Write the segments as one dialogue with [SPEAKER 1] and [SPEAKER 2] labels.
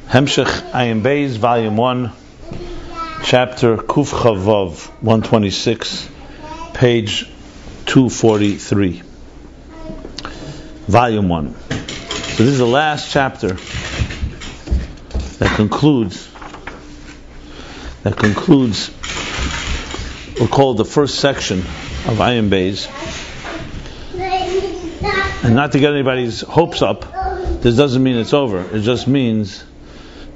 [SPEAKER 1] Hemshech Ayin Beis, Volume 1, Chapter Kuf Chavav, 126, page 243. Volume 1. So this is the last chapter that concludes, we'll call it the first section of Ayin Beis. And not to get anybody's hopes up, this doesn't mean it's over. It just means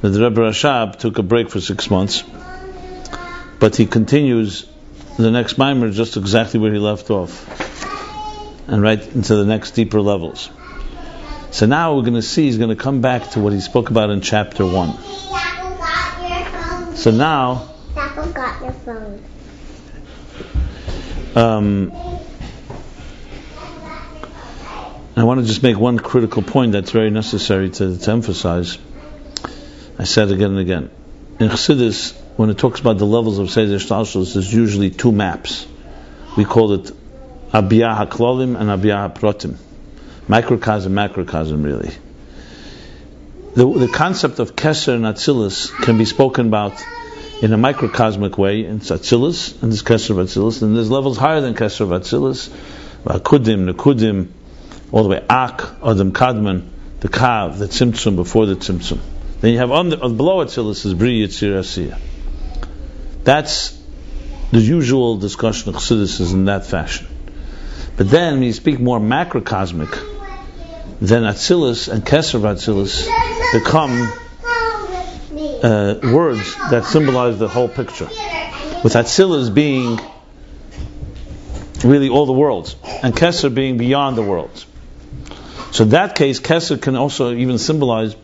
[SPEAKER 1] that the Rabbi took a break for 6 months, but he continues the next mimer just exactly where he left off, and right into the next deeper levels. So now we're going to see he's going to come back to what he spoke about in chapter 1. So now,
[SPEAKER 2] got your phone.
[SPEAKER 1] I want to just make one critical point that's very necessary to emphasize. I said again and again. In Chassidus, when it talks about the levels of Seder Shtalshelus, there's usually two maps. We call it Abiyah HaKlolim and Abiyah HaProtim. Microcosm, macrocosm, really. The concept of Keser and Atzilus can be spoken about in a microcosmic way. It's Atzilus, and there's Keser of Atzilus, and there's levels higher than Keser of Atzilus. Akudim, Nekudim, all the way Ak, Adam Kadman, the Kav, the Tzimtzum before the Tzimtzum. Then you have below Atzilus is Bri Yitzir Asiyah. That's the usual discussion of Chassidus is in that fashion. But then when you speak more macrocosmic, then Atzilus and Keser of Atzilus become words that symbolize the whole picture. With Atzilus being really all the worlds, and Keser being beyond the worlds. So in that case, Keser can also even symbolize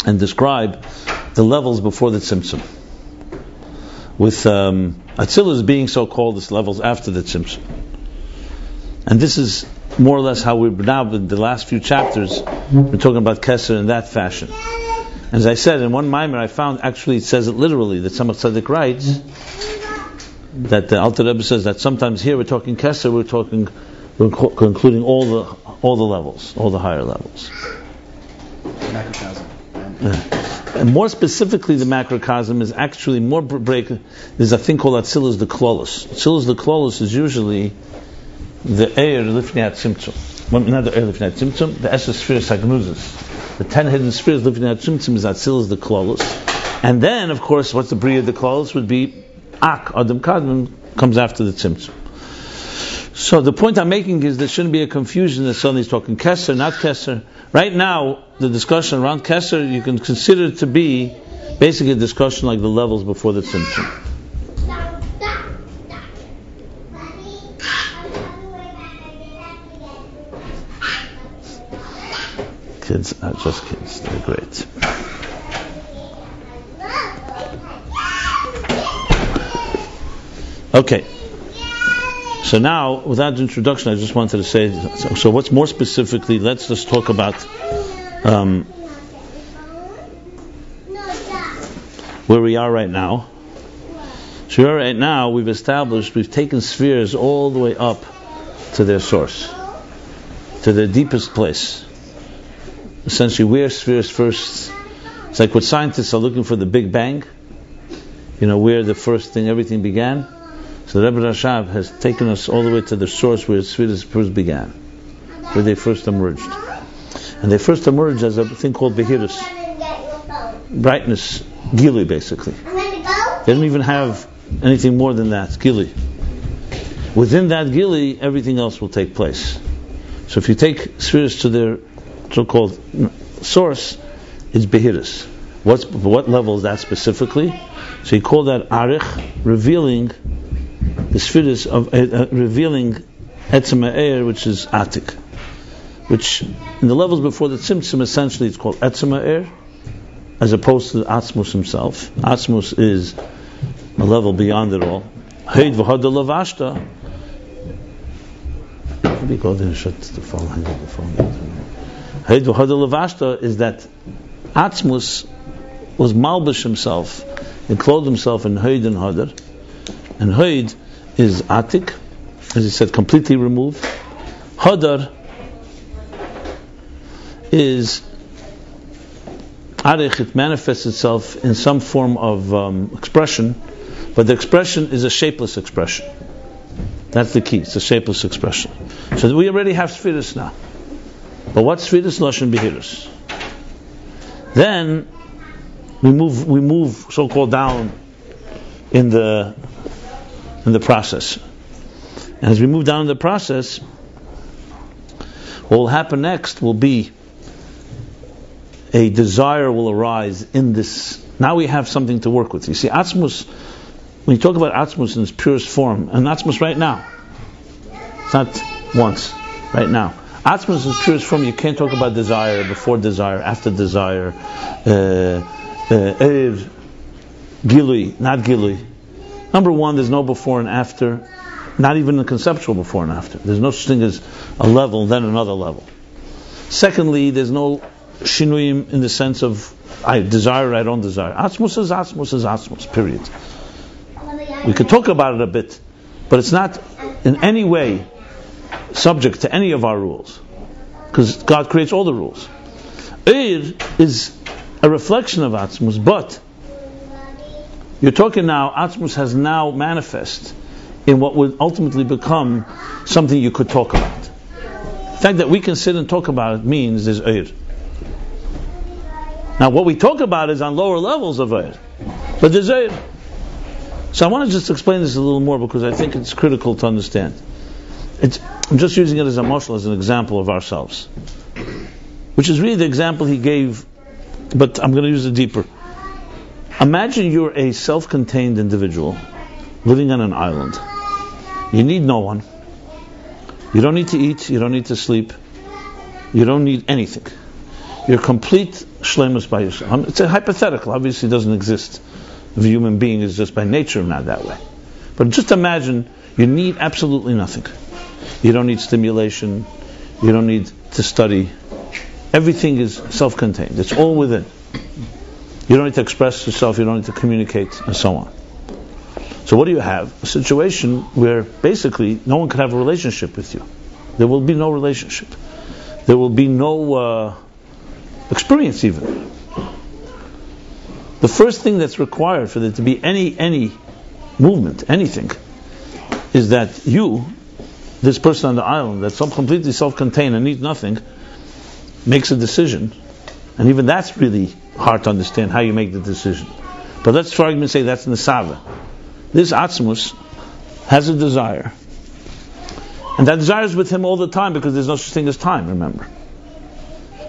[SPEAKER 1] and describe the levels before the Tzimtzum. With Atzilus being so-called as levels after the Tzimtzum. And this is more or less how we've now, in the last few chapters, we're talking about Keser in that fashion. As I said, in one mimer I found, actually it says it literally, that Tzemach Tzedek writes, that the Alter Rebbe says that sometimes here we're talking Keser, we're including all the levels, all the higher levels.
[SPEAKER 3] Macrocosm.
[SPEAKER 1] And more specifically, the macrocosm is actually more break. There's a thing called Atzilus the Klolos. Atzilus the Klolos is usually the Eir Lifnei Tzimtzum. Not the Eir Lifnei Tzimtzum, the Esher Spheres Hagnuzis. The 10 hidden spheres Lifnei Tzimtzum is Atzilus the Klolos. And then, of course, what's the Bria the Klolos would be Ak, Adam Kadman, comes after the Tzimtzum. So the point I'm making is there shouldn't be a confusion that suddenly he's talking Keser, not Keser. Right now, the discussion around Keser, you can consider it to be basically a discussion like the levels before the Tzimtzum. Kids are just kids. They're great. Okay. So now, without the introduction, I just wanted to say, so what's more specifically, let's just talk about where we are right now. So right now, we've taken spheres all the way up to their source, to their deepest place. Essentially, where spheres first, it's like what scientists are looking for the Big Bang, where the first thing, everything began. So the Rebbe Rashav has taken us all the way to the source where spheres first began, where they first emerged. And they first emerged as a thing called Behirus, brightness, Gili basically. They didn't even have anything more than that, Gili. Within that Gili, everything else will take place. So if you take spheres to their so-called source, it's Behirus. What level is that specifically? So you call that Arich, revealing the spheres of revealing Etzem Ha'er, which is Atik, which in the levels before the Tzimtzum, essentially it's called Etzem Ha'er, as opposed to Atzmus himself. Atzmus is a level beyond it all. Heid v'hada lavashta. Maybe go there and shut the phone. Hang up the phone. Heid v'hada lavashta is that Atzmus was malbish himself and clothed himself in Heid and Hadar, and Heid is Atik, as he said, completely removed. Hadar is arich, it manifests itself in some form of expression, but the expression is a shapeless expression. That's the key. It's a shapeless expression. So we already have spheres now. But what's spheres? Lashon Behirus. Then we move so-called down in the process. And as we move down in the process, what will happen next will be a desire will arise in this. Now we have something to work with. You see, Atzmus, when you talk about Atzmus in its purest form, and Atzmus right now, it's not once, right now. Atzmus in its purest form, you can't talk about desire, before desire, after desire, Gilui, not Gilui. Number one, there's no before and after, not even a conceptual before and after. There's no such thing as a level, then another level. Secondly, there's no shinuyim in the sense of I desire, I don't desire. Atzmus is Atzmus is Atzmus, period. We could talk about it a bit, but it's not in any way subject to any of our rules, because God creates all the rules. Eir is a reflection of Atzmus, but you're talking now, Atzmus has now manifest in what would ultimately become something you could talk about. The fact that we can sit and talk about it means there's Eir. Now what we talk about is on lower levels of Eir, but there's Eir. So I want to just explain this a little more because I think it's critical to understand. I'm just using it as a mashal, as an example of ourselves, which is really the example he gave, but I'm going to use it deeper. Imagine you're a self-contained individual living on an island. You need no one. You don't need to eat. You don't need to sleep. You don't need anything. You're complete shleimus by yourself. It's a hypothetical. Obviously, it doesn't exist. If a human being is just by nature not that way. But just imagine you need absolutely nothing. You don't need stimulation. You don't need to study. Everything is self-contained. It's all within. You don't need to express yourself. You don't need to communicate, and so on. So what do you have? A situation where basically no one can have a relationship with you. There will be no relationship. There will be no experience even. The first thing that's required for there to be any movement, anything, is that you, this person on the island that's so completely self-contained and needs nothing, makes a decision. And even that's really hard to understand how you make the decision. But let's for argument's sake that's Nesava. This Atzmus has a desire. And that desire is with him all the time because there's no such thing as time, remember.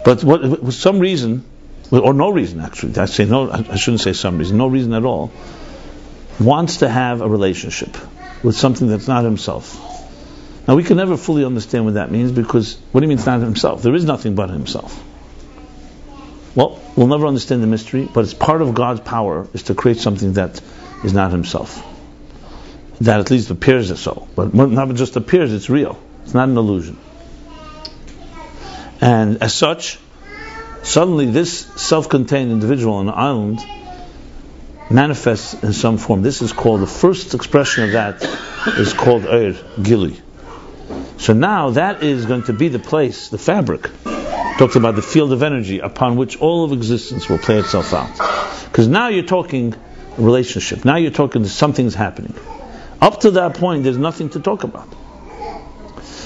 [SPEAKER 1] But for some reason, or no reason actually, I shouldn't say some reason, no reason at all, wants to have a relationship with something that's not himself. Now we can never fully understand what that means, because what do you mean it's not himself? There is nothing but himself. Well, we'll never understand the mystery, but it's part of God's power is to create something that is not himself. That at least appears so. But not just appears, it's real. It's not an illusion. And as such, suddenly this self-contained individual on the island manifests in some form. This is called, the first expression of that is called Eir, Gili. So now that is going to be the place, the fabric, talks about the field of energy upon which all of existence will play itself out. Because now you're talking a relationship. Now you're talking something's happening. Up to that point, there's nothing to talk about.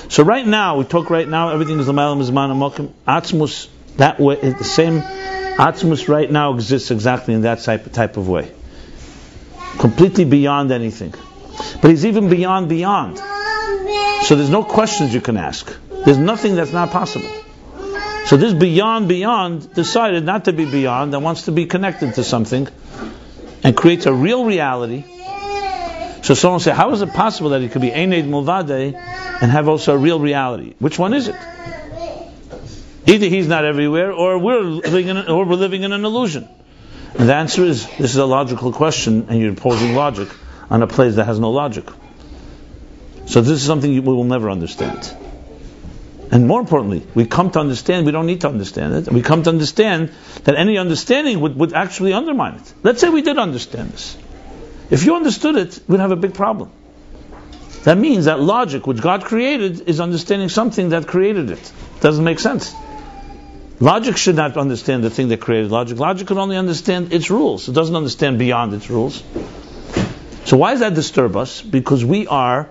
[SPEAKER 1] So right now, everything is l'mayla mizman amokim. Atzmus, that way, the same Atzmus right now exists exactly in that type of way. Completely beyond anything. But he's even beyond. So there's no questions you can ask. There's nothing that's not possible. So this beyond decided not to be beyond and wants to be connected to something and creates a real reality. So someone will say, how is it possible that it could be Eined Mulvade and have also a real reality? Which one is it? Either he's not everywhere, or we're living in an illusion. And the answer is, this is a logical question, and you're imposing logic on a place that has no logic. So this is something we will never understand. And more importantly, we come to understand, we don't need to understand it, and we come to understand that any understanding would actually undermine it. Let's say we did understand this. If you understood it, we'd have a big problem. That means that logic, which God created, is understanding something that created it. Doesn't make sense. Logic should not understand the thing that created logic. Logic can only understand its rules. It doesn't understand beyond its rules. So why does that disturb us? Because we are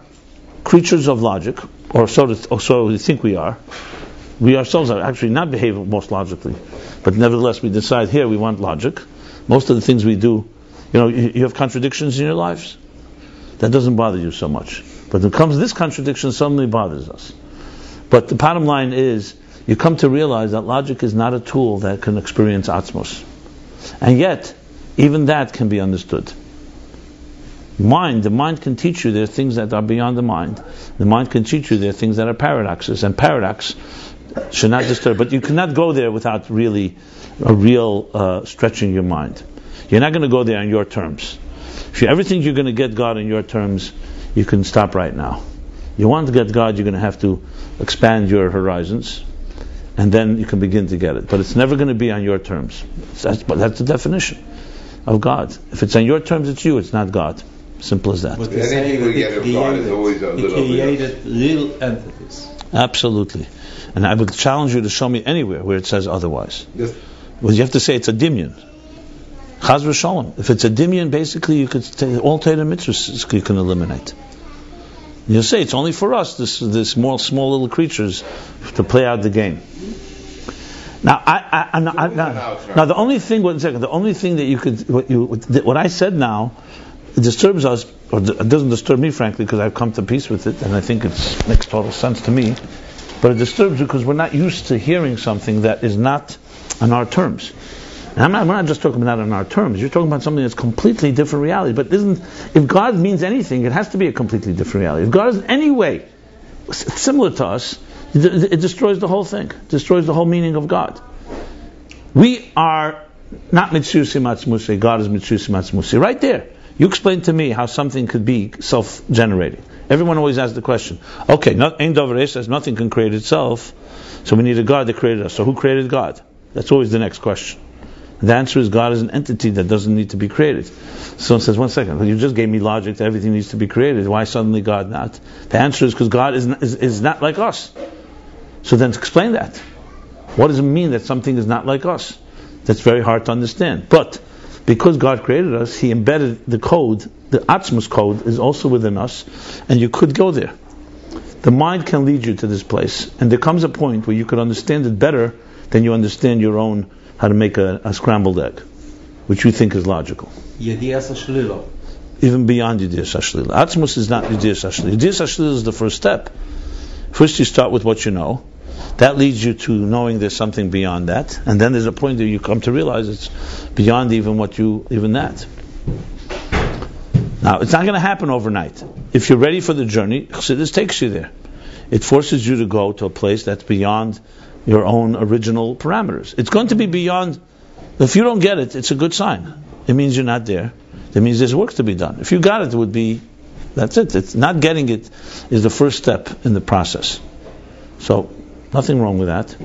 [SPEAKER 1] creatures of logic, or so we think we are. We ourselves are actually not behaving most logically, but nevertheless we decide here we want logic. Most of the things we do, you have contradictions in your lives. That doesn't bother you so much. But when it comes to this contradiction, it suddenly bothers us. But the bottom line is, you come to realize that logic is not a tool that can experience Atzmos. And yet, even that can be understood. The mind can teach you there are things that are beyond the mind. The mind can teach you there are things that are paradoxes, and paradox should not disturb. But you cannot go there without really a real stretching your mind. You're not going to go there on your terms. If you ever think you're going to get God on your terms, you can stop right now. You want to get God, you're going to have to expand your horizons, and then you can begin to get it. But it's never going to be on your terms. That's the definition of God. If it's on your terms, it's you, it's not God. Simple as that.
[SPEAKER 4] But anything we get of God is always a little
[SPEAKER 3] created real entities.
[SPEAKER 1] Absolutely. And I would challenge you to show me anywhere where it says otherwise. Yes. Well, you have to say it's a dimyon. Chaz v'sholom. If it's a dimyon, basically you could say all Torah mitzvahs you can eliminate. You'll say it's only for us, this small little creatures, to play out the game. Now, now the only thing. 1 second. The only thing that you could, what I said now, it disturbs us, or it doesn't disturb me, frankly, because I've come to peace with it, and I think it makes total sense to me. But it disturbs because we're not used to hearing something that is not on our terms. And we're not just talking about on our terms. You're talking about something that's completely different reality. But if God means anything, it has to be a completely different reality. If God is in any way similar to us, it destroys the whole thing. It destroys the whole meaning of God. We are not Mitzusi Matzmusi. God is Mitzusi Matzmusi. Right there. You explain to me how something could be self-generating. Everyone always asks the question, okay, Ein Davar Eish says nothing can create itself, so we need a God that created us. So who created God? That's always the next question. The answer is God is an entity that doesn't need to be created. Someone says, 1 second, you just gave me logic that everything needs to be created. Why suddenly God not? The answer is because God is not like us. So then explain that. What does it mean that something is not like us? That's very hard to understand. But because God created us, He embedded the code, the Atzmos code is also within us, and you could go there. The mind can lead you to this place, and there comes a point where you could understand it better than you understand your own, how to make a scrambled egg, which you think is logical. Even beyond Yediyas HaShlila. Atzmos is not Yediyas HaShlila. Yediyas HaShlila is the first step. First you start with what you know. That leads you to knowing there's something beyond that. And then there's a point where you come to realize it's beyond even that. Now, it's not going to happen overnight. If you're ready for the journey, Chassidus takes you there. It forces you to go to a place that's beyond your own original parameters. It's going to be beyond. If you don't get it, it's a good sign. It means you're not there. It means there's work to be done. If you got it, it would be, that's it. It's not getting it is the first step in the process. So, nothing wrong with that,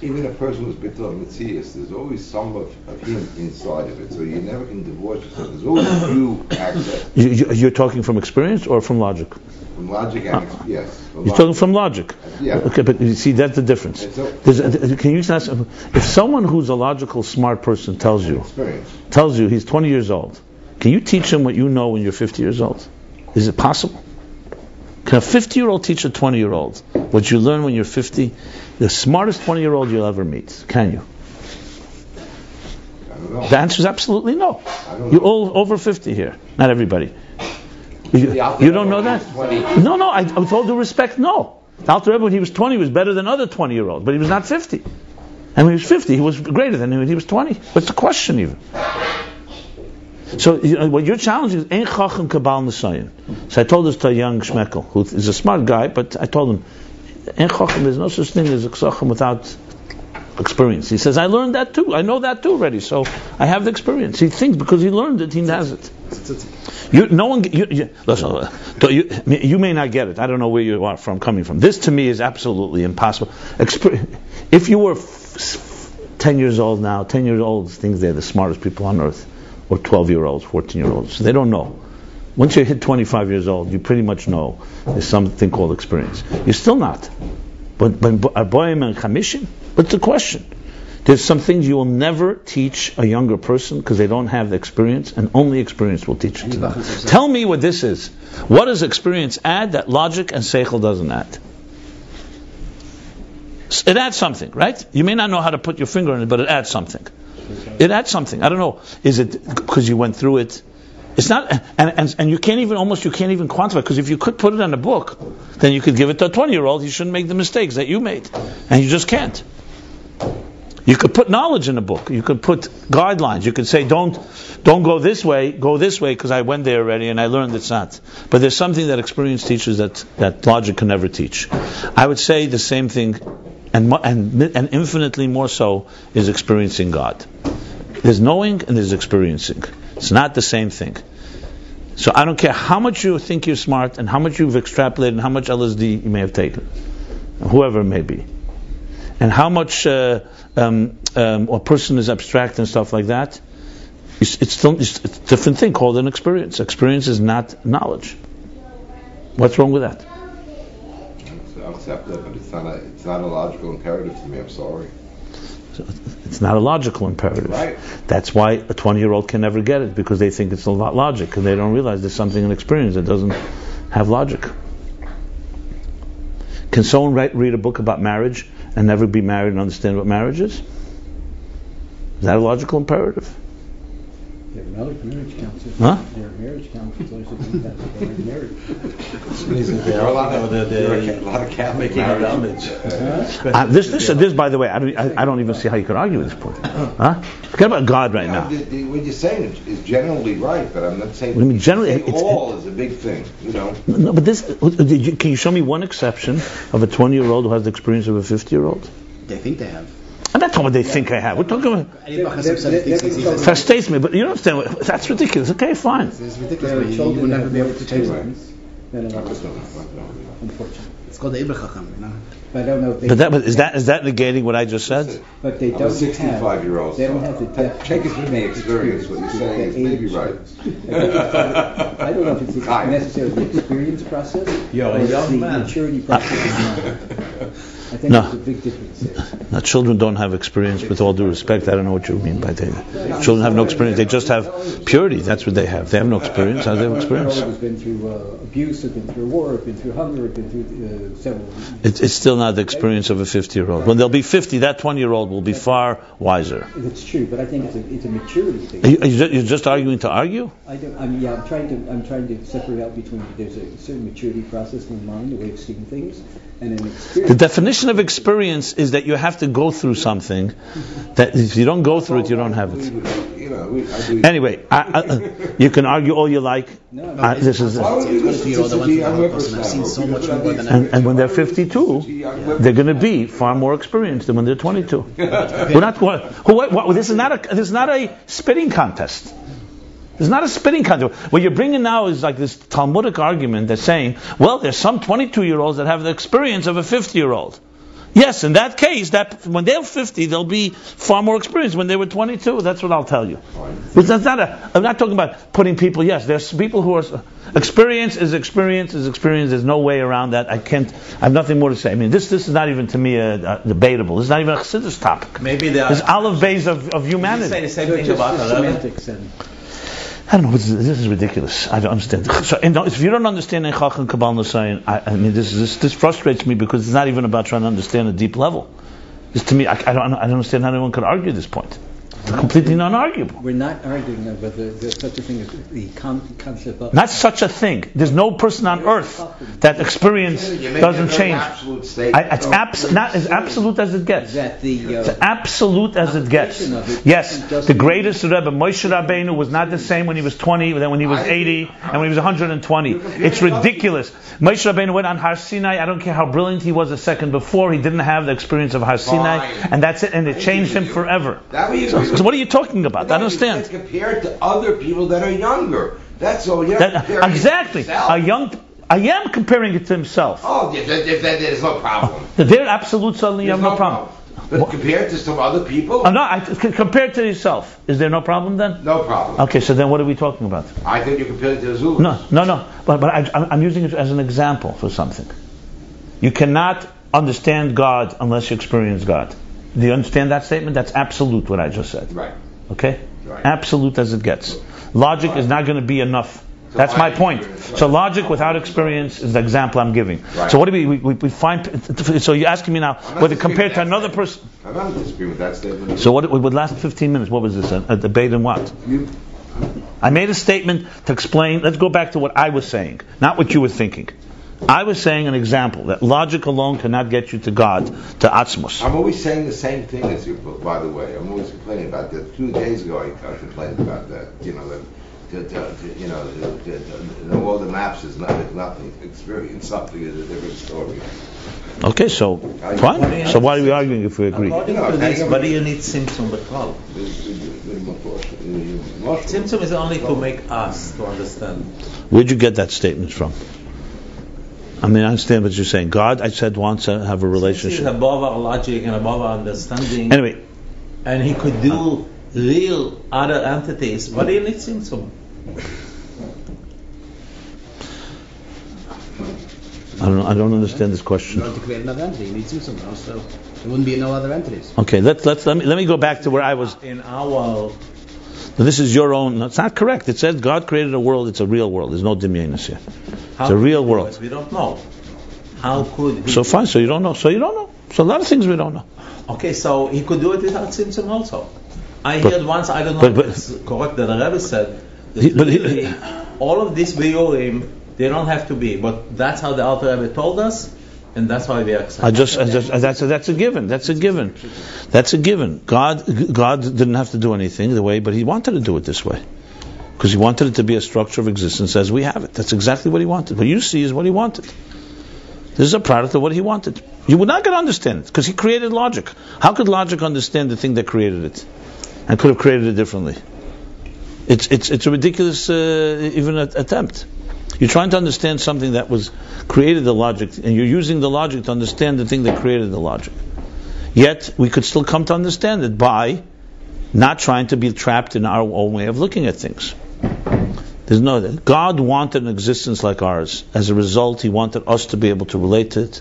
[SPEAKER 4] Even a person who's been taught Metzias, there's always some of him inside of it, so you never can divorce yourself. There's always you access.
[SPEAKER 1] You're talking from experience or from logic?
[SPEAKER 4] From logic and yes.
[SPEAKER 1] You're talking from logic?
[SPEAKER 4] Yeah.
[SPEAKER 1] Okay, but you see, that's the difference. Can you ask, if someone who's a logical, smart person tells you he's 20 years old, can you teach him what you know when you're 50 years old? Is it possible? Can a 50-year-old teach a 20-year-old what you learn when you're 50? The smartest 20-year-old you'll ever meet. Can you?
[SPEAKER 4] I don't know.
[SPEAKER 1] The answer is absolutely no. You're all over 50 here. Not everybody. You don't know that? No, with all due respect, no. The Alter Rebbe, when he was 20, was better than other 20-year-olds, but he was not 50. And when he was 50, he was greater than when he was 20. What's the question even? So what you're challenging is Ein Chacham Kabal Nisayon. So I told this to a young Shmekel, who is a smart guy, but I told him, Ein Chacham, there's no such thing as a Chacham without experience. He says, I learned that too. I know that too already. So I have the experience. He thinks because he learned it, he has it. Listen, you may not get it. I don't know where you are coming from. This to me is absolutely impossible. If you were 10 years old now, 10-year-olds think they're the smartest people on earth. Or 12-year-olds, 14-year-olds. They don't know. Once you hit 25 years old, you pretty much know there's something called experience. You're still not. But Arboim and Chamishim? What's the question? There's some things you will never teach a younger person because they don't have the experience, and only experience will teach it to them. Tell me what this is. What does experience add that logic and seichel doesn't add? It adds something, right? You may not know how to put your finger on it, but it adds something. It adds something. I don't know. Is it because you went through it? It's not, and you can't even quantify, because if you could put it on a book, then you could give it to a 20-year-old. He shouldn't make the mistakes that you made, and you just can't. You could put knowledge in a book. You could put guidelines. You could say, don't go this way, because I went there already and I learned it's not. But there's something that experience teaches that logic can never teach. I would say the same thing, and infinitely more so, is experiencing God. There's knowing and there's experiencing. It's not the same thing. So I don't care how much you think you're smart and how much you've extrapolated and how much LSD you may have taken, whoever it may be, and how much a person is abstract and stuff like that. It's a different thing called an experience. Experience is not knowledge. What's wrong with that?
[SPEAKER 4] I'll accept that, but it's not a logical imperative to me. I'm sorry.
[SPEAKER 1] So it's not a logical imperative.
[SPEAKER 4] Right.
[SPEAKER 1] That's why a 20-year-old can never get it, because they think it's a lot logic, and they don't realize there's something in experience that doesn't have logic. Can someone read a book about marriage and never be married and understand what marriage is? Is that a logical imperative?
[SPEAKER 5] There are marriage counselors.
[SPEAKER 1] Huh?
[SPEAKER 5] There are marriage counselors who that they're married.
[SPEAKER 4] There are a lot of Catholic marriages.
[SPEAKER 1] This, by the way, I don't even see how you could argue with this point. Huh? Forget about God right now.
[SPEAKER 4] What you're saying is generally right, but I'm not saying.
[SPEAKER 1] I mean, generally,
[SPEAKER 4] all is a big thing, you know.
[SPEAKER 1] No, but this. Can you show me one exception of a 20-year-old who has the experience of a 50-year-old?
[SPEAKER 6] They think they have.
[SPEAKER 1] I'm not talking about they think I have. We're talking about frustrates me, but you don't understand. That's ridiculous. Okay, fine.
[SPEAKER 6] It's ridiculous. You will never be able to change that.
[SPEAKER 5] Unfortunately.
[SPEAKER 6] It's called the Ibra Chacham, you know.
[SPEAKER 5] I don't know if they.
[SPEAKER 1] But is that negating what I just said?
[SPEAKER 5] But they don't have.
[SPEAKER 4] 65-year-old.
[SPEAKER 5] They don't have the depth.
[SPEAKER 4] Take it from the experience. What you're saying is maybe right.
[SPEAKER 5] I don't know if it's necessarily the experience process or the maturity process. I think there's a big difference there.
[SPEAKER 1] Now, children don't have experience, with all due respect. I don't know what you mean by that. Children have no experience. They just have purity. That's what they have. They have no experience. How do they have experience?
[SPEAKER 5] They've been through abuse, have been through war, have been through hunger, have been through several...
[SPEAKER 1] It's still not the experience of a 50-year-old. When they'll be 50, that 20-year-old will be far wiser.
[SPEAKER 5] It's true, but I think it's a maturity thing.
[SPEAKER 1] You're just arguing to argue?
[SPEAKER 5] I'm trying to separate out between, there's a certain maturity process in the mind, a way of seeing things, and an experience.
[SPEAKER 1] The definition of experience is that you have to go through something that if you don't go through it, you don't have it. Anyway, you can argue all you like. This is. And when they're 52, they're going to be far more experienced than when they're 22. We're not. This is not a spitting contest. It's not a spitting contest. What you're bringing now is like this Talmudic argument that's saying, well, there's some 22-year-olds that have the experience of a 50-year-old. Yes, in that case, that when they're 50, they'll be far more experienced when they were 22. That's what I'll tell you. But I'm not talking about putting people. Yes, there's people who are experience is experience is experience. There's no way around that. I have nothing more to say. I mean, this is not even to me debatable. This is not even a Chassidus topic.
[SPEAKER 3] Maybe
[SPEAKER 1] there's olive bays of humanity.
[SPEAKER 3] You say the same thing about
[SPEAKER 5] semantics and.
[SPEAKER 1] I don't know. This is ridiculous. I don't understand. So, if you don't understand Eichach and Kabbalah Nasayin, I mean, this frustrates me because it's not even about trying to understand a deep level. This, to me, I don't understand how anyone could argue this point. It's completely non-arguable.
[SPEAKER 5] We're not arguing about there's such a thing as the concept of...
[SPEAKER 1] Not such a thing. There's no person on earth that experience doesn't change. It's not as absolute as it gets. It's absolute as it gets. Yes, the greatest Rebbe, Moshe Rabbeinu, was not the same when he was 20, than when he was 80, and when he was 120. It's ridiculous. Moshe Rabbeinu went on Har Sinai. I don't care how brilliant he was a second before. He didn't have the experience of Har Sinai, and that's it. And it changed him forever. So what are you talking about? I don't understand.
[SPEAKER 4] Compared to other people that are younger. That's all.
[SPEAKER 1] Exactly. I am comparing it to himself.
[SPEAKER 4] Oh, there's no problem.
[SPEAKER 1] They're absolute suddenly you have no problem.
[SPEAKER 4] But compared to some other people?
[SPEAKER 1] Compared to yourself. Is there no problem then?
[SPEAKER 4] No problem.
[SPEAKER 1] Okay, so then what are we talking about?
[SPEAKER 4] I think you compared it to the Zulus.
[SPEAKER 1] No. But I'm using it as an example for something. You cannot understand God unless you experience God. Do you understand that statement? That's absolute, what I just said.
[SPEAKER 4] Right.
[SPEAKER 1] Okay?
[SPEAKER 4] Right.
[SPEAKER 1] Absolute as it gets. Logic is not going to be enough. That's my point. So logic without experience is the example I'm giving.
[SPEAKER 4] Right.
[SPEAKER 1] So what do we find? So you're asking me now whether compared to another person.
[SPEAKER 4] I'm not disagreeing with that statement.
[SPEAKER 1] So what? With last 15 minutes, what was this? A debate in what? I made a statement to explain. Let's go back to what I was saying, not what you were thinking. I was saying an example that logic alone cannot get you to God, to Atzmos.
[SPEAKER 4] I'm always saying the same thing as you, by the way. I'm always complaining about that. 2 days ago, I complained about that. All the maps is nothing. Experience something is a different story.
[SPEAKER 1] Okay, so fine. So why are we arguing if we agree?
[SPEAKER 3] According to this, what do you need Tzimtzum B'Klal? Tzimtzum is only to make us to understand.
[SPEAKER 1] Where'd you get that statement from? I mean, I understand what you're saying. God, I said, wants to have a relationship.
[SPEAKER 3] He's above our logic and above our understanding.
[SPEAKER 1] Anyway.
[SPEAKER 3] And he could do real other entities. What do you need Tzimtzum?
[SPEAKER 1] I don't understand this question.
[SPEAKER 6] In order to create another entity, you need Tzimtzum. Also, there wouldn't be no other entities.
[SPEAKER 1] Okay, let me go back to where I was.
[SPEAKER 3] In our...
[SPEAKER 1] This is your own. It's not correct. It says God created a world. It's a real world. There's no dimyanus here. It's a real world.
[SPEAKER 3] We don't know. How could he...
[SPEAKER 1] So fine. So you don't know. So a lot of things we don't know.
[SPEAKER 3] Okay, so he could do it without Tzimtzum also. I heard once, I don't know if it's correct, that the Rabbi said that all of these Biyurim, they don't have to be, but that's how the Alter Rebbe told us, and that's why we accept. That's a given. That's a given. That's a given. God didn't have to do anything the way, but He wanted to do it this way, because He wanted it to be a structure of existence as we have it. That's exactly what He wanted. What you see is what He wanted. This is a product of what He wanted. You would not get to understand it, because He created logic. How could logic understand the thing that created it, and could have created it differently? It's a ridiculous even attempt. You're trying to understand something that was created the logic, and you're using the logic to understand the thing that created the logic. Yet we could still come to understand it by not trying to be trapped in our own way of looking at things. God wanted an existence like ours. As a result, He wanted us to be able to relate to it.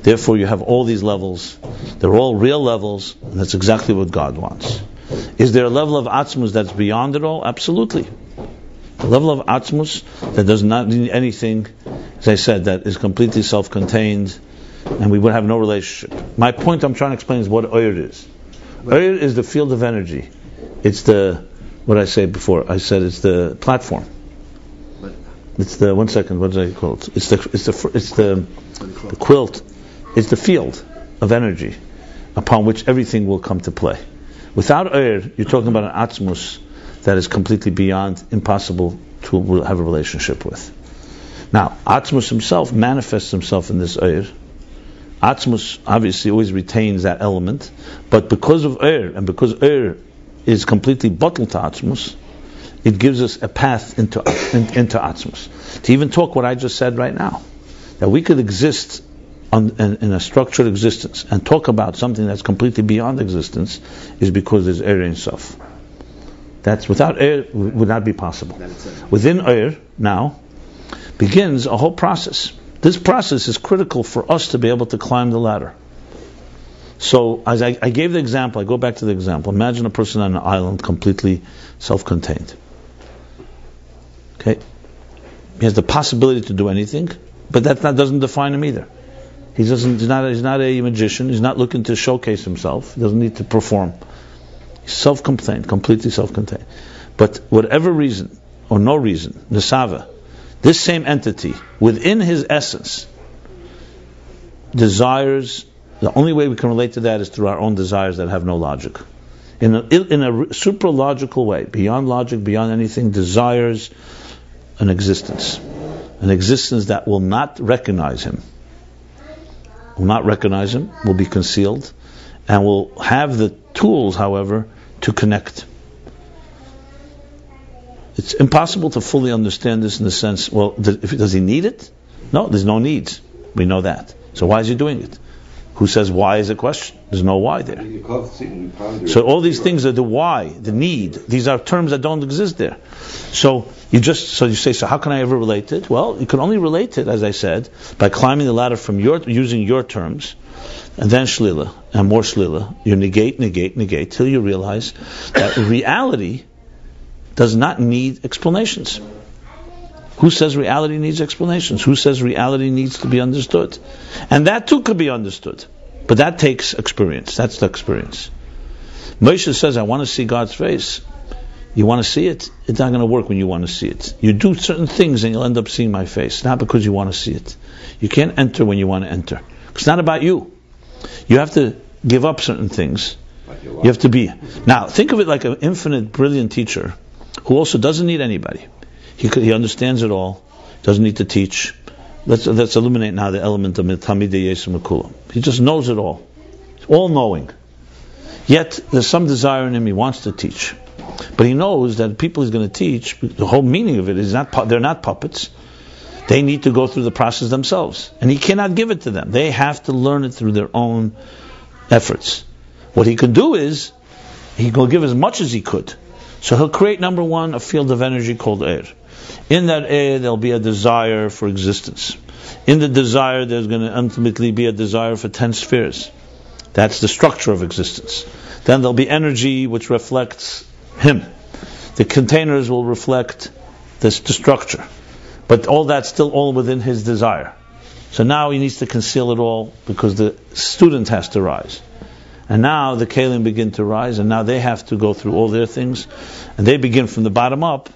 [SPEAKER 3] Therefore, you have all these levels. They're all real levels, and that's exactly what God wants. Is there a level of Atzmus that's beyond it all? Absolutely. A level of Atzmus that does not need anything, as I said, that is completely self-contained, and we would have no relationship. My point I'm trying to explain is what Oyer is. Oyer is the field of energy. It's what I said before. I said it's the platform. It's the, one second, what did I call it? It's the quilt. It's the field of energy upon which everything will come to play. Without Oyer, you're talking about an Atzmus that is completely beyond, impossible to have a relationship with. Now, Atzmus himself manifests himself in this Oyer. Atzmus obviously always retains that element, but because of Oyer, and because Oyer is completely bottled to Atzmus, it gives us a path into Atzmus. To even talk what I just said right now, that we could exist in a structured existence and talk about something that's completely beyond existence, is because there's Oyer in Sof. That's without Oyer would not be possible. Within Oyer now begins a whole process. This process is critical for us to be able to climb the ladder. So, as I gave the example, I go back to the example. Imagine a person on an island, completely self-contained. Okay, he has the possibility to do anything, but that doesn't define him either. He's not a magician. He's not looking to showcase himself. He doesn't need to perform. He's self-contained, completely self-contained. But whatever reason or no reason, Nesava, this same entity within his essence desires. The only way we can relate to that is through our own desires that have no logic. In a supra-logical way, beyond logic, beyond anything, desires an existence that will not recognize him. Will be concealed, and will have the tools, however, to connect. It's impossible to fully understand this in the sense, well, does he need it? No, there's no needs. We know that. So why is he doing it?
[SPEAKER 1] Who says why is a question? There's no why there. So all these things are the why, the need. These are terms that don't exist there. So you say, so how can I ever relate it? Well, you can only relate it, as I said, by climbing the ladder from using your terms, and then shlila, and more shlila. You negate, till you realize that reality does not need explanations. Who says reality needs explanations? Who says reality needs to be understood? And that too could be understood. But that takes experience. That's the experience. Moshe says, I want to see God's face. You want to see it? It's not going to work when you want to see it. You do certain things and you'll end up seeing my face. Not because you want to see it. You can't enter when you want to enter. It's not about you. You have to give up certain things. You have to be. Now, think of it like an infinite, brilliant teacher who also doesn't need anybody. He understands it all. Doesn't need to teach. Let's illuminate now the element of Tamidei Yesem Mekulam. He just knows it all. All knowing. Yet there's some desire in him. He wants to teach, but he knows that the people he's going to teach, the whole meaning of it is they're not puppets. They need to go through the process themselves, and he cannot give it to them. They have to learn it through their own efforts. What he can do is he will give as much as he could. So he'll create, number one, a field of energy called air. In that air, there'll be a desire for existence. In the desire, there's going to ultimately be a desire for 10 spheres. That's the structure of existence. Then there'll be energy which reflects him. The containers will reflect the structure. But all that's still all within his desire. So now he needs to conceal it all because the student has to rise. And now the Kalim begin to rise, and now they have to go through all their things. And they begin from the bottom up.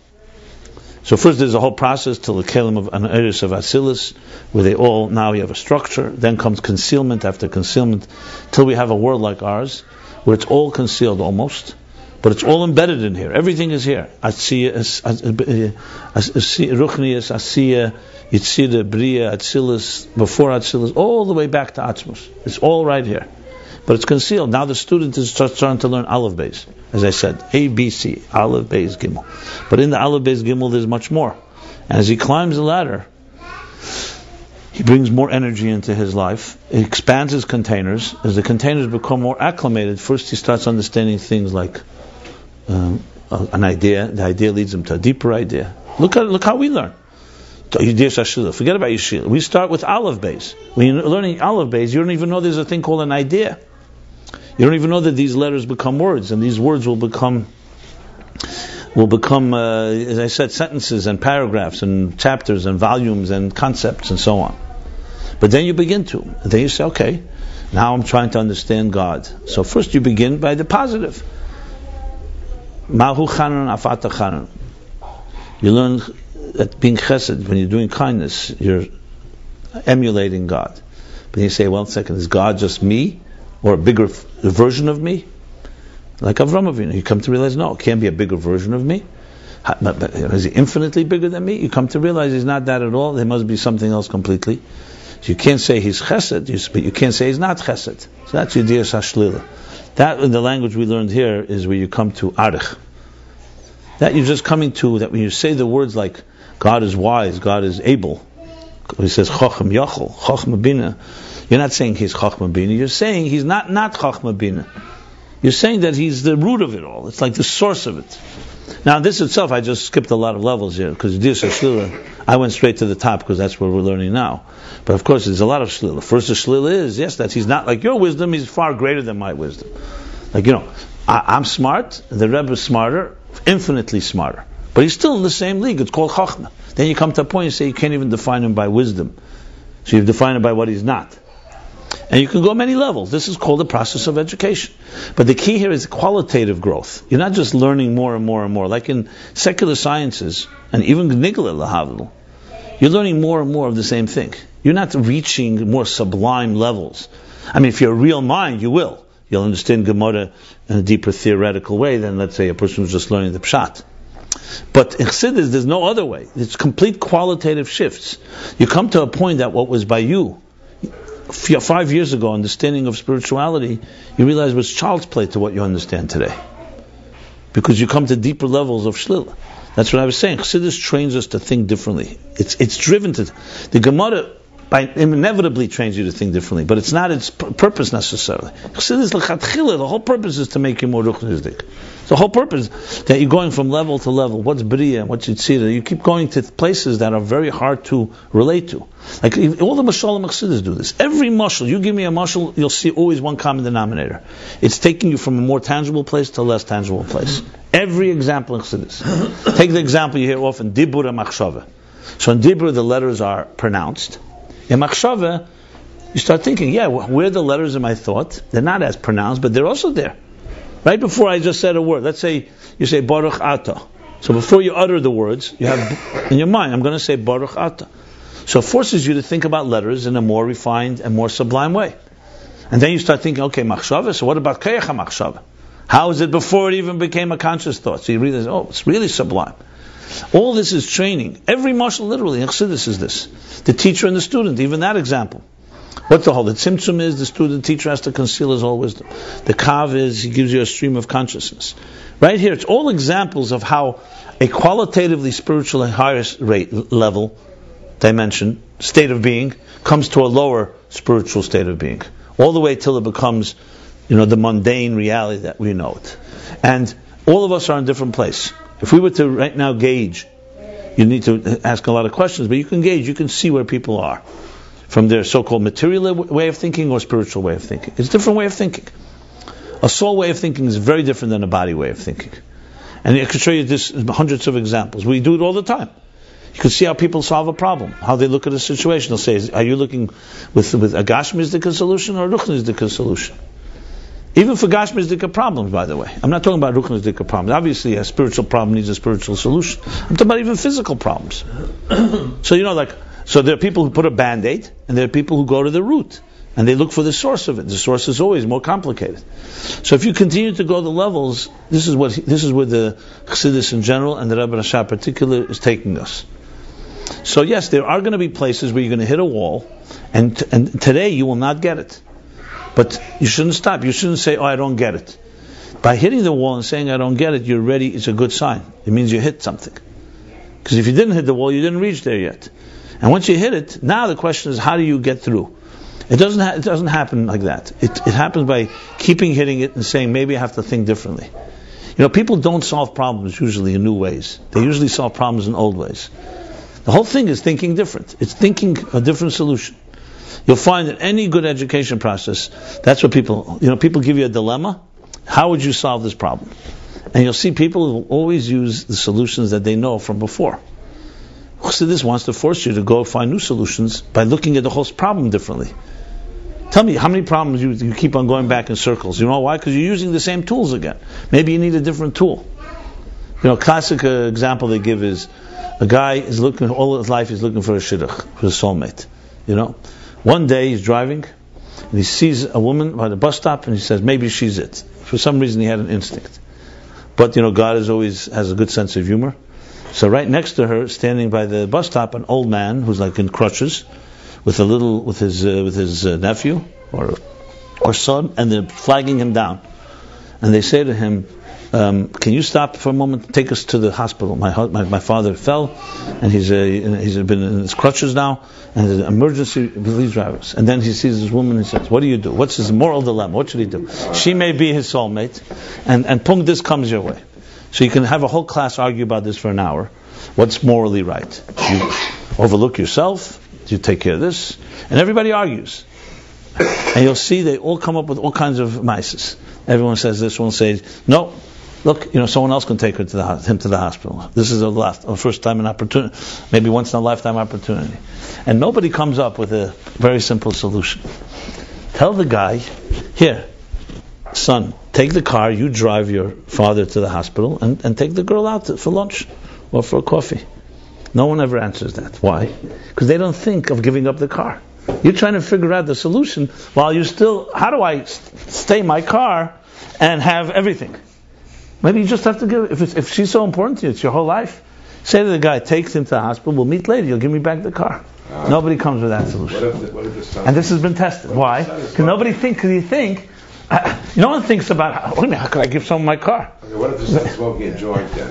[SPEAKER 1] So first there's a whole process till the Kalim of an Eris of Asilis, where they all, now you have a structure. Then comes concealment after concealment, till we have a world like ours, where it's all concealed almost, but it's all embedded in here. Everything is here. Asiya, Ruchnius, Asiya, Yitzira, Bria, Atsilis, before Atsilis, all the way back to Atzmus. It's all right here. But it's concealed. Now the student is starting to learn Aleph Beis. As I said, A, B, C, Aleph Beis Gimel. But in the Aleph Beis Gimel there's much more. And as he climbs the ladder, he brings more energy into his life. He expands his containers. As the containers become more acclimated, first he starts understanding things like an idea. The idea leads him to a deeper idea. Look how we learn. Forget about Yeshila. We start with Aleph Beis. When you're learning Aleph Beis, you don't even know there's a thing called an idea. You don't even know that these letters become words, and these words will become, as I said, sentences and paragraphs and chapters and volumes and concepts and so on. But then you begin to. And then you say, okay, now I'm trying to understand God. So first you begin by the positive. Mahu Chanan Afata Chanan. You learn that being chesed, when you're doing kindness, you're emulating God. But you say, well, second, is God just me? Or a bigger version of me? Like Avram Avinu, you come to realize, no, it can't be a bigger version of me. But is he infinitely bigger than me? You come to realize he's not that at all. There must be something else completely. So you can't say he's chesed, but you can't say he's not chesed. So that's Yediyas HaShlila. That, in the language we learned here, is where you come to arich. That you're just coming to, that when you say the words like God is wise, God is able, he says Chacham Yachol, Chachma Bina, you're not saying he's Chachma Bina, you're saying he's not Chachma Bina. You're saying that he's the root of it all. It's like the source of it. Now this itself, I just skipped a lot of levels here, because I went straight to the top because that's what we're learning now. But of course there's a lot of shlila. First the shlila is, yes, that he's not like your wisdom, he's far greater than my wisdom. Like, I'm smart, the Rebbe is smarter, infinitely smarter. But he's still in the same league, it's called Chachma. Then you come to a point you say you can't even define him by wisdom. So you define him by what he's not. And you can go many levels. This is called the process of education. But the key here is qualitative growth. You're not just learning more and more and more. Like in secular sciences, and even Gnigla Lahavdil, you're learning more and more of the same thing. You're not reaching more sublime levels. I mean, if you're a real mind, you will. You'll understand Gemara in a deeper theoretical way than, let's say, a person who's just learning the Pshat. But in Chassidus, there's no other way. It's complete qualitative shifts. You come to a point that what was by you 5 years ago, understanding of spirituality, you realize was child's play to what you understand today. Because you come to deeper levels of shlila. That's what I was saying. Chassidus trains us to think differently. It's driven to... The Gemara inevitably trains you to think differently, but it's not its purpose necessarily. The whole purpose is to make you more ruchnisdik. The whole purpose that you're going from level to level. What's bria, what's yitzira? You keep going to places that are very hard to relate to. Like all the mashalim chassidus do this. Every mashal, you give me a mashal, you'll see always one common denominator. It's taking you from a more tangible place to a less tangible place. Every example in chassidus. Take the example you hear often, dibur machshava. So in dibur the letters are pronounced. In machshava, you start thinking, where are the letters in my thought? They're not as pronounced, but they're also there. Right before I just said a word, let's say you say Baruch Ata. So before you utter the words, you have in your mind, I'm going to say Baruch Ata. So it forces you to think about letters in a more refined and more sublime way. And then you start thinking, okay, machshava, so what about Kayach machshava? How is it before it even became a conscious thought? So you realize, it's really sublime. All this is training. Every mashal, literally, in Chassidus is this. The teacher and the student, even that example. What's the whole? The tzimtzum is the student teacher has to conceal his whole wisdom. The kav is he gives you a stream of consciousness. Right here, it's all examples of how a qualitatively spiritual higher level, dimension, state of being, comes to a lower spiritual state of being. All the way till it becomes, the mundane reality that we know it. And all of us are in a different place. If we were to right now gauge, you need to ask a lot of questions, but you can gauge, you can see where people are. From their so-called material way of thinking or spiritual way of thinking. It's a different way of thinking. A soul way of thinking is very different than a body way of thinking. And I could show you this hundreds of examples. We do it all the time. You can see how people solve a problem, how they look at a situation. They'll say, are you looking with a gashmizdika solution or a ruchnizdika solution? Even for gashmizdika problems, by the way. I'm not talking about ruchnizdika problems. Obviously, a spiritual problem needs a spiritual solution. I'm talking about even physical problems. So there are people who put a band-aid, and there are people who go to the root, and they look for the source of it. The source is always more complicated. So if you continue to go the levels, this is where the Chassidus in general and the Rabbi Rasha in particular is taking us. So yes, there are going to be places where you're going to hit a wall, and today you will not get it. But you shouldn't stop. You shouldn't say, I don't get it. By hitting the wall and saying, I don't get it, you're ready. It's a good sign. It means you hit something. Because if you didn't hit the wall, you didn't reach there yet. And once you hit it, now the question is, how do you get through? It doesn't happen like that. It happens by keeping hitting it and saying, maybe I have to think differently. People don't solve problems usually in new ways. They usually solve problems in old ways. The whole thing is thinking different. It's thinking a different solution. You'll find that any good education process, that's what people give you a dilemma. How would you solve this problem? And you'll see people who will always use the solutions that they know from before. Chassidus wants to force you to go find new solutions by looking at the whole problem differently. Tell me how many problems you keep on going back in circles. You know why? Because you're using the same tools again. Maybe you need a different tool. Classic example they give is a guy is looking all his life. He's looking for a shidduch, for a soulmate. One day he's driving and he sees a woman by the bus stop and he says maybe she's it. For some reason he had an instinct, but God has a good sense of humor. So right next to her, standing by the bus stop, an old man who's like in crutches, with his nephew or son, and they're flagging him down. And they say to him, "Can you stop for a moment? Take us to the hospital. My father fell, and he's been in his crutches now, and there's an emergency. Please drive us." And then he sees this woman and says, "What do you do? What's his moral dilemma? What should he do? She may be his soulmate, and pung, this comes your way." So you can have a whole class argue about this for an hour. What's morally right? You overlook yourself, you take care of this, and everybody argues. And you'll see they all come up with all kinds of mices. Everyone says this, one says, no, look, someone else can take him to the hospital. This is a first time an opportunity, maybe once in a lifetime opportunity. And nobody comes up with a very simple solution. Tell the guy, here, son, take the car, you drive your father to the hospital, and take the girl out for lunch or for a coffee. No one ever answers that. Why? Because they don't think of giving up the car. You're trying to figure out the solution while you're still, how do I stay my car and have everything? Maybe you just have to give, if she's so important to you, it's your whole life. Say to the guy, take him to the hospital, we'll meet later, you'll give me back the car. Nobody comes with that solution. And this has been tested. Why? Because nobody thinks, no one thinks about how could I give someone my car?
[SPEAKER 4] Okay, what if the son's smoking a joint then?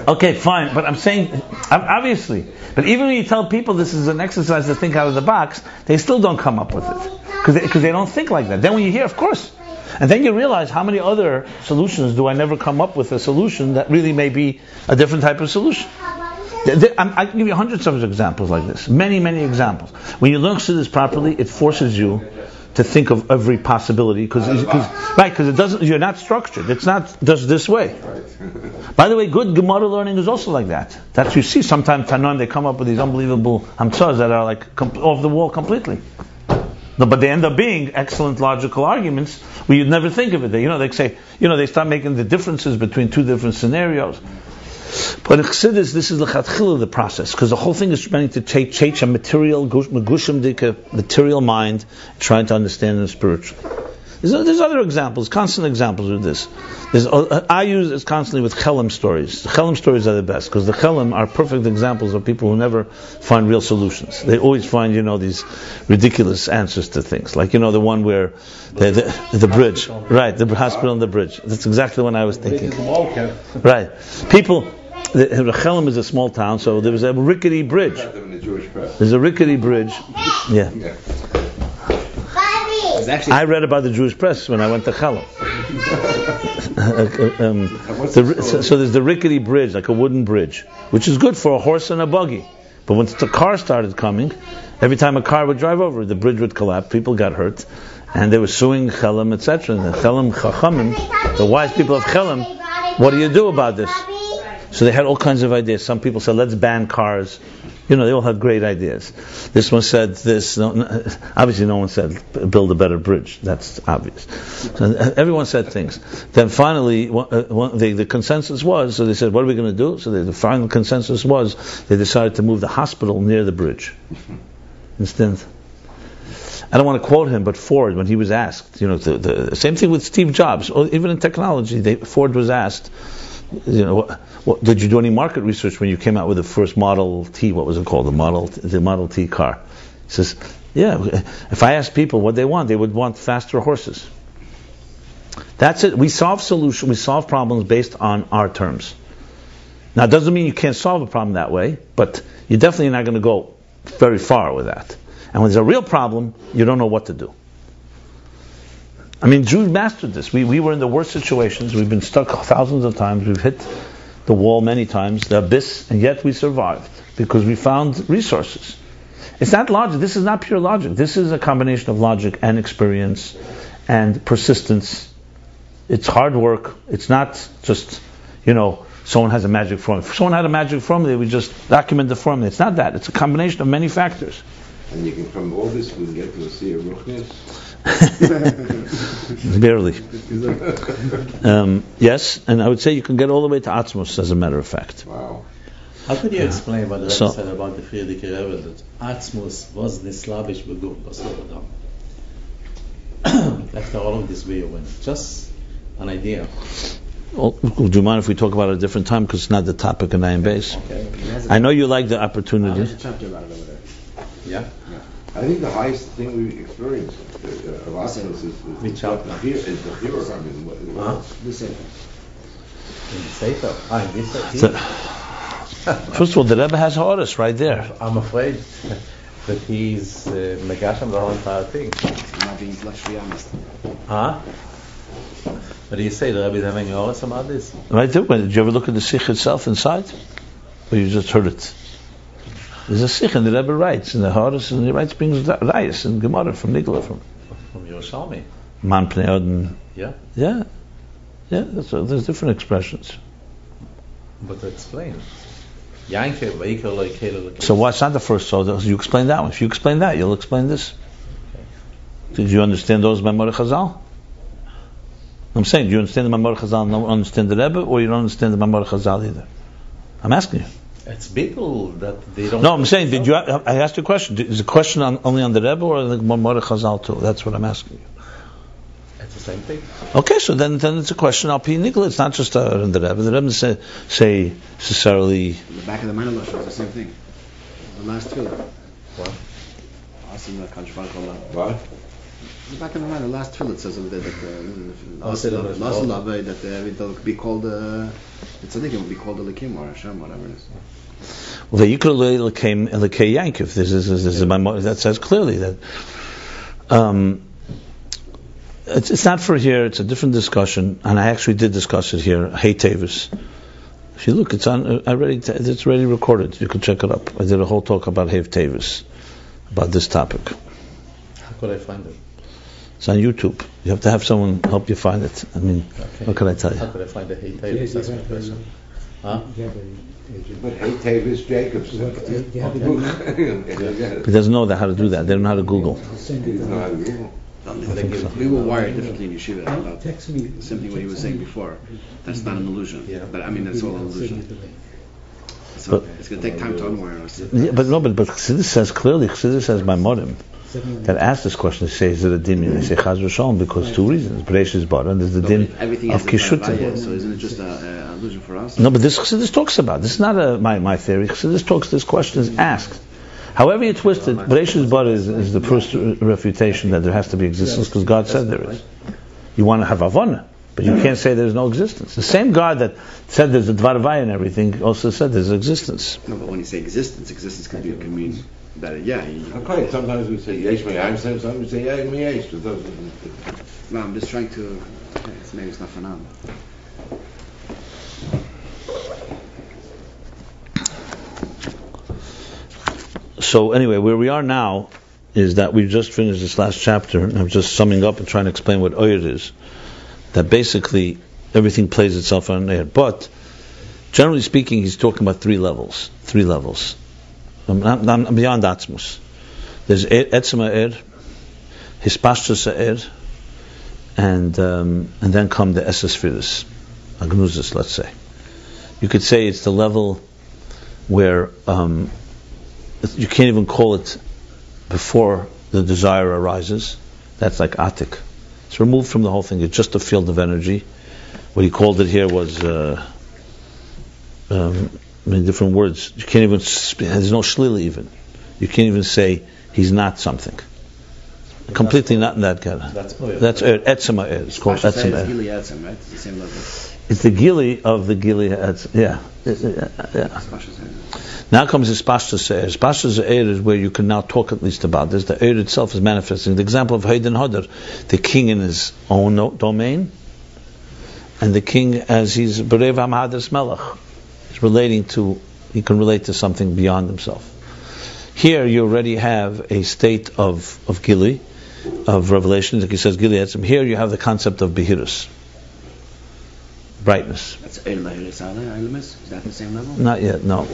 [SPEAKER 1] Okay, fine, but I'm saying, obviously, but even when you tell people this is an exercise to think out of the box, they still don't come up with it. Because they don't think like that. Then when you hear, of course, and then you realize how many other solutions do I never come up with a solution that really may be a different type of solution. I can give you hundreds of examples like this. Many, many examples. When you learn this properly, it forces you to think of every possibility, because it doesn't. You're not structured. It's not just this way. By the way, good Gemara learning is also like that. That's you see. Sometimes Tanoim, they come up with these unbelievable hamtzahs that are like off the wall completely. No, but they end up being excellent logical arguments where you'd never think of it. They say, they start making the differences between two different scenarios. But in Chassidus, this is l'chatchila the process, because the whole thing is trying to change a material mind, trying to understand the spiritual. There's other examples, constant examples of this. I use this constantly with Chelem stories. The Chelem stories are the best, because the Chelem are perfect examples of people who never find real solutions. They always find, these ridiculous answers to things. Like, the one where the bridge. Right, the hospital and the bridge. That's exactly what I was thinking. Right. People, Chelem is a small town, so there was a rickety bridge. There's a rickety bridge. Yeah. I read about the Jewish press when I went to Chelem. So there's the rickety bridge, like a wooden bridge, which is good for a horse and a buggy. But once the car started coming, every time a car would drive over, the bridge would collapse, people got hurt, and they were suing Chelem, etc. And the Chelem Chachamim, the wise people of Chelem, what do you do about this? So they had all kinds of ideas. Some people said, let's ban cars. They all had great ideas. This one said this. Obviously, no one said build a better bridge. That's obvious. So everyone said things. Then finally, the consensus was. So they said, "What are we going to do?" So the final consensus was they decided to move the hospital near the bridge. Instead, I don't want to quote him, but Ford, when he was asked, the same thing with Steve Jobs. Or even in technology, Ford was asked, did you do any market research when you came out with the first Model T? What was it called? The Model T car. He says, yeah. If I asked people what they want, they would want faster horses. That's it. We solve problems based on our terms. Now, it doesn't mean you can't solve a problem that way, but you're definitely not going to go very far with that. And when there's a real problem, you don't know what to do. I mean, Jews mastered this. We were in the worst situations. We've been stuck thousands of times. We've hit the wall many times, the abyss, and yet we survived because we found resources. It's not logic. This is not pure logic. This is a combination of logic and experience and persistence. It's hard work. It's not just, someone has a magic formula. If someone had a magic formula, we just document the formula. It's not that. It's a combination of many factors.
[SPEAKER 4] And you can, from all this, we can get to see a ruchnius.
[SPEAKER 1] Barely. Yes, and I would say you can get all the way to Atzmos, as a matter of fact.
[SPEAKER 4] Wow.
[SPEAKER 3] How could you explain what the Rebbe said about the Friedrich Rebbe, that Atzmos was nislavish beguf basodam? After all of this video, just an idea.
[SPEAKER 1] Well, do you mind if we talk about it at a different time, because it's not the topic in Ayin Beis?
[SPEAKER 3] Okay.
[SPEAKER 1] I know you like the opportunity.
[SPEAKER 5] There's a chapter about it over there.
[SPEAKER 3] Yeah?
[SPEAKER 4] I think the highest thing we experience of Atzmos is the Hira. I mean,
[SPEAKER 5] The Sefer.
[SPEAKER 3] In the Sefer? In this Sefer?
[SPEAKER 1] First of all, the Rebbe has Horus right there.
[SPEAKER 3] I'm afraid that he's Megasham the whole entire thing.
[SPEAKER 5] I'm not being intellectually honest.
[SPEAKER 3] Huh? What do you say? The Rebbe is having Horus about this?
[SPEAKER 1] Right there. Did you ever look at the Sikh itself inside? Or you just heard it? There's a Sikh, and the Rebbe writes, and the Horus, and he writes brings Rayas and Gemara from Nigla from
[SPEAKER 3] Yerushalmi.
[SPEAKER 1] Man Pnei Odin.
[SPEAKER 3] Yeah.
[SPEAKER 1] Yeah. There's different expressions.
[SPEAKER 3] But to explain. So
[SPEAKER 1] what's not the first? So you explain that one. If you explain that, you'll explain this. Did you understand those Mamor Chazal? I'm saying, do you understand the Mamor Chazal and don't understand the Rebbe, or you don't understand the Mamor Chazal either? I'm asking you.
[SPEAKER 3] It's people that they don't.
[SPEAKER 1] No, I'm saying, did you? I asked you a question. Is the question only on the Rebbe or the Mamor Chazal too? That's what I'm asking you.
[SPEAKER 3] It's the same thing.
[SPEAKER 1] Okay, so then it's a question Al Pi Nigla. It's not just on the Rebbe. The Rebbe say necessarily.
[SPEAKER 5] In the back of the Minor Lush was the same thing. The last two.
[SPEAKER 3] What?
[SPEAKER 5] Awesome,
[SPEAKER 4] What?
[SPEAKER 6] Back in the line, the last tefillah it says over there that that it'll be called it's a would be called Elikim or Hashem, whatever it is.
[SPEAKER 1] Well, the Yikra Elikim Elikei Yankiv. This is that says clearly that it's not for here. It's a different discussion, and I actually did discuss it here. Hey Tavis. If you look, it's already recorded. You can check it up. I did a whole talk about Hey Tavis, about this topic.
[SPEAKER 3] How could I find it?
[SPEAKER 1] It's on YouTube. You have to have someone help you find it. I mean, What can I tell you?
[SPEAKER 3] How could I find the Hey Tavis? That's my question. Huh?
[SPEAKER 4] But Hey Tavis Jacobson.
[SPEAKER 1] He doesn't know how to do that. They don't know how to Google.
[SPEAKER 6] We were wired differently in yeshiva about simply what he was saying before. That's not an illusion. Yeah. But I mean, that's all an illusion. So it's going to take time to unwire us.
[SPEAKER 1] Yeah, but Chassidus says clearly, Chassidus says by Morim, that asked this question, they say, is it a din? They say, Chaz v'shalom, because two reasons. Breish is bar, and there's the din of Kishutim.
[SPEAKER 6] So isn't it just an illusion for us?
[SPEAKER 1] No, but this Chassidus talks about. This is not my theory. Chassidus talks, this question is asked. However you twist it, Bereshis Bara is the first refutation that there has to be existence, because God said there is. You want to have Avana, but you can't say there's no existence. The same God that said there's a Dvar Vaya and everything also said there's existence.
[SPEAKER 6] No, but when you say existence could mean that,
[SPEAKER 4] Okay, sometimes we say Yesh Me'ayim, sometimes we say Yesh Me'yesh.
[SPEAKER 6] No, I'm just trying to, maybe it's not for now.
[SPEAKER 1] So anyway, where we are now is that we've just finished this last chapter, and I'm just summing up and trying to explain what Oyed is. That basically everything plays itself on air. But generally speaking, he's talking about three levels. I'm beyond Atzmus. There's Etzem Ha'er, Hispashtus Ha'er, and then come the Esesfiris, Agnuzis, let's say. You could say it's the level where you can't even call it before the desire arises. That's like Atik. It's removed from the whole thing. It's just a field of energy. What he called it here was different words. You can't even there's no shlila even. You can't even say he's not something. Completely not in that category. That's Etzem Ha'er. It's called Etzem Ha'er.
[SPEAKER 6] It's the same level.
[SPEAKER 1] It's the Gili of the Gili Etzem. Yeah. Now comes Hispashtus Ha'er. Hispashtus Ha'er is where you can now talk at least about this. The Eir itself is manifesting. The example of Hayden Hodder, the king in his own domain, and the king as he's Berev HaMahadras Melech. He can relate to something beyond himself. Here you already have a state of Gili, of revelation, like he says, Gili Etzem. Here you have the concept of Behirus, brightness.
[SPEAKER 6] That's Eir Is that the same level?
[SPEAKER 1] Not yet, no.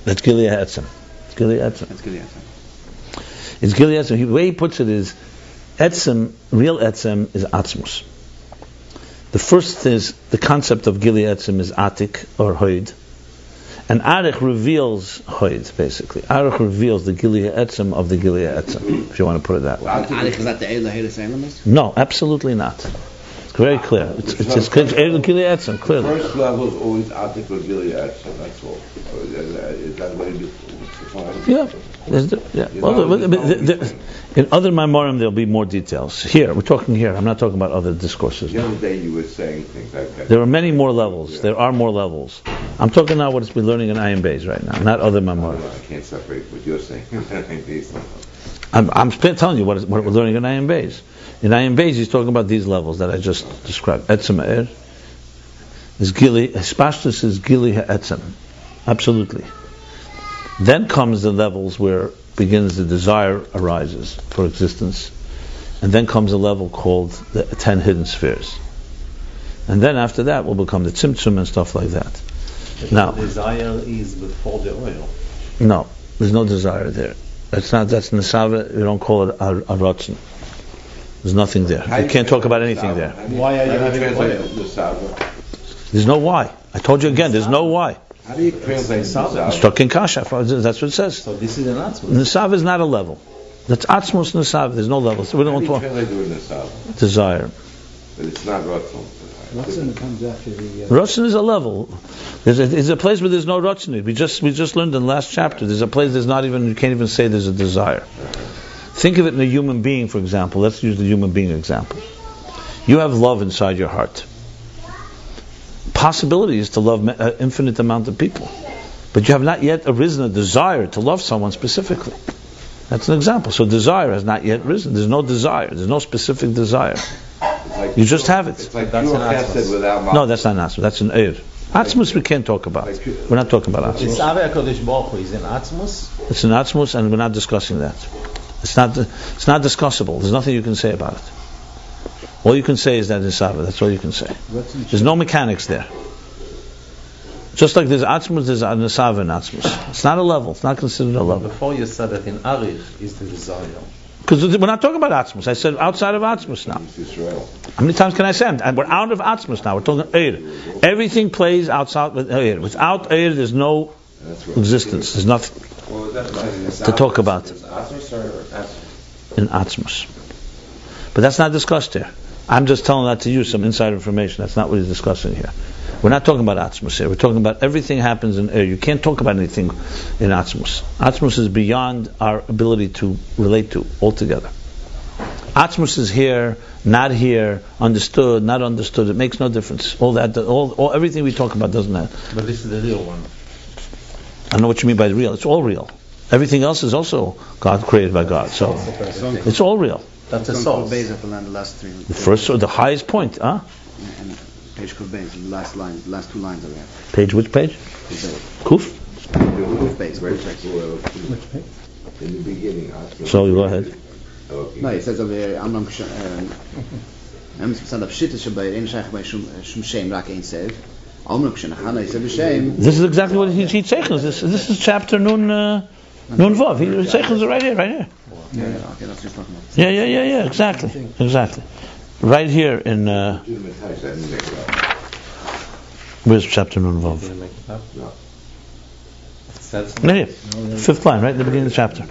[SPEAKER 1] That's Gili Etzem. It's Gili Etzem. It's Gili Etzem. The way he puts it is, Etzem, real Etzem is Atzmus. The first is, the concept of Gili Etzem is Atik, or Hoid. And Arich reveals Hoid, basically. Arich reveals the Gili Etzem of the Gili Etzem, if you want to put it that way.
[SPEAKER 6] Arich is that the Eir Lahir?
[SPEAKER 1] No, absolutely not. It's very clear. It's Gili Etzem, clearly.
[SPEAKER 4] The first level is always Atik or Gili Etzem, that's all. Is that what it is?
[SPEAKER 1] Yeah. In other Maimorim there'll be more details. Here, we're talking here. I'm not talking about other discourses.
[SPEAKER 4] The other day you were saying things like that.
[SPEAKER 1] There are many more levels. Yeah. There are more levels. I'm talking now what we're learning in Ayin Beis right now, not other Maimorim.
[SPEAKER 4] I can't separate what you're saying.
[SPEAKER 1] I'm telling you what we're learning in Ayin Beis. In Ayin Beis he's talking about these levels that I just described. Etzem Ha'er is Gili. Hispashtus is Gili Ha'etzem. Absolutely. Then comes the levels where begins the desire arises for existence, and then comes a level called the 10 hidden spheres, and then after that will become the tzimtzum and stuff like that. Now,
[SPEAKER 3] desire is before the oil.
[SPEAKER 1] No, there's no desire there. That's nesava. We don't call it a rotzen. There's nothing there. You can't talk about anything there.
[SPEAKER 3] Why are you having oil?
[SPEAKER 1] There's no why. I told you again. There's no why.
[SPEAKER 4] How do you translate Nesava?
[SPEAKER 1] Stuck in Kasha. That's what it says.
[SPEAKER 3] So this is an Atzmus.
[SPEAKER 1] Nesava is not a level. That's Atzmus Nesava. There's no level. So we don't want to
[SPEAKER 4] translate the word Nesava?
[SPEAKER 1] Desire.
[SPEAKER 4] But it's not Ratzon.
[SPEAKER 5] Ratzon comes after the...
[SPEAKER 1] Ratzon is a level. There's a place where there's no Ratzon. We just learned in the last chapter. There's a place there's not even, you can't even say there's a desire. Think of it in a human being, for example. Let's use the human being example. You have love inside your heart. Possibility is to love an infinite amount of people. But you have not yet arisen a desire to love someone specifically. That's an example. So desire has not yet risen. There's no desire. There's no specific desire.
[SPEAKER 4] Like
[SPEAKER 1] You just have it.
[SPEAKER 4] It's like that's an chesed without
[SPEAKER 1] No, that's not Atzmus. That's an Eir. Atzmus we can't talk about. We're not talking about
[SPEAKER 3] It's
[SPEAKER 1] Atzmus.
[SPEAKER 3] Ave HaKadosh Baruch Hu is in Atzmus.
[SPEAKER 1] It's an Atzmus, and we're not discussing that. It's not discussable. There's nothing you can say about it. All you can say is that it's Ave. That's all you can say. There's no mechanics there. Just like there's Atzmus, there's Nesava and Atzmus. It's not a level. It's not considered a level.
[SPEAKER 3] Before you said that in Arich is the desire.
[SPEAKER 1] Because we're not talking about Atzmus. I said outside of Atzmus now. How many times can I say it? We're out of Atzmus now. We're talking Eir. Everything plays outside with Eir. Without Eir, there's no existence. There's nothing to talk about in Atzmus. But that's not discussed here. I'm just telling that to you, some inside information. That's not what he's discussing here. We're not talking about Atzmus here. We're talking about everything happens in Eir. You can't talk about anything in Atzmus. Atzmus is beyond our ability to relate to altogether. Atzmus is here, not here, understood, not understood. It makes no difference. All that, everything we talk about doesn't matter.
[SPEAKER 3] But this is the real one.
[SPEAKER 1] I know what you mean by real. It's all real. Everything else is also God created by God. So it's all real.
[SPEAKER 3] That's a soul.
[SPEAKER 6] Beis of the last three.
[SPEAKER 1] The first, or the highest point, huh?
[SPEAKER 6] And page Kuf Beis, the last line, the last two lines that we have.
[SPEAKER 1] Page, which page? Kuf?
[SPEAKER 6] Kuf Beis, where it's actually.
[SPEAKER 5] Which page?
[SPEAKER 4] In the beginning.
[SPEAKER 1] So you go ahead.
[SPEAKER 6] No, it says over here, Amram Kshan of Shittas Shabbat, Ein Shaykh by Shum Shem, Rak Ein Sev. Amram Kshan, Hana, he said Shem.
[SPEAKER 1] This is exactly what he's saying. This is chapter Nun Vav. He's saying it right here.
[SPEAKER 6] Yeah, okay, that's what he's talking about.
[SPEAKER 1] Yeah, exactly. Right here in, where's chapter Nun Vav? Yeah, fifth line, right at the beginning of the chapter.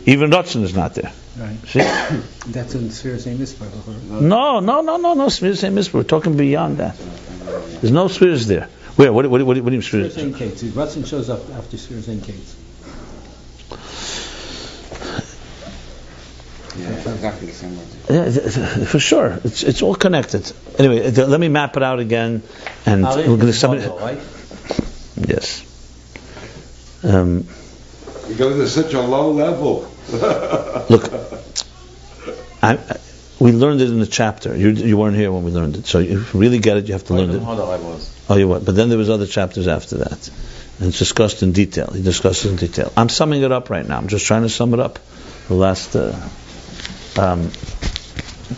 [SPEAKER 1] Even Ratzon is not there.
[SPEAKER 5] Right.
[SPEAKER 1] See?
[SPEAKER 5] That's in Sphere Same Mitzvah.
[SPEAKER 1] No, Sphere Same Mitzvah. We're talking beyond that. There's no spheres there. Where? What do you mean spheres?
[SPEAKER 5] Sphere Same Kates. Ratzon shows up after Sphere Same Kates.
[SPEAKER 6] Yeah, exactly the same word.
[SPEAKER 1] Yeah, for sure. It's all connected. Anyway, let me map it out again, and we're going to submit.
[SPEAKER 3] Right?
[SPEAKER 1] Yes.
[SPEAKER 4] You're going to such a low level.
[SPEAKER 1] Look, we learned it in the chapter. You weren't here when we learned it, so if you really get it, you have to learn it.
[SPEAKER 3] I was.
[SPEAKER 1] Oh, you were. But then there was other chapters after that, and it's discussed in detail. He discussed it in detail. I'm summing it up right now. I'm just trying to sum it up. The last.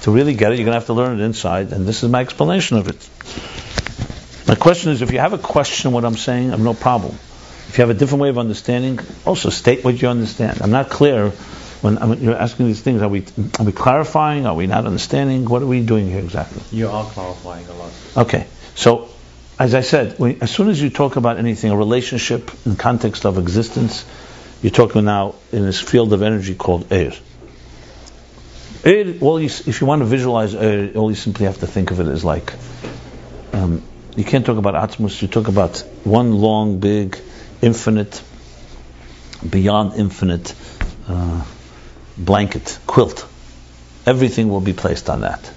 [SPEAKER 1] To really get it, you're going to have to learn it inside, and this is my explanation of it. My question is, if you have a question what I'm saying, I have no problem. If you have a different way of understanding, also state what you understand. I'm not clear when you're asking these things. Are we clarifying? Are we not understanding? What are we doing here exactly?
[SPEAKER 3] You are clarifying a lot.
[SPEAKER 1] Okay, so as I said, as soon as you talk about anything, a relationship in context of existence, you're talking now in this field of energy called Eir. If you want to visualize all you simply have to think of it as like, you can't talk about Atzmus, you talk about one long, big, infinite, beyond infinite blanket, quilt. Everything will be placed on that.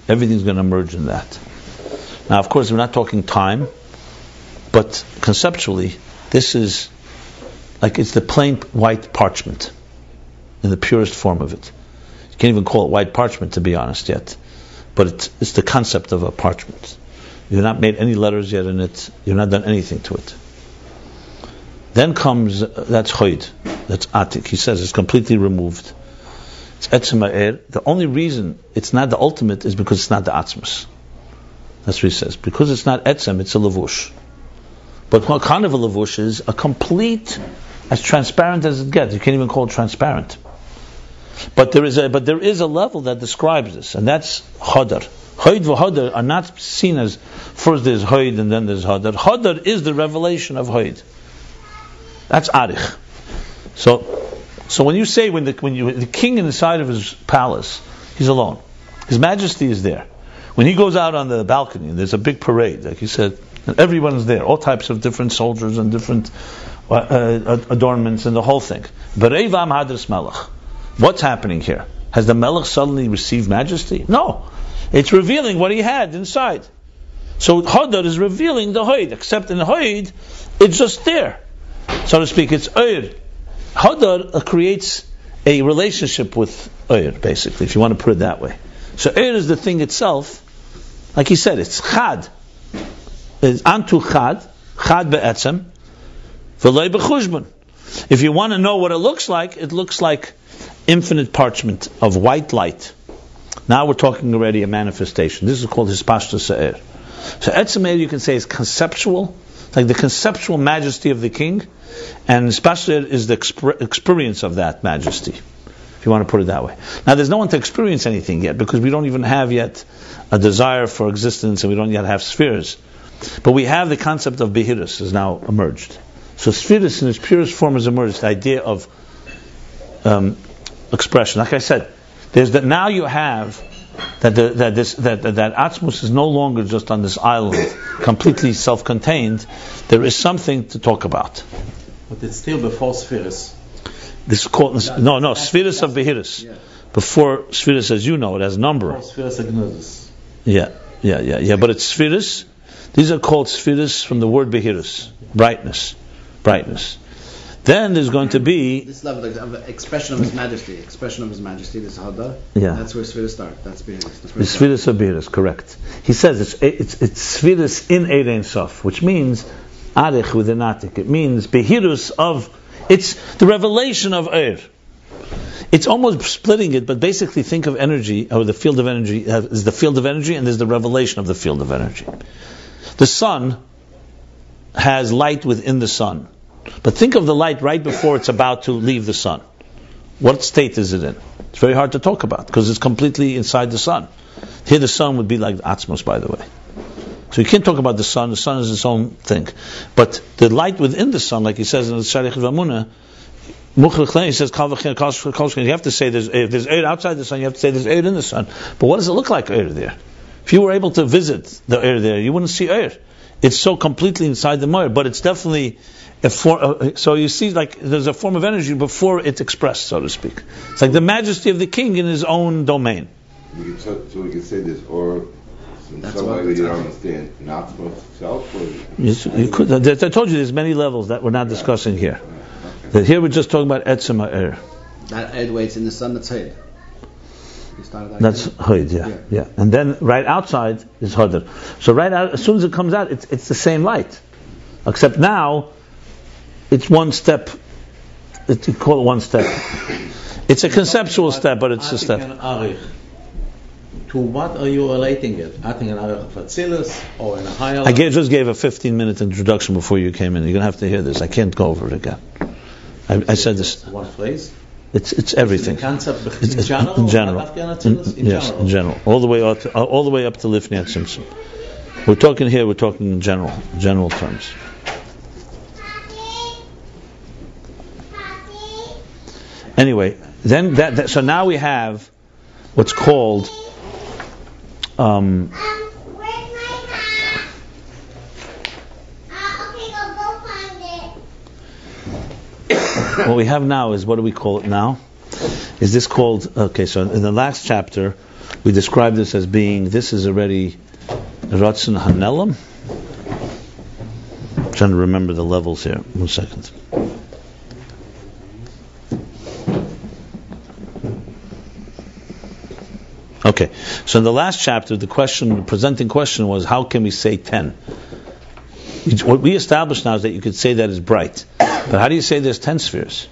[SPEAKER 1] Everything's going to merge in that. Now, of course, we're not talking time, but conceptually, this is like it's the plain white parchment in the purest form of it. Can't even call it white parchment, to be honest, yet. But it's the concept of a parchment. You've not made any letters yet in it. You've not done anything to it. Then comes, that's Choyd. That's Atik. He says it's completely removed. It's Etzem Ha'er. The only reason it's not the ultimate is because it's not the Atzmus. That's what he says. Because it's not Etzem, it's a Levush. But what kind of a Levush is? A complete, as transparent as it gets. You can't even call it transparent. But there is a level that describes this, and that's Hadar. Hoyd v'Hadar are not seen as first there's Hoyd and then there's Hadar. Hadar is the revelation of Hoyd. That's Arich. So when you say when the king inside of his palace, he's alone. His Majesty is there. When he goes out on the balcony and there's a big parade, like he said, And everyone's there, all types of different soldiers and different adornments and the whole thing. What's happening here? Has the Melech suddenly received majesty? No. It's revealing what he had inside. So Hadar is revealing the Hoid, except in the Hoid, it's just there. So to speak, it's Oir. Hadar creates a relationship with Oir, basically, if you want to put it that way. So Oir is the thing itself, like he said, it's Chad. It's Antu Chad be'etzem, v'loi b'chushbon. If you want to know what it looks like infinite parchment of white light. Now we're talking already a manifestation. This is called Hispashta Se'er. So Etzem Eir you can say is conceptual, like the conceptual majesty of the king, and Hispashta is the experience of that majesty, if you want to put it that way. Now there's no one to experience anything yet, because we don't even have yet a desire for existence, and we don't yet have spheres. But we have the concept of Behirus has now emerged. So Spheres in its purest form has emerged, the idea of expression. Like I said, there's that now you have that Atzmus is no longer just on this island, completely self-contained. There is something to talk about.
[SPEAKER 3] But it's still before Spheres.
[SPEAKER 1] This is called Spheres of Behirus. Yeah. Before Spheres, as you know, it has a number.
[SPEAKER 3] Before Spheres Agnoses.
[SPEAKER 1] Yeah. But it's Spheres. These are called Spheres from the word Behirus, brightness. Then there's going to be
[SPEAKER 6] this level of expression of His Majesty. Expression of His Majesty. This Hadar.
[SPEAKER 1] Yeah.
[SPEAKER 6] That's where Spheres start. That's Behirus.
[SPEAKER 1] The Spheres of Behirus, correct. He says it's Spheres in Eid Ein Sof, which means Arich with an Atik. It means Behirus of. It's the revelation of Eir. It's almost splitting it, but basically think of energy, or the field of energy, is the field of energy, and there's the revelation of the field of energy. The sun has light within the sun. But think of the light right before it's about to leave the sun. What state is it in? It's very hard to talk about, because it's completely inside the sun. Here the sun would be like Atzmos, by the way. So you can't talk about the sun is its own thing. But the light within the sun, like he says in the Sharich Vamuna, he says, you have to say if there's air outside the sun, you have to say there's air in the sun. But what does it look like air there? If you were able to visit the air there, you wouldn't see air. It's so completely inside the Moir, but it's definitely a form. So you see, like there's a form of energy before it's expressed, so to speak. It's like the majesty of the king in his own domain.
[SPEAKER 4] So we can say this, or in some way you don't understand not itself.
[SPEAKER 1] Yes, you could. I told you there's many levels that we're not discussing here. That here we're just talking about Etzem Ha'er.
[SPEAKER 6] That Eid waits in the sun. That's Hoid.
[SPEAKER 1] That's Hoid, yeah. And then right outside is Hadar. So right out, as soon as it comes out, it's the same light, except now it's one step. You call it one step. It's a conceptual step, but it's a step.
[SPEAKER 3] To what are you relating it? Ating an Arich of Atzilus or in a higher level?
[SPEAKER 1] I just gave a 15-minute introduction before you came in. You're going to have to hear this. I can't go over it again. I said this.
[SPEAKER 3] One phrase?
[SPEAKER 1] It's everything.
[SPEAKER 3] The concept
[SPEAKER 1] in general. In general. All the way up to Lifnei Tzimtzum. We're talking in general terms. Anyway, then so now we have what's called what we have now is, what do we call it now? Is this called, okay, so in the last chapter we described this as being, this is already Ratzon Hanelam. I'm trying to remember the levels here. 1 second. Okay, so in the last chapter the presenting question was, how can we say 10? What we established now is that you could say that is bright. But how do you say there's 10 spheres?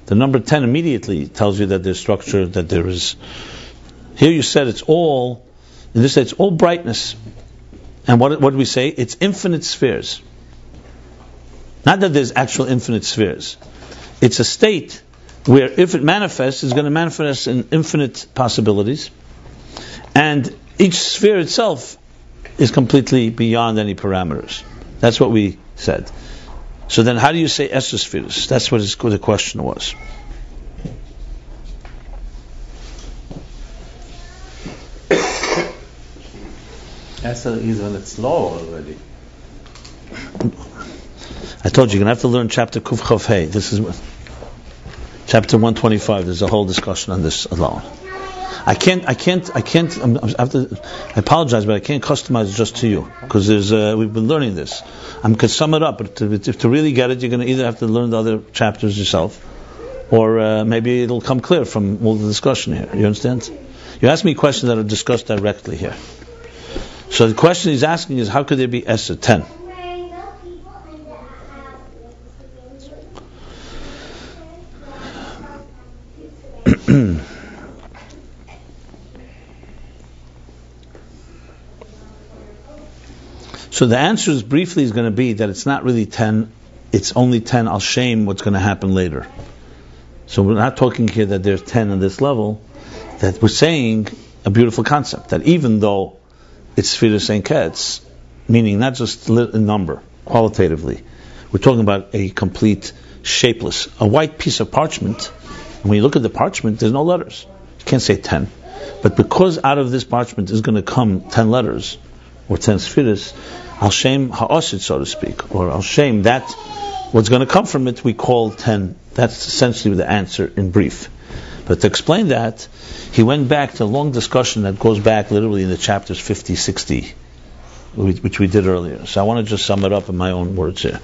[SPEAKER 1] The number 10 immediately tells you that there's structure, that there is. Here you said it's all brightness. And what do we say? It's infinite spheres. Not that there's actual infinite spheres. It's a state where if it manifests, it's going to manifest in infinite possibilities. And each sphere itself is completely beyond any parameters. That's what we said. So then how do you say Esespheres? That's what the question was.
[SPEAKER 3] Eser is when it's low already.
[SPEAKER 1] I told you, you're going to have to learn chapter Kuf Chav Hey. This is chapter 125. There's a whole discussion on this alone. I apologize, but I can't customize it just to you, because we've been learning this. I could sum it up, but to really get it, you're going to either have to learn the other chapters yourself, or maybe it'll come clear from all the discussion here. You understand? You ask me questions that are discussed directly here. So the question he's asking is, how could there be Esser 10? So the answer is briefly is going to be that it's not really 10, it's only 10 al shem what's going to happen later. So we're not talking here that there's 10 on this level, that we're saying a beautiful concept, that even though it's Sfiras Ein Ketz, meaning not just a number, qualitatively, we're talking about a complete shapeless, a white piece of parchment, and when you look at the parchment, there's no letters. You can't say 10. But because out of this parchment is going to come 10 letters, or 10 Sfiras, Al Shem Ha'osid, so to speak, or Al Shem, that what's going to come from it, we call 10. That's essentially the answer in brief. But to explain that, he went back to a long discussion that goes back literally in the chapters 50, 60, which we did earlier. So I want to just sum it up in my own words here.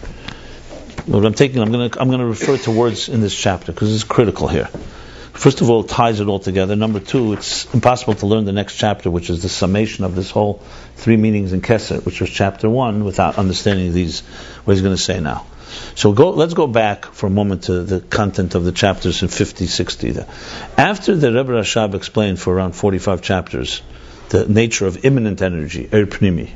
[SPEAKER 1] What I'm going to refer to words in this chapter because it's critical here. First of all, it ties it all together. Number two, it's impossible to learn the next chapter, which is the summation of this whole three meanings in Kesser, which was chapter 1, without understanding these, what he's going to say now. So let's go back for a moment to the content of the chapters in 50, 60. After the Rebbe Rashab explained for around 45 chapters the nature of immanent energy, Er Pnimi,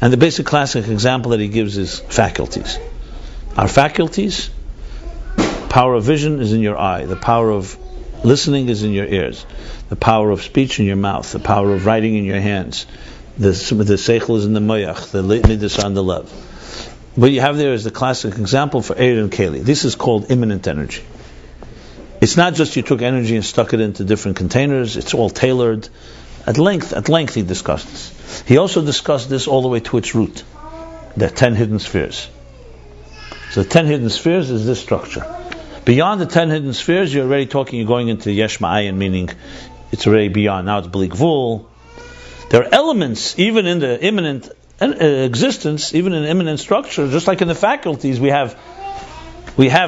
[SPEAKER 1] and the basic classic example that he gives is faculties. Our faculties, power of vision is in your eye, the power of listening is in your ears, the power of speech in your mouth, the power of writing in your hands, the seichel is in the moyach, the litnidus on the lev. What you have there is the classic example for Eir and Keli. This is called immanent energy. It's not just you took energy and stuck it into different containers, it's all tailored. At length he discussed this. He also discussed this all the way to its root, the 10 hidden spheres. So the 10 hidden spheres is this structure. Beyond the 10 hidden spheres, you're going into Yesh Ma'ayin, meaning it's already beyond. Now it's Bli Gvul. There are elements, even in the immanent existence, even in immanent structure, just like in the faculties, we have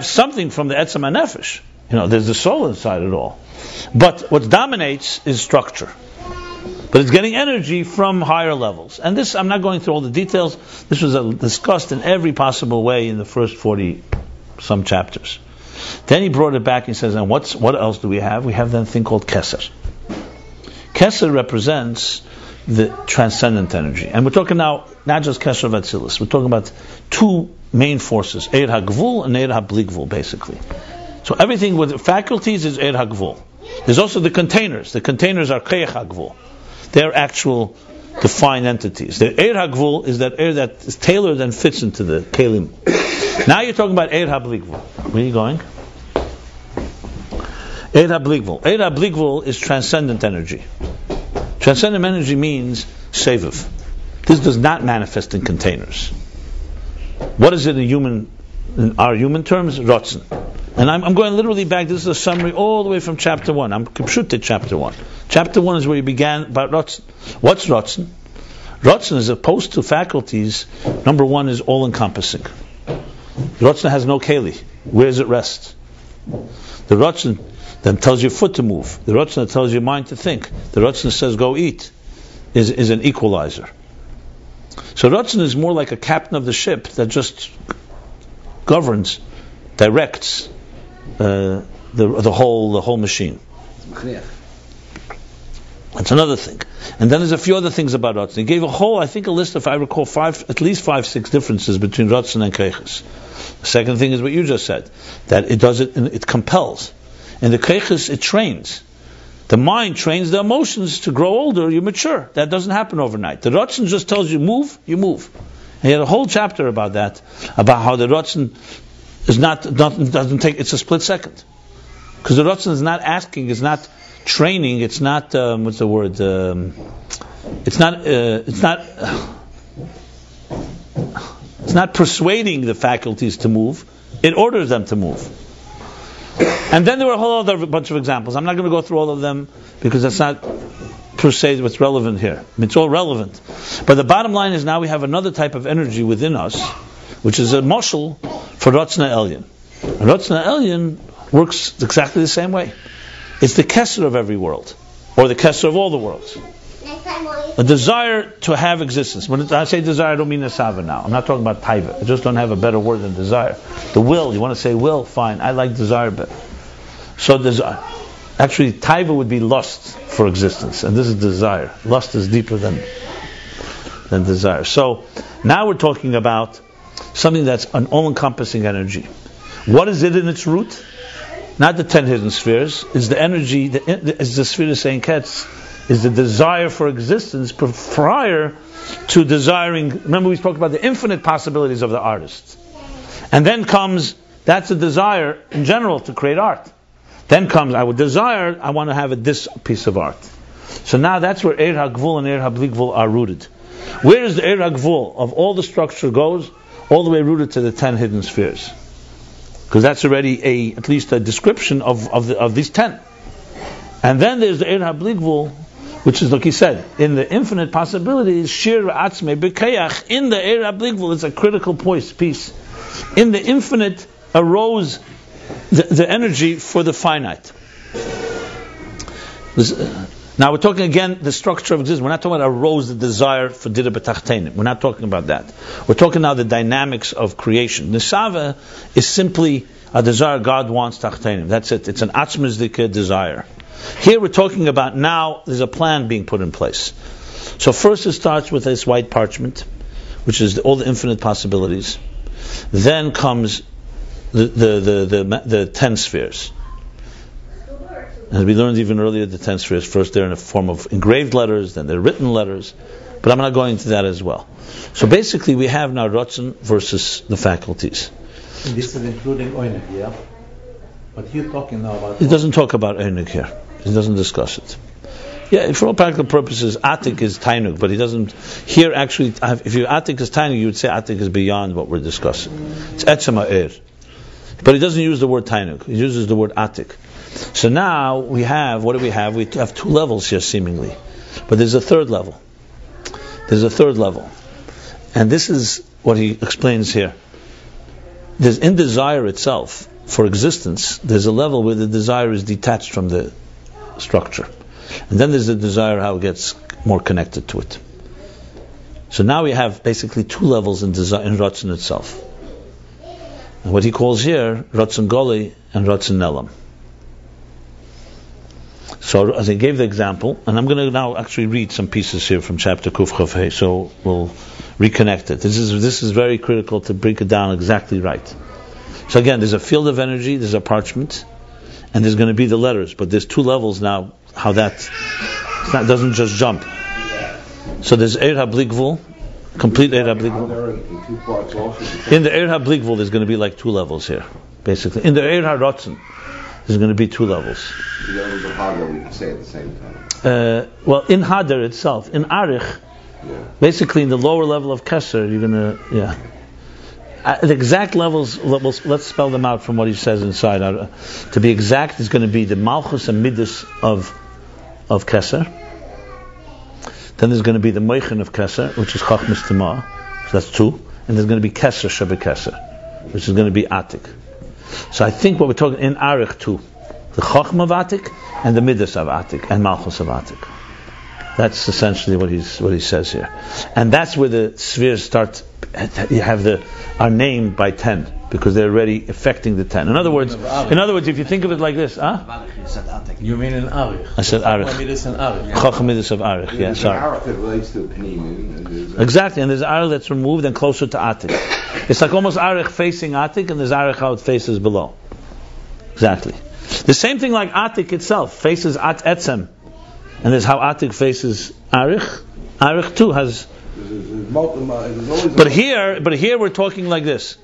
[SPEAKER 1] something from the Etzem HaNefesh. There's the soul inside it all. But what dominates is structure. But it's getting energy from higher levels. And this, I'm not going through all the details. This was discussed in every possible way in the first 40 some chapters. Then he brought it back and says, and what else do we have? We have then a thing called Keser. Keser represents the transcendent energy. And we're talking now not just Keser of Atzilus. We're talking about two main forces, Eir HaGvul and Eir HaBli Gvul, basically. So everything with faculties is Eir HaGvul. There's also the containers. The containers are Keich HaGvul. They're actual defined entities. The Eir HaGvul is that air that is tailored and fits into the Kelim. Now you're talking about Eir HaBli Gvul. Where are you going? Eir HaBli Gvul. Eir HaBli Gvul is transcendent energy. Transcendent energy means seviv. This does not manifest in containers. What is it in our human terms? Rotzen. And I'm going literally back. This is a summary all the way from chapter 1. I'm Kipshutit chapter 1. Chapter 1 is where you began about Rotzen. What's Rotzen? Rotzen, as opposed to faculties, number one is all-encompassing. Rotzen has no keli. Where does it rest? The Rotzen that tells your foot to move. The Rotzen that tells your mind to think. The Rotzen that says go eat is an equalizer. So Rotzen is more like a captain of the ship that just governs, directs the whole machine. That's another thing. And then there's a few other things about Rotzen. He gave a list of, I recall, at least 5-6 differences between Rotzen and Keiches. The second thing is what you just said, that it compels. In the Keiches, it trains. The mind trains the emotions to grow older, you mature. That doesn't happen overnight. The Rotzen just tells you move, you move. And he had a whole chapter about that, about how the Rotzen doesn't take, it's a split second. Because the Rotzen is not asking, it's not training, it's not, what's the word, It's not persuading the faculties to move. It orders them to move. And then there were a whole other bunch of examples. I'm not going to go through all of them because that's not per se what's relevant here. I mean, it's all relevant. But the bottom line is now we have another type of energy within us, which is a moshel for Ratzna Elyon. Ratzna Elyon works exactly the same way. It's the kesser of every world, or the kesser of all the worlds. A desire to have existence. When I say desire, I don't mean asava now. I'm not talking about taiva. I just don't have a better word than desire. The will, you want to say will, fine. I like desire better. So desire. Actually, taiva would be lust for existence, and this is desire. Lust is deeper than desire. So now we're talking about something that's an all-encompassing energy. What is it in its root? Not the 10 hidden spheres. Is the energy, as the sphere is saying, Ketz, is the desire for existence prior to desiring. Remember, we spoke about the infinite possibilities of the artist. And then comes, that's a desire in general to create art. Then comes, I want to have this piece of art. So now that's where Eir HaGvul and Eir HaBli Gvul are rooted. Where is the Eir HaGvul of all the structure goes? All the way rooted to the 10 hidden spheres. Because that's already at least a description of these 10. And then there's the Eir HaBli Gvul, which is, like he said, in the infinite possibilities, Shir Atzmei B'Kayach, in the Eir HaBli Gvul, it's a critical piece. In the infinite arose the energy for the finite. Now we're talking again the structure of existence. We're not talking about arose the desire for Dira B'Tachtenim. We're not talking about that. We're talking now the dynamics of creation. Nesava is simply a desire God wants Tachtenim. That's it. It's an Atzmizdika desire. Here we're talking about now there's a plan being put in place. So first it starts with this white parchment, which is all the infinite possibilities. Then comes the 10 spheres. As we learned even earlier, the 10 spheres, first they're in a form of engraved letters, then they're written letters, but I'm not going into that as well. So basically we have now Ratzon versus the faculties.
[SPEAKER 3] And this is including Oynek, yeah? But you're talking now about...
[SPEAKER 1] It doesn't talk about Oynek here. It doesn't discuss it. Yeah, for all practical purposes, Atik is Tainuk, but he doesn't... Here actually, if you Atik is Tainuk, you would say Atik is beyond what we're discussing. It's Etzem Ha'er. But he doesn't use the word Tainuk. He uses the word Atik. So now we have, what do we have? We have two levels here seemingly. But there's a third level. And this is what he explains here. There's in desire itself, for existence, there's a level where the desire is detached from the structure. And then there's the desire how it gets more connected to it. So now we have basically two levels in desire, in Ratzon itself. And what he calls here, Ratzon Goli and Ratzon Nelam. So as I gave the example, and I'm going to now actually read some pieces here from chapter Kuf Chav Hei, so we'll reconnect it. This is very critical to break it down exactly right. So again, there's a field of energy, there's a parchment, and there's going to be the letters, but there's two levels now, how that doesn't just jump. So there's Eir HaBli Gvul, complete Eir HaBli Gvul. In the Eir HaBli Gvul, there's going to be like two levels here, basically. In the Eir HaRatzon, there's going to be two levels.
[SPEAKER 4] The levels of Hadar we can say at the same time.
[SPEAKER 1] Well, in Hadar itself, in Arich, basically in the lower level of Kesser, you're going to, the exact levels, let's spell them out from what he says inside. To be exact, is going to be the Malchus and Midas of Kesser. Then there's going to be the Moichin of Kesser, which is Chachmas Tima, so that's two. And there's going to be Kesser Shebe Kesser, which is going to be Atik. So I think what we're talking in Arich too, the Chachma of Atik and the Midas of Atik and Malchus of Atik. That's essentially what he says here, and that's where the spheres start. You have are named by 10 because they're already affecting the 10. In other words, if you think of it like this,
[SPEAKER 3] You mean in Arich?
[SPEAKER 1] I said Arich. Chachma Midas of Arich. Yeah, sorry.
[SPEAKER 4] Arich that relates to Pnimin.
[SPEAKER 1] Exactly, and there's Arich that's removed and closer to Atik. It's like almost Arich facing Atik, and there's Arich how it faces below. Exactly. The same thing like Atik itself faces At Etzem, and there's how Atik faces Arich. Arich too has. But here we're talking like this.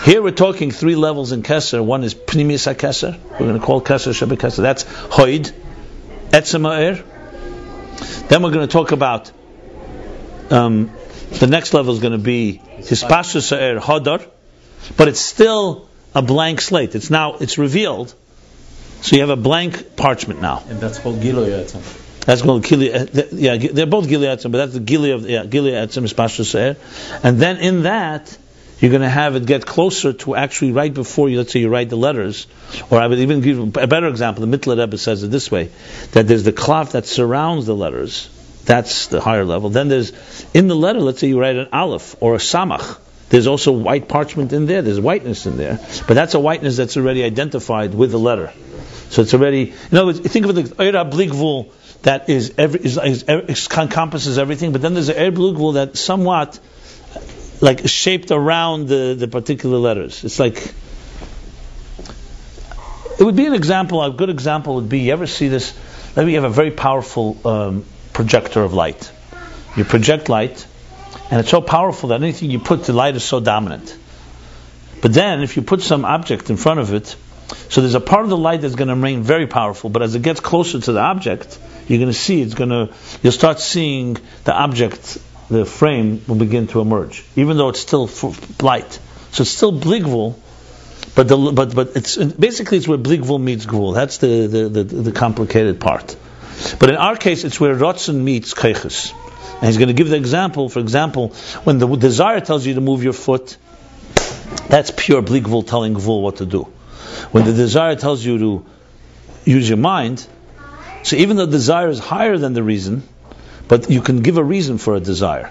[SPEAKER 1] Here we're talking three levels in Kesser. One is Pnimis HaKesser. We're going to call Kesser Shebe Kesser. That's Hoid, Etzem Ha'er. Then we're going to talk about The next level is going to be Hispashu Sa'er Hadar, but it's still a blank slate. It's revealed. So you have a blank parchment now.
[SPEAKER 3] And that's called Gilui Etzem.
[SPEAKER 1] That's called Gilui. Yeah, they're both Gilui Etzem, but that's the Gilui of Gilui Etzem Hispashu Sa'er. And then in that, you're going to have it get closer to actually right before you, let's say you write the letters, or I would even give a better example. The Mittler Rebbe says it this way, that there's the cloth that surrounds the letters. That's the higher level. Then there's, in the letter, let's say you write an aleph or a samach. There's also white parchment in there. There's whiteness in there. But that's a whiteness that's already identified with the letter. So it's already, in other words, think of it like Eira Bligvul that encompasses everything, but then there's an Eira Bligvul that somewhat like shaped around the particular letters. It's like, it would be an example, a good example would be, you ever see this, maybe you have a very powerful projector of light. You project light, and it's so powerful that anything you put, the light is so dominant. But then, if you put some object in front of it, so there's a part of the light that's going to remain very powerful, but as it gets closer to the object, you're going to see, you'll start seeing the object, the frame will begin to emerge, even though it's still light. So it's still bligvul, but it's basically it's where bligvul meets gvul. That's the complicated part. But in our case, it's where rotzen meets keiches. And he's going to give the example. For example, when the desire tells you to move your foot, that's pure bligvul telling gvul what to do. When the desire tells you to use your mind, so even though desire is higher than the reason, but you can give a reason for a desire.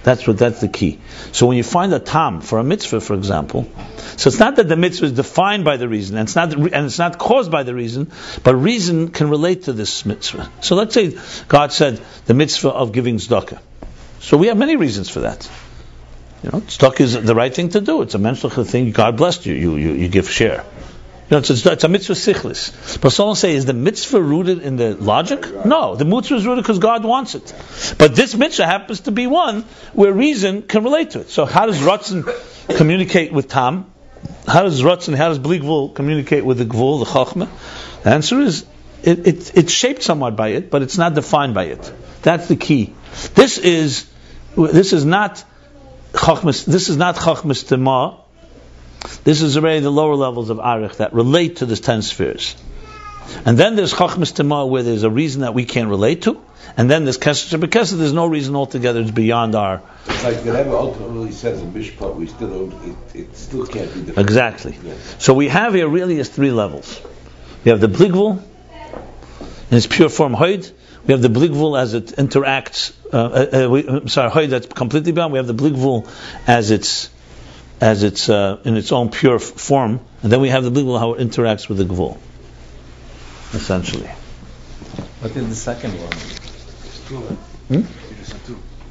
[SPEAKER 1] That's the key. So when you find a tam for a mitzvah, for example, so it's not that the mitzvah is defined by the reason, and it's not caused by the reason, but reason can relate to this mitzvah. So let's say God said the mitzvah of giving tzedakah. So we have many reasons for that. Tzedakah is the right thing to do. It's a menschliche thing. God blessed you. You give share. It's a mitzvah sichlis. But someone say, is the mitzvah rooted in the logic? No, the mitzvah is rooted because God wants it. But this mitzvah happens to be one where reason can relate to it. So how does Ratzon communicate with Tam? How does Bligvul communicate with the Gvul, the Chachma? The answer is, it's shaped somewhat by it, but it's not defined by it. That's the key. This is not Chachmas Tema. This is already the lower levels of Arich that relate to the 10 spheres. And then there's Chachmas Tema where there's a reason that we can't relate to. And then there's Kesser because there's no reason altogether. It's beyond our...
[SPEAKER 4] It's like the Rebbe ultimately says in Mishpat, we still don't, it still can't be defined.
[SPEAKER 1] Exactly.
[SPEAKER 4] Yeah.
[SPEAKER 1] So we have here really is 3 levels. We have the Bligvul in its pure form Hoid. We have the Bligvul as it interacts... Hoid that's completely beyond. We have the Bligvul as it's in its own pure form, and then we have the Bligvul how it interacts with the Gvul, essentially.
[SPEAKER 3] What is the second one?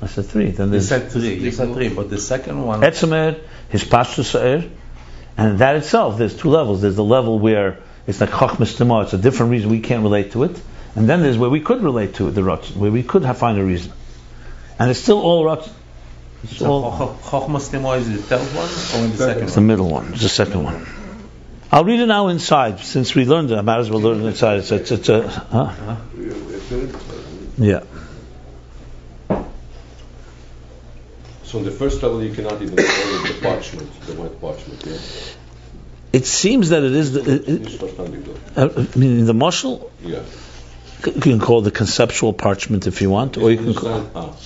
[SPEAKER 1] I said 3. Then
[SPEAKER 3] You said 3, but the second one...
[SPEAKER 1] Etzemer, Hispashu Sa'er, and that itself, there's 2 levels. There's the level where it's like Chachmas Tema, it's a different reason we can't relate to it, and then there's where we could relate to it, the Ratzon, where we could find a reason. And it's still all Ratzon.
[SPEAKER 3] Chachmas Tema is the third one, or in the second one?
[SPEAKER 1] It's the middle one. It's the second one. I'll read it now inside. Since we learned it, I might as well learn it inside. It's a yeah.
[SPEAKER 7] So on the first level, you cannot even call it the parchment, the white parchment. Yeah?
[SPEAKER 1] It seems that it is meaning the mashal.
[SPEAKER 7] Yeah.
[SPEAKER 1] You can call it the conceptual parchment if you want, or you can call.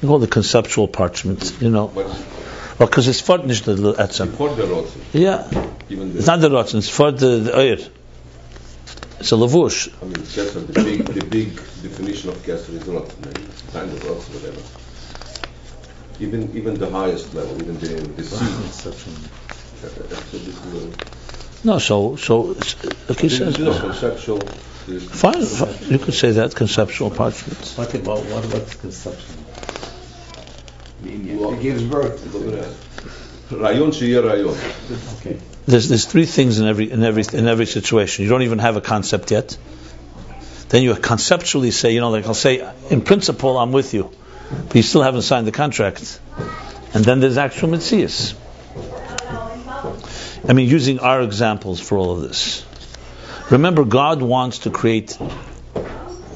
[SPEAKER 1] You call it the conceptual parchment, because it's for the etzem.
[SPEAKER 7] For the rotzen.
[SPEAKER 1] Yeah. It's not the rotzen, it's for the oir. It's a lavush.
[SPEAKER 7] I mean, Kesser, the big definition of Kesser is rotzen, kind of rotzen, whatever. Even the highest level, even the seed.
[SPEAKER 1] No, so okay, says
[SPEAKER 7] conceptual.
[SPEAKER 1] Fine, you could say that conceptual parchment.
[SPEAKER 3] What about conception?
[SPEAKER 4] It gives birth.
[SPEAKER 7] Rayon she'yeh rayon.
[SPEAKER 3] Okay.
[SPEAKER 1] There's 3 things in every situation. You don't even have a concept yet. Then you conceptually say, like I'll say, in principle, I'm with you, but you still haven't signed the contract. And then there's actual mitzias. I mean, using our examples for all of this. Remember, God wants to create.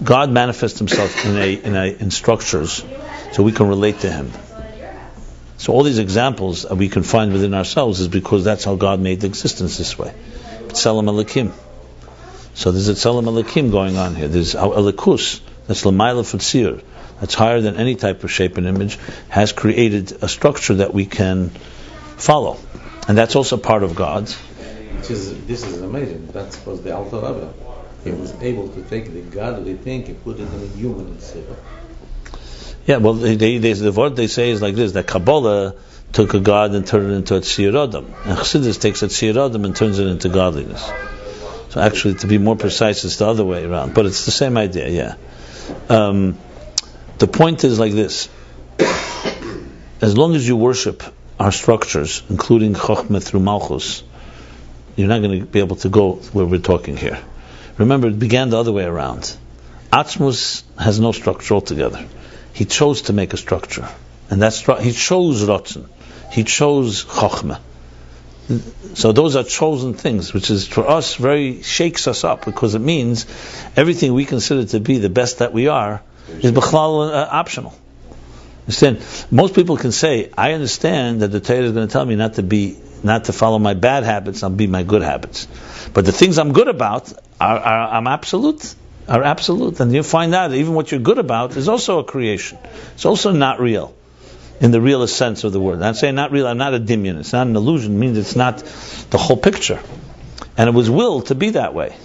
[SPEAKER 1] God manifests Himself in structures, so we can relate to Him. So all these examples that we can find within ourselves is because that's how God made the existence this way. Tselem Elikim. So there's a Tselem Elikim going on here. There's a Elikus, that's L'mayla F'tzir, that's higher than any type of shape and image, has created a structure that we can follow. And that's also part of God.
[SPEAKER 3] This is amazing. That was the Alter Rebbe. He was able to take the godly thing and put it in a human sphere.
[SPEAKER 1] Yeah, well, the word they say is like this, that Kabbalah took a God and turned it into a Tzir Adam. And Chassidus takes a Tzir Adam and turns it into godliness. So actually, to be more precise, it's the other way around. But it's the same idea, yeah. The point is like this. As long as you worship our structures, including Chochmah through Malchus, you're not going to be able to go where we're talking here. Remember, it began the other way around. Atzmus has no structure altogether. He chose to make a structure. And that's he chose Ratzon. He chose Chochmah. So those are chosen things, which is for us shakes us up, because it means everything we consider to be the best that we are is b'chlal optional. Understand? Most people can say, I understand that the Torah is going to tell me not to follow my bad habits, I'll be my good habits. But the things I'm good about are absolute. And you find out that even what you're good about is also a creation. It's also not real, in the realest sense of the word. I'm saying not real, I'm not a dimyon, it's not an illusion, it means it's not the whole picture. And it was willed to be that way.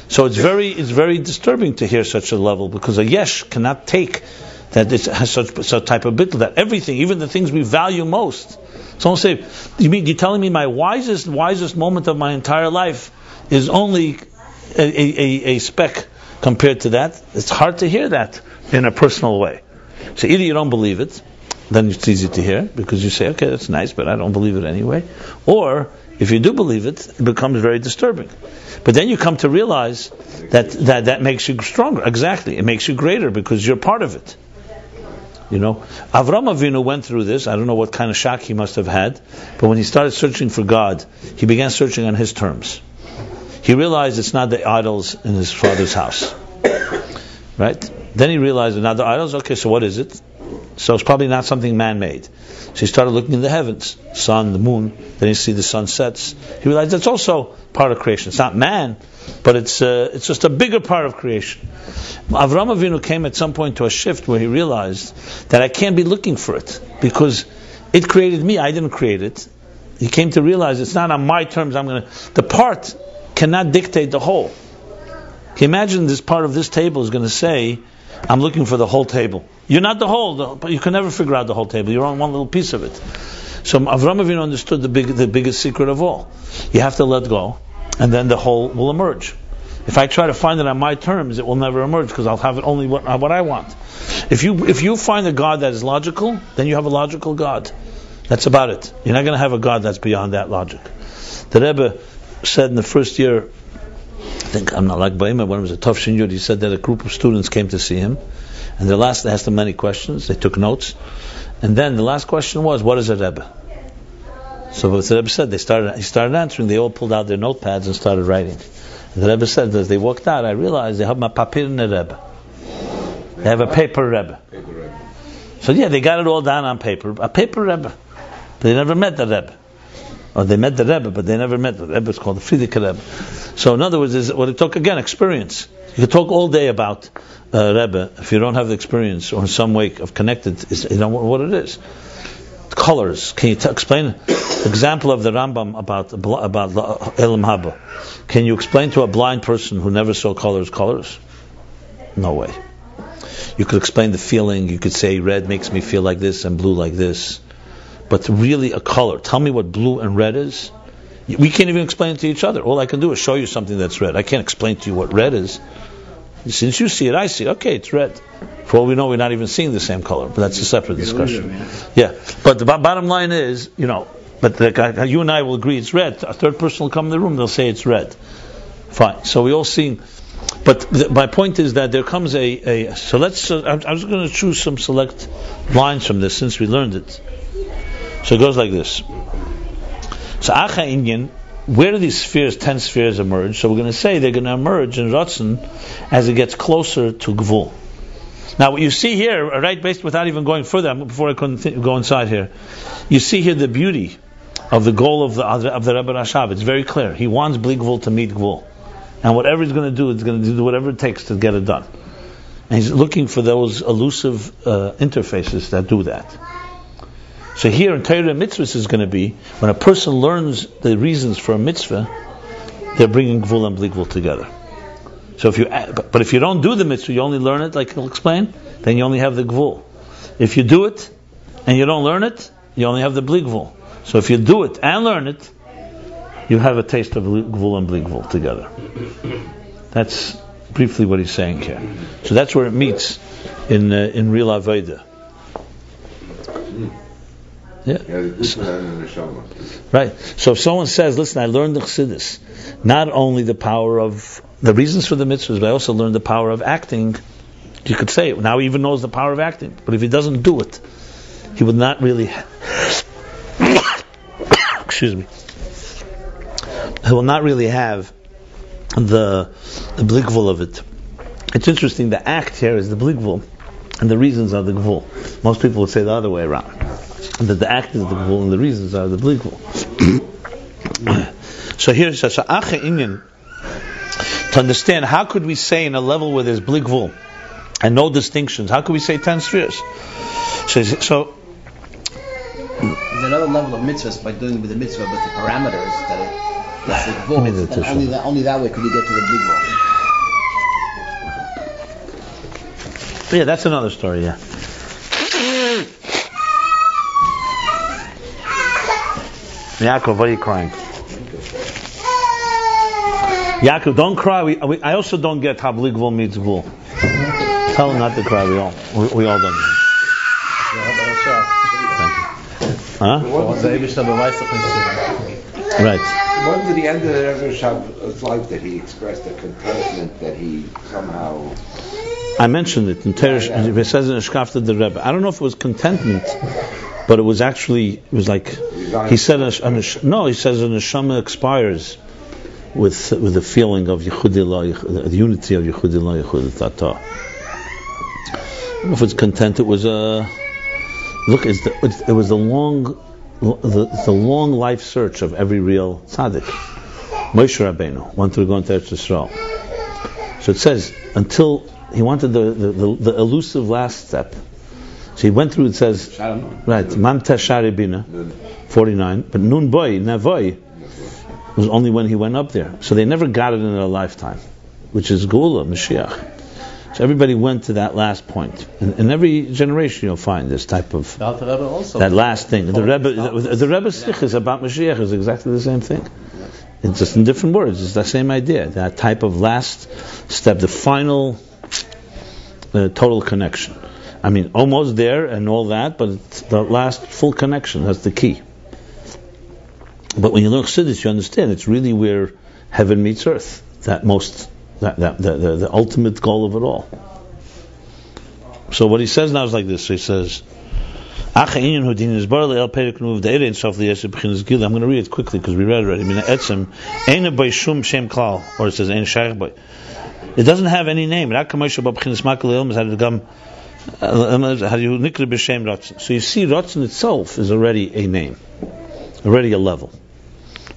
[SPEAKER 1] So it's very disturbing to hear such a level, because a yesh cannot take that it has such type of bittul, that everything, even the things we value most. Someone say, you're telling me my wisest moment of my entire life is only a speck compared to that? It's hard to hear that in a personal way. So either you don't believe it, then it's easy to hear, because you say, okay, that's nice, but I don't believe it anyway. Or, if you do believe it, it becomes very disturbing. But then you come to realize that makes you stronger. Exactly. It makes you greater, because you're part of it. Avram Avinu went through this. I don't know what kind of shock he must have had, but when he started searching for God, he began searching on his terms. He realized it's not the idols in his father's house. Right? Then he realized they're not the idols. Okay, so what is it? So it's probably not something man-made. So he started looking in the heavens, sun, the moon. Then you see the sun sets. He realized that's also part of creation. It's not man, but it's just a bigger part of creation. Avram Avinu came at some point to a shift where he realized that I can't be looking for it, because it created me. I didn't create it. He came to realize it's not on my terms. The part cannot dictate the whole. Can you imagine this part of this table is going to say, I'm looking for the whole table. You're not the whole, but you can never figure out the whole table. You're on one little piece of it. So Avram Avinu understood the biggest secret of all. You have to let go, and then the whole will emerge. If I try to find it on my terms, it will never emerge, because I'll have it only what I want. If you find a God that is logical, then you have a logical God. That's about it. You're not going to have a God that's beyond that logic. The Rebbe said in the first year, I think I'm not like Beis, when it was a tough Yud, he said that a group of students came to see him, and they asked him many questions. They took notes, and then the last question was, "What is a Rebbe?" So what the Rebbe said, he started answering. They all pulled out their notepads and started writing. And the Rebbe said, as they walked out, I realized they have a papir in a Rebbe. They have a paper Rebbe. So they got it all down on paper. A paper Rebbe. They never met the Rebbe. Or they met the Rebbe, but they never met the Rebbe. It's called the Frierdiker Rebbe. So in other words, it took again experience. You could talk all day about Rebbe if you don't have the experience or in some way of connected. You know what it is. Colors. Can you explain example of the Rambam about Elam Haba? Can you explain to a blind person who never saw colors? No way. You could explain the feeling. You could say red makes me feel like this and blue like this. But really a color. Tell me what blue and red is. We can't even explain it to each other. All I can do is show you something that's red. I can't explain to you what red is. Since you see it, I see it. Okay, it's red. For all we know, we're not even seeing the same color. But that's a separate discussion. Yeah. But the bottom line is, but you and I will agree it's red. A third person will come in the room, they'll say it's red. Fine. So we all see. But my point is that there comes so let's. I'm just going to choose some select lines from this since we learned it. So it goes like this. So Acha Inyan, where do these 10 spheres emerge? So we're going to say they're going to emerge in Ratzon as it gets closer to Gvul. Now, what you see here, right, based without even going further, before I go inside here, you see here the beauty of the goal of the Rebbe Rashab. It's very clear. He wants Bli Gvul to meet Gvul. And whatever he's going to do, it's going to do whatever it takes to get it done. And he's looking for those elusive interfaces that do that. So here in Torah mitzvahs is going to be, when a person learns the reasons for a mitzvah, they're bringing Gvul and Bli Gvul together. So but if you don't do the mitzvah, you only learn it, like he'll explain, then you only have the Gvul. If you do it, and you don't learn it, you only have the Bli Gvul. So if you do it and learn it, you have a taste of Gvul and Bli Gvul together. That's briefly what he's saying here. So that's where it meets in real Avodah. Yeah. Right. So if someone says, listen, I learned the Chassidus, not only the power of the reasons for the mitzvahs, but I also learned the power of acting. You could say it. Now he even knows the power of acting. But if he doesn't do it, he would not really excuse me. He will not really have the Bli Gvul of it. It's interesting, the act here is the Bli Gvul, and the reasons are the Gvul. Most people would say the other way around, that the act is the Gvul and the reasons are the Bli Gvul. So here it says, Ayin, to understand, how could we say in a level where there's Bli Gvul and no distinctions, how could we say 10 spheres? So
[SPEAKER 5] there's another level of mitzvahs by doing with the mitzvah, but the parameters that's the Gvul, and only that way could you get to the Bli Gvul.
[SPEAKER 1] Yeah, that's another story, yeah. Yaakov, why are you crying? Yaakov, don't cry. I also don't get how Bli Gvul meets Gvul. Tell him not to cry. We all don't. Thank you. Huh? Right.
[SPEAKER 4] When did the end of the Rebbe Rashab's life that he expressed a contentment that he somehow...
[SPEAKER 1] I mentioned it in Teresh. It says in Eshkafta the Rebbe. I don't know if it was contentment, but it was like he said. No, he says an neshama expires with the feeling of Yichudillah, the unity of Yichudillah, Yichudillah. I don't know if it's content. It was it was the long life search of every real tzaddik. Moshe Rabbeinu wanted to go into Eretz Yisrael, so it says until he wanted the elusive last step. So he went through. It says right, Mam Tashari Bina, 49, but Nun Boy Navoy was only when he went up there. So they never got it in their lifetime, which is Geula, Mashiach. So everybody went to that last point. In every generation you'll find this type of that last thing. The Rebbe's Sikh about Mashiach is exactly the same thing. It's just in different words. It's the same idea. That type of last step, the final total connection. I mean, almost there and all that, but it's the last full connection. That's the key. But when you learn Chassidus, you understand it's really where heaven meets earth. The ultimate goal of it all. So what he says now is like this. So he says, I'm going to read it quickly because we read it already. Or it says, it doesn't have any name. So you see, Ratzon itself is already a name, already a level.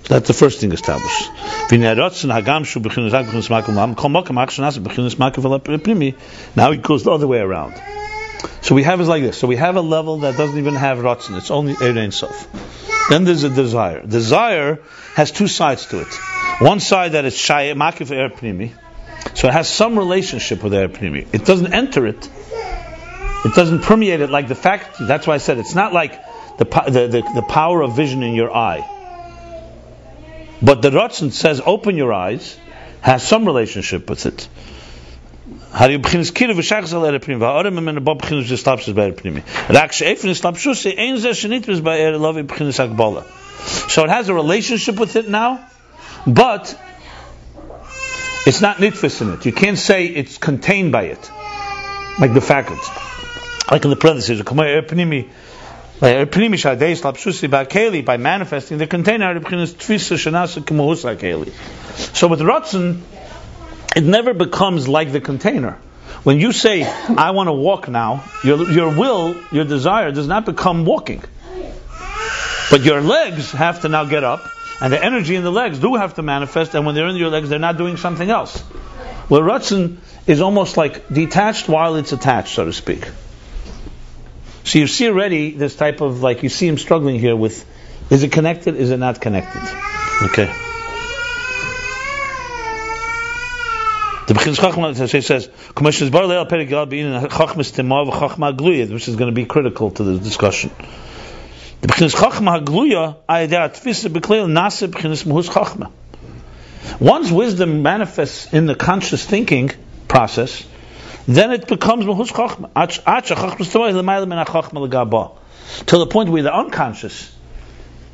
[SPEAKER 1] So that's the first thing established. Now he goes the other way around. So we have it like this. So we have a level that doesn't even have Ratzon. It's only Ein Sof. Then there's a desire. Desire has two sides to it. One side that is Shai Makif Er Pnimi. So it has some relationship with Er Pnimi. It doesn't enter it. It doesn't permeate it like the fact. That's why I said it's not like the power of vision in your eye. But the Ratzon says, open your eyes, has some relationship with it. So it has a relationship with it now, but it's not nitfis in it. You can't say it's contained by it, like the faculties. Like in the parentheses, by manifesting the container. So with Ratzon, it never becomes like the container. When you say, I want to walk now, your will, your desire does not become walking. But your legs have to now get up, and the energy in the legs do have to manifest, and when they're in your legs, they're not doing something else. Well, Ratzon is almost like detached while it's attached, so to speak. So you see already this type of, like, you see him struggling here with, is it connected, is it not connected? Okay. The B'chinas Chachma says, which is going to be critical to the discussion. The B'chinas Chachma hagluya ayadeh atfisa b'kleil nase b'chinas mahus Chachma. Once wisdom manifests in the conscious thinking process, then it becomes mahus Chachma. Till the point where the unconscious,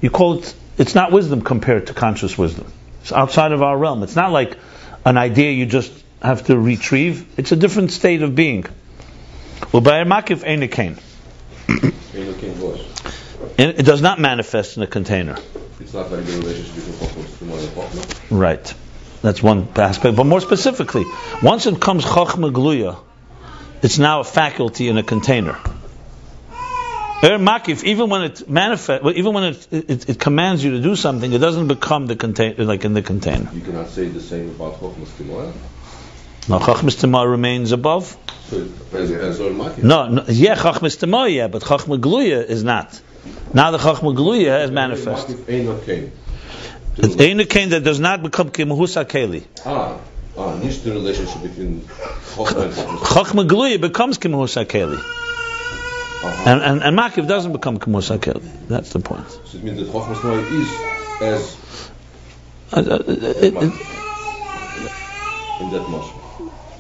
[SPEAKER 1] you call it, it's not wisdom compared to conscious wisdom. It's outside of our realm. It's not like an idea you just have to retrieve. It's a different state of being. It does not manifest in a container.
[SPEAKER 7] It's not like the relationship between Chachma and Chachma.
[SPEAKER 1] Right. That's one aspect. But more specifically, once it comes Chachma Gluya, it's now a faculty in a container. Makif, even when it manifests, even when it commands you to do something, it doesn't become the container, like in the container.
[SPEAKER 7] You cannot say the same about Chachmas Timah.
[SPEAKER 1] No, Chachmas Timah remains above.
[SPEAKER 7] So as Makif.
[SPEAKER 1] No, yeah, Chachmas Timah, yeah, but Chachma Gluya is not. Now the Chachma Gluya has manifested. It's Ein Kain that does not become Kimahus HaKeli.
[SPEAKER 7] Not the relationship between Chachma and Chachma.
[SPEAKER 1] Chachma Gluya becomes Kimahus HaKeli. And Makiv doesn't become Kimahus HaKeli. That's the point.
[SPEAKER 7] So it means that Chachma is as in that muscle.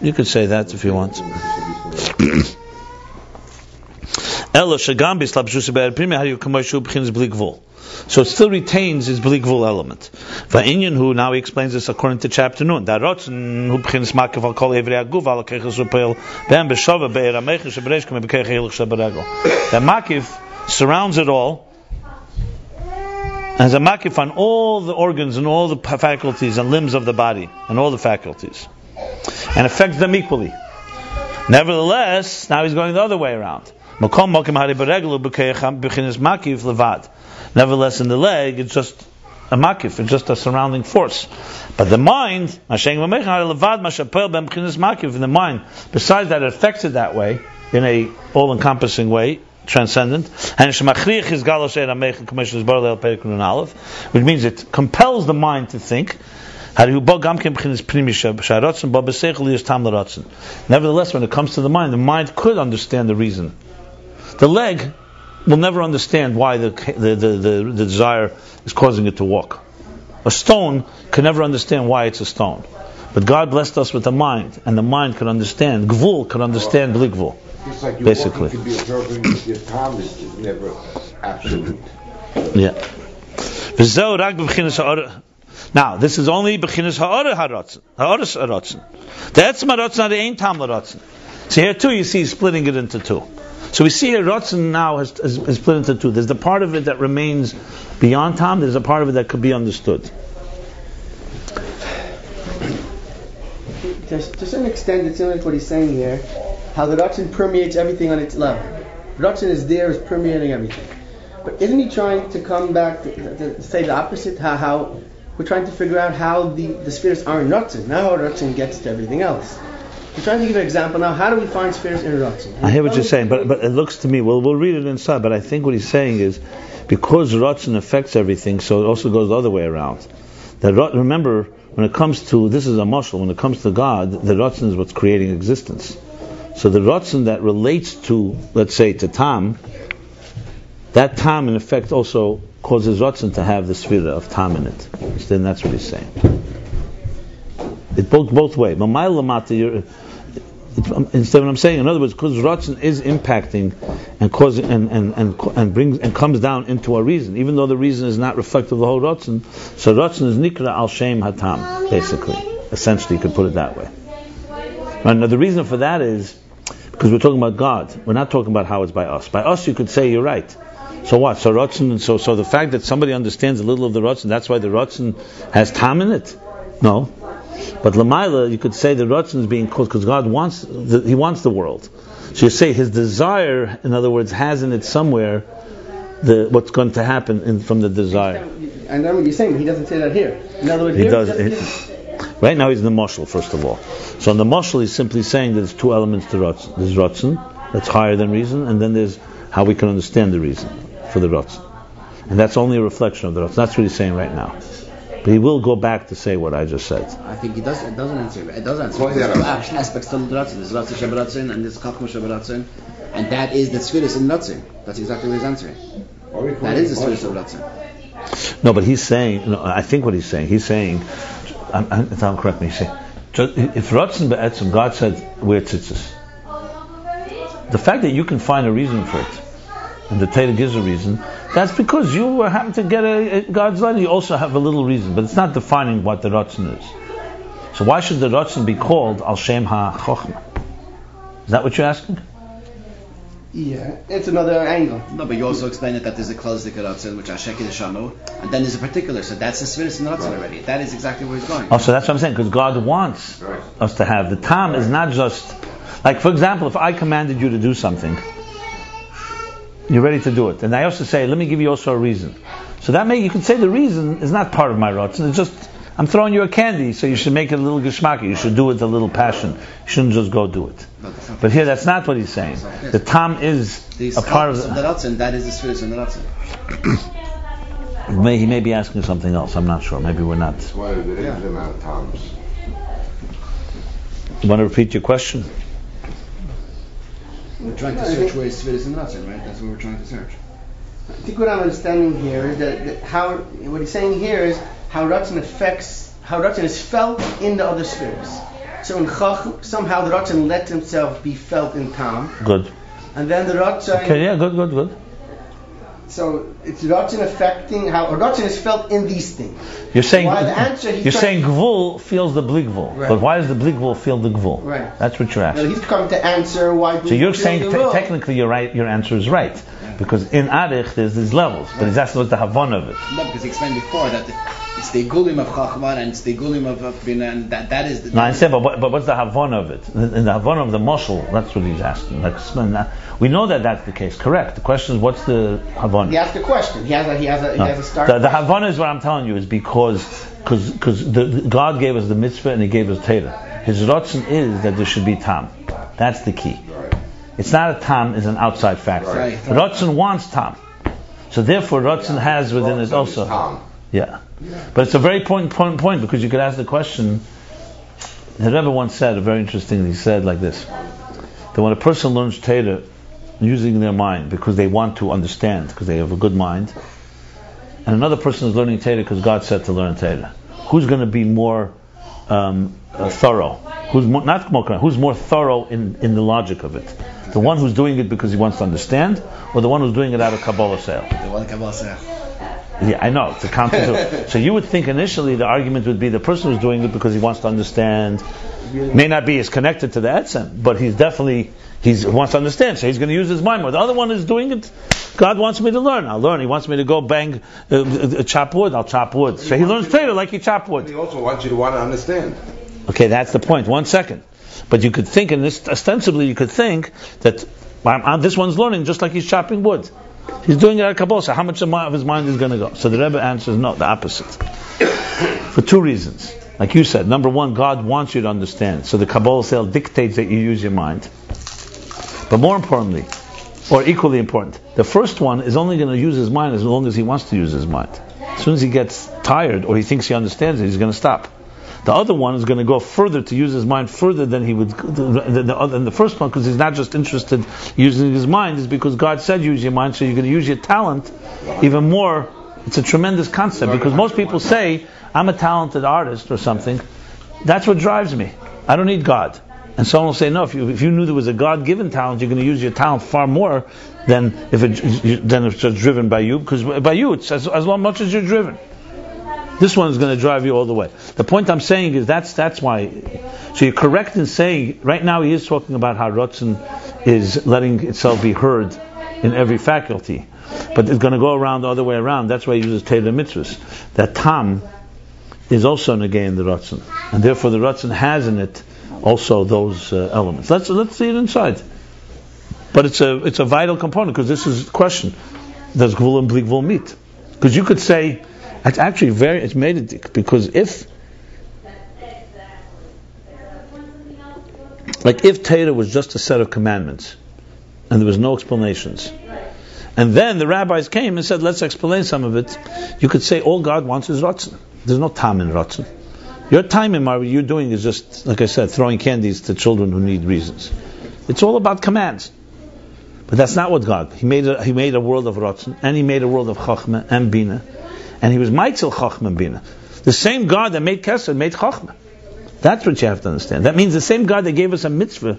[SPEAKER 1] You could say that if you want. So it still retains his Bli Gvul element. Ayin, who now he explains this according to chapter Nun. That Makiv surrounds it all as a Makif on all the organs and all the faculties and limbs of the body and all the faculties, and affects them equally. Nevertheless, now he's going the other way around. Nevertheless, in the leg, it's just a makif, it's just a surrounding force. But the mind, in the mind, besides that, it affects it that way, in a all-encompassing way, transcendent, which means it compels the mind to think. Nevertheless, when it comes to the mind could understand the reason. The leg will never understand why the desire is causing it to walk. A stone can never understand why it's a stone. But God blessed us with the mind, and the mind can understand. Gvul can understand Bli Gvul.
[SPEAKER 4] Like
[SPEAKER 1] basically.
[SPEAKER 4] Could be observing that your time is never absolute.
[SPEAKER 1] Yeah. Now, this is only B'chinas Ha'ara Haratzin. Ha'aras Haratzin. The Etzem Haratzin, the Ein Tam L'Ratzin. So here too, you see he's splitting it into two. So we see Ratzin now has split into two. There's the part of it that remains beyond Tam. There's a part of it that could be understood.
[SPEAKER 8] To some extent, it's similar to what he's saying here. How the Ratzin permeates everything on its level. Ratzin is there, is permeating everything. But isn't he trying to come back to say the opposite? How we're trying to figure out how the spheres are in Ratzin. Now Ratzin gets to everything else. We're trying to give an example now. How do we find spheres in Ratzin?
[SPEAKER 1] I hear what you're saying, but it looks to me, we'll read it inside, but I think what he's saying is, because Ratzin affects everything, so it also goes the other way around. Remember, when it comes to, this is a mashal, when it comes to God, the Ratzin is what's creating existence. So the Ratzin that relates to, let's say, to Tam, that Tam in effect also causes Ratzin to have the sphere of Tam in it. Then that's what he's saying. It both ways. Instead, what I'm saying, in other words, because Ratzin is impacting and causing and brings and comes down into our reason, even though the reason is not reflective of the whole Ratzin. So Ratzin is Nikra al Shem Hatam, basically. Essentially, you could put it that way. Now, the reason for that is because we're talking about God. We're not talking about how it's by us. By us, you could say you're right. So what? So Ratzin, so the fact that somebody understands a little of the Ratzin, that's why the Ratzin has Tam in it? No. But Lamaila, you could say the Ratzon is being close because God wants He wants the world. So you say His desire, in other words, has in it somewhere what's going to happen from the desire.
[SPEAKER 8] And then what you're saying, He doesn't say that here. In other words,
[SPEAKER 1] He does. Right now he's in the mashal, first of all. So in the mashal he's simply saying there's two elements to Ratzon. There's Ratzon, that's higher than reason, and then there's how we can understand the reason for the Ratzon. And that's only a reflection of the Ratzon. That's what he's saying right now. But he will go back to say what I just said.
[SPEAKER 6] I think he does. It doesn't answer. It does answer. There's two aspects to the Ratzon. There's Ratzon Sheberatzon and there's Chachma Sheberatzon, and that is the Tzfiris in Ratzon. That's exactly what he's answering. That is the Tzfiris of Ratzon.
[SPEAKER 1] No, but he's saying. No, I think what he's saying. He's saying. Don't correct me. He's saying, if Ratzon be'etzim, God said we're tzitzis. The fact that you can find a reason for it, and the Torah gives a reason, that's because you happen to get God's light. You also have a little reason, but it's not defining what the Ratzon is. So why should the Ratzon be called Al Shem HaChochma? Is that what you're asking?
[SPEAKER 8] Yeah, it's another angle.
[SPEAKER 6] No, but you also explained it that there's a Klausdik Ratzon, which Ashek Shano, and then there's a particular. So that's the Sfiris in Ratzon already. That is exactly where he's going.
[SPEAKER 1] Oh, so that's what I'm saying, because God wants us to have. The Tam is not just, like for example, if I commanded you to do something, you're ready to do it. And I also say, let me give you also a reason. So that you can say the reason is not part of my Ratzon. It's just, I'm throwing you a candy, so you should make it a little geschmacki. You should do it with a little passion. You shouldn't just go do it. But here, that's not what he's saying. The Tam is a part of the
[SPEAKER 6] Ratzon. That is the Sfiris in the Ratzon.
[SPEAKER 1] He may be asking something else. I'm not sure. Maybe we're not.
[SPEAKER 4] That's why there is the amount of times.
[SPEAKER 1] You want to repeat your question?
[SPEAKER 6] We're trying to search where is Sfiris in Ratzon, right? That's what we're trying to search.
[SPEAKER 8] I think what I'm understanding here is that what he's saying here is how Ratzon is felt in the other spheres. So in Chach, somehow the Ratzon lets himself be felt in Tam.
[SPEAKER 1] Good.
[SPEAKER 8] And then the Ratzon...
[SPEAKER 1] Okay, yeah, good.
[SPEAKER 8] So it's Ratzon affecting how Ratzon is felt in these things.
[SPEAKER 1] You're saying
[SPEAKER 8] saying
[SPEAKER 1] Gvul feels the Bli Gvul.
[SPEAKER 8] Right.
[SPEAKER 1] But why does the Bli Gvul feel the Gvul?
[SPEAKER 8] Right.
[SPEAKER 1] That's what you're asking.
[SPEAKER 8] Well, he's come to answer why...
[SPEAKER 1] So you're saying technically you're right, your answer is right. Because in Arich there's these levels. But he's asking what's the Havon of it.
[SPEAKER 6] No, because he explained before that it's the Gulim of Chachma and it's the Gulim of Bina, and that is the...
[SPEAKER 1] No, I said, but what's the Havon of it? In the Havon of the Moshel, that's what he's asking. We know that that's the case, correct. The question is, what's the Havon?
[SPEAKER 8] He asked a question. He has a start.
[SPEAKER 1] The Havon is what I'm telling you, is because God gave us the mitzvah and He gave us Torah. His Ratzon is that there should be Tam. That's the key.
[SPEAKER 4] Right.
[SPEAKER 1] It's not a Tam, it's an outside factor.
[SPEAKER 4] Right.
[SPEAKER 1] Ratzon wants Tam. So therefore Ratzon has within it also... Yeah. But it's a very important point, because you could ask the question. The Rebbe once said, very interesting, he said like this, that when a person learns Torah using their mind because they want to understand, because they have a good mind, and another person is learning Torah because God said to learn Torah, who's going to be more thorough? Who's more thorough in the logic of it? The one who's doing it because he wants to understand, or the one who's doing it out of Kabbalah sale?
[SPEAKER 6] The one Kabbalah sale.
[SPEAKER 1] Yeah, I know, it's a counter. So you would think initially the argument would be the person who's doing it because he wants to understand, may not be as connected to the etzem, but he wants to understand, so he's going to use his mind more. The other one is doing it, God wants me to learn, I'll learn. He wants me to go chop wood, I'll chop wood. So he learns Torah like he chopped wood.
[SPEAKER 4] He also wants you to want to understand.
[SPEAKER 1] Okay, that's the point. 1 second. But you could think, and this ostensibly you could think that this one's learning just like he's chopping wood. He's doing it at Kabbalah, so how much of his mind is going to go? So the Rebbe answers, no, the opposite. For 2 reasons. Like you said, number 1, God wants you to understand. So the Kabbalah sale dictates that you use your mind. But more importantly, or equally important, the first one is only going to use his mind as long as he wants to use his mind. As soon as he gets tired or he thinks he understands it, he's going to stop. The other one is going to go further to use his mind further than he would than the first one, because he's not just interested in using his mind, is because God said use your mind, so you're going to use your talent even more. It's a tremendous concept, because most people say, I'm a talented artist or something. That's what drives me. I don't need God. And someone will say, no, if you knew there was a God-given talent, you're going to use your talent far more than if it's just driven by you, because by you it's as much as you're driven. This one is going to drive you all the way. The point I'm saying is that's why. So you're correct in saying, right now he is talking about how Ratzon is letting itself be heard in every faculty. But it's going to go around the other way around. That's why he uses Torah mitzvahs. That Tam is also negating the Ratzon, and therefore the Ratzon has in it also those elements. Let's see it inside. But it's a vital component, because this is the question: does Gvul and Bli Gvul meet? Because you could say it's actually it's made it, because if Torah was just a set of commandments and there was no explanations, and then the rabbis came and said, let's explain some of it, you could say all God wants is Ratzon. There's no time in Ratzon. Your time in what you're doing is just, like I said, throwing candies to children who need reasons. It's all about commands. But that's not what God. He made a world of Ratzon, and He made a world of Chachma and Bina, and He was Meitzil Chachma and Bina. The same God that made Kesed made Chachma. That's what you have to understand. That means the same God that gave us a mitzvah,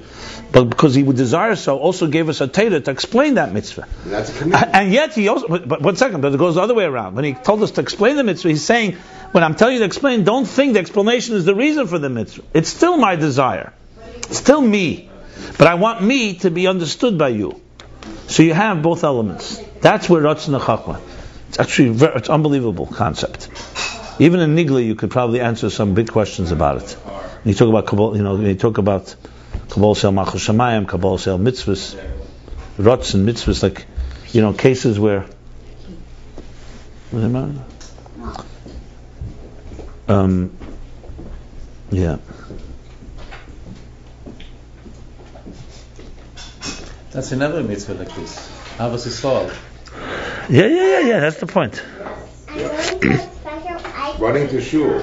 [SPEAKER 1] but because He would desire so, also gave us a Torah to explain that mitzvah.
[SPEAKER 4] That's a commitment.
[SPEAKER 1] And yet He also, but 1 second, but it goes the other way around. When He told us to explain the mitzvah, He's saying, when I'm telling you to explain, don't think the explanation is the reason for the mitzvah. It's still my desire. It's still me. But I want me to be understood by you. So you have both elements. That's where Ratzon and Chachma. It's actually it's unbelievable concept. Even in Nigla, you could probably answer some big questions about it. When you talk about Kabbalah, when you talk about Kabbalah Shel Malchus Shamayim, Kabbalah Shel Mitzvahs, Ratzon Mitzvahs, like cases where. Yeah.
[SPEAKER 3] That's in every mitzvah like this. Avos Yisrael.
[SPEAKER 1] Yeah. That's the point.
[SPEAKER 4] Running to shul.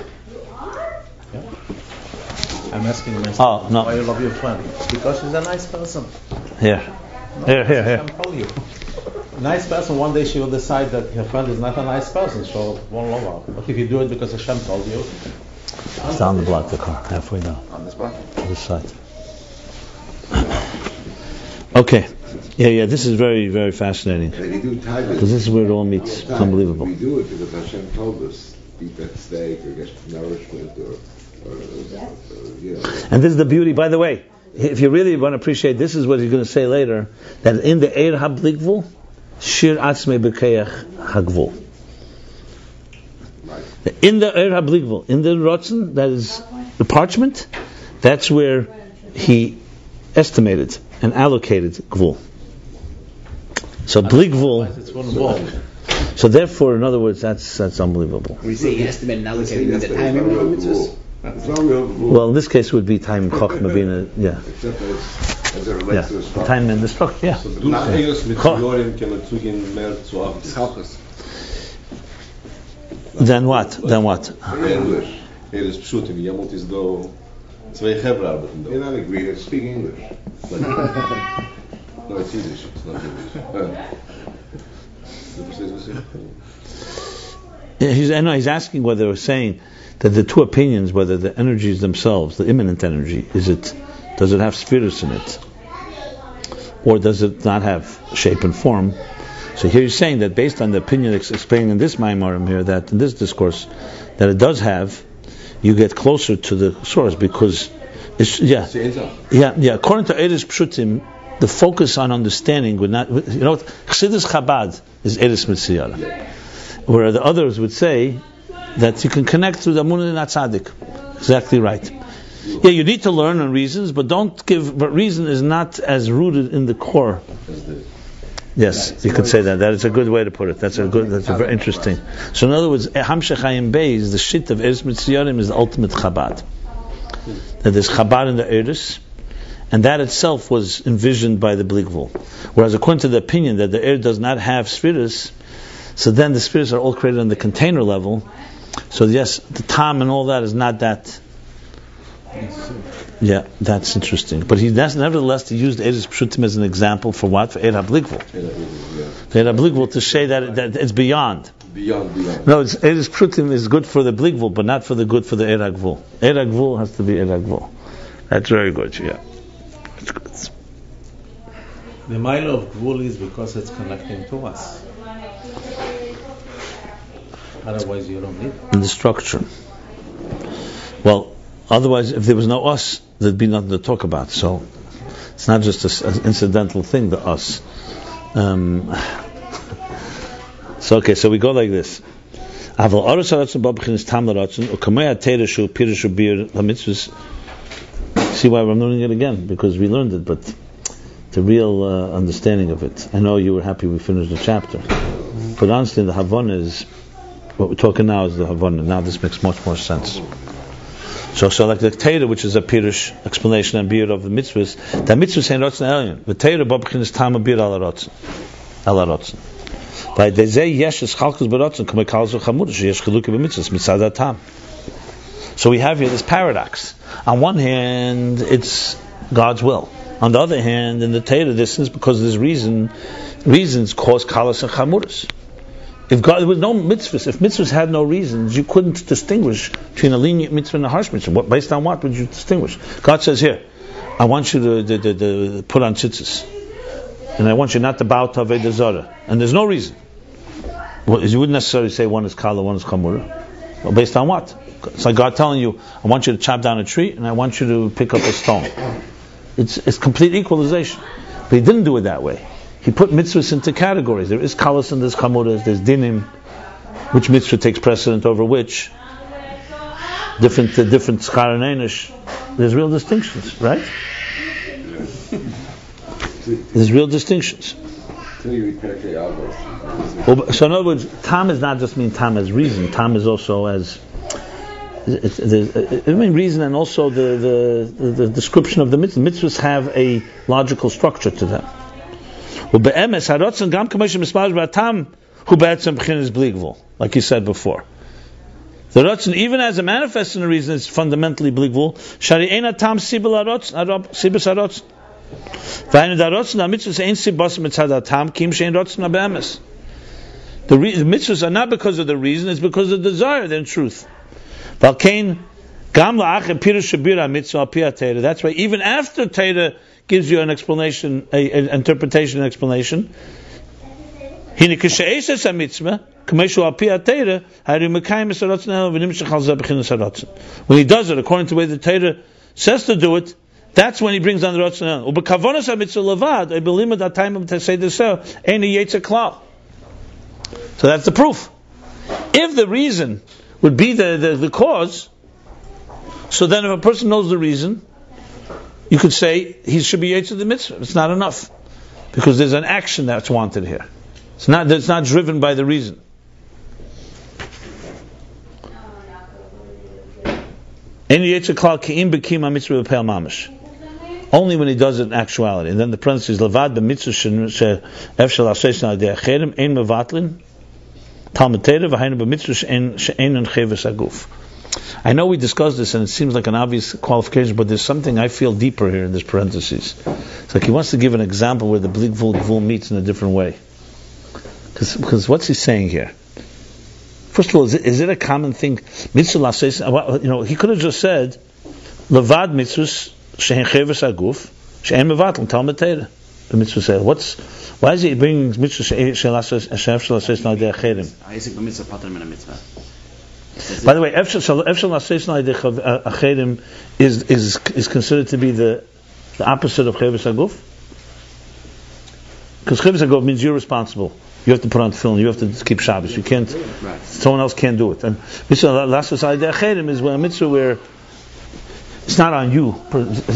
[SPEAKER 3] I'm asking myself,
[SPEAKER 1] no.
[SPEAKER 3] why you love your friend? Because she's a nice person.
[SPEAKER 1] Here.
[SPEAKER 3] I'm telling you. Nice person, one day she will decide that her friend is not a nice person, so won't love her. But if you do it because Hashem told you...
[SPEAKER 1] It's down the block, the car, halfway down.
[SPEAKER 3] On this block?
[SPEAKER 1] On this side. Okay. Yeah, this is very, very fascinating. Because this is where it all meets. It's unbelievable.
[SPEAKER 4] We do it because Hashem told us, eat that steak or get nourishment or
[SPEAKER 1] And this is the beauty, by the way, if you really want to appreciate, this is what he's going to say later, that in the Eir HaBlikvul, Shir Atzmei B'Keach HaGvul. In the Eir HaBlikvul, in the Ratzon, that is the parchment, that's where he estimated and allocated Gvul. So Blikvul. So therefore, in other words, that's unbelievable.
[SPEAKER 6] When you say he estimated and allocated, the time of mitzvahs?
[SPEAKER 1] Well, in this case, it would be time Chachma Bina, yeah.
[SPEAKER 4] Except as it relates to the structure.
[SPEAKER 1] Time and the structure, yeah.
[SPEAKER 7] So durch Eires mit Theorien kann man zugehen mehr zu Achtes.
[SPEAKER 1] Then what?
[SPEAKER 4] English.
[SPEAKER 7] Eires Pshutim, jemand ist da, zwei Hebra arbeiten da.
[SPEAKER 4] You're not agreeing, speak English.
[SPEAKER 7] No, it's English, it's not English.
[SPEAKER 1] He's asking whether they're saying that the two opinions, whether the energies themselves, the immanent energy, does it have spheres in it, or does it not have shape and form? So here he's saying that based on the opinion explaining in this Maimarim here, that in this discourse, that it does have, you get closer to the source because it's according to Eres Pshutim, the focus on understanding would not. Chassidus Chabad is Eres Mitzvah, where the others would say that you can connect through the Amunah and Atzadik. Exactly right. Yeah, you need to learn on reasons, but but reason is not as rooted in the core. Yes, you could say that. That is a good way to put it. That's very interesting. So in other words, Hamshech Ayin Beis, the shit of Eres Mitzvah is the ultimate Chabad. That there's Chabad in the Eres, and that itself was envisioned by the Blikvul. Whereas according to the opinion that the air does not have spheres, so then the spheres are all created on the container level. So yes, the Tam and all that is not that. Yeah, that's interesting. But nevertheless he used Eres Pshutim as an example for what? For Eir HaBlikvul. For Eir HaBlikvul to say that it's beyond.
[SPEAKER 7] Beyond.
[SPEAKER 1] No, Eres Pshutim is good for the Blikvul, but not for the good for the Eir HaGvul. Eir HaGvul has to be Eir HaGvul. That's very good, yeah. That's good.
[SPEAKER 3] The mile of Gvul is because it's connecting to us. Otherwise you don't need it.
[SPEAKER 1] In the structure. Well, otherwise, if there was no us, there'd be nothing to talk about. So it's not just an incidental thing, the us. So we go like this. Aval Oros Haratzon Babachin is Tam L'Ratzon, Ukamei HaTeira Shu Pirush Bir HaMitzvahs. See why I'm learning it again? Because we learned it, but the real understanding of it. I know you were happy we finished the chapter, but honestly, the Havana is what we're talking now is the Havana. Now this makes much more sense. So like the Teira, which is a Pirush explanation and Bir of the mitzvahs, the mitzvahs ain't Ratzon Elyon. The Teira Babachin is Tam Bir Ala Ratzon. By the Zay Yesh is Chalkus Baratzon Kamei Kalzo Chamudish Yesh Chiluki B'mitzvahs Mitzad Tam. So we have here this paradox. On one hand, it's God's will. On the other hand, in the Torah, this is because there's reasons cause kalas and chamuras. If there was no mitzvahs, if mitzvahs had no reasons, you couldn't distinguish between a lenient mitzvah and a harsh mitzvah. Based on what would you distinguish? God says here, I want you to put on tzitzis, and I want you not to bow to Avodah Zarah, and there's no reason. Well, you wouldn't necessarily say one is kala, one is chamura. Well, based on what? It's like God telling you, I want you to chop down a tree, and I want you to pick up a stone. It's complete equalization. But He didn't do it that way. He put mitzvahs into categories. There is kalas and there's chamuras, there's dinim, which mitzvah takes precedent over which. Different schar and einish. There's real distinctions, right? There's real distinctions. So in other words, tam is not just mean tam as reason. Tam is also as reason, and also the description of the mitzvahs. Mitzvahs have a logical structure to them. Like you said before, the ratzon, even as a manifest in a reason, is fundamentally bligvul. Shari ein tam sibel sibes harotzon. V'aynu darotzon hamitzvahs ein sibas mitzad tam kim shein rotzon habe'emes. The mitzvahs are not because of the reason; it's because of the desire. They're in truth. That's why even after Torah gives you an explanation, an interpretation, an explanation, when he does it according to the way the Torah says to do it, that's when he brings on the Ratzon. So that's the proof. If the reason would be the cause, so then if a person knows the reason, you could say he should be yetzer the mitzvah. It's not enough, because there's an action that's wanted here. It's not driven by the reason. Only when he does it in actuality. And then the parentheses, Lavad b'mitzvah she'efshel aseisin al derech cherem ein mevatlin Talmud Torah v'hainu b'mitzvah she'ein cheves aguf. I know we discussed this and it seems like an obvious qualification, but there's something I feel deeper here in this parentheses. It's like he wants to give an example where the blig gvul meets in a different way. Because what's he saying here? First of all, is it a common thing? Mitzvah says, he could have just said, Levad mitzvahs she'en cheves aguf she'en mevatlin Talmud Torah. The mitzvah says, why is he bringing mitzvah she'efshel aseisin al derech cherem? By the way, efshel aseisin al derech cherem is considered to be the opposite of cheves aguf, because cheves aguf means you're responsible. You have to put on tefillin. You have to keep Shabbos. You can't. Someone else can't do it. And mitzvah aseisin al derech cherem is a mitzvah where it's not on you.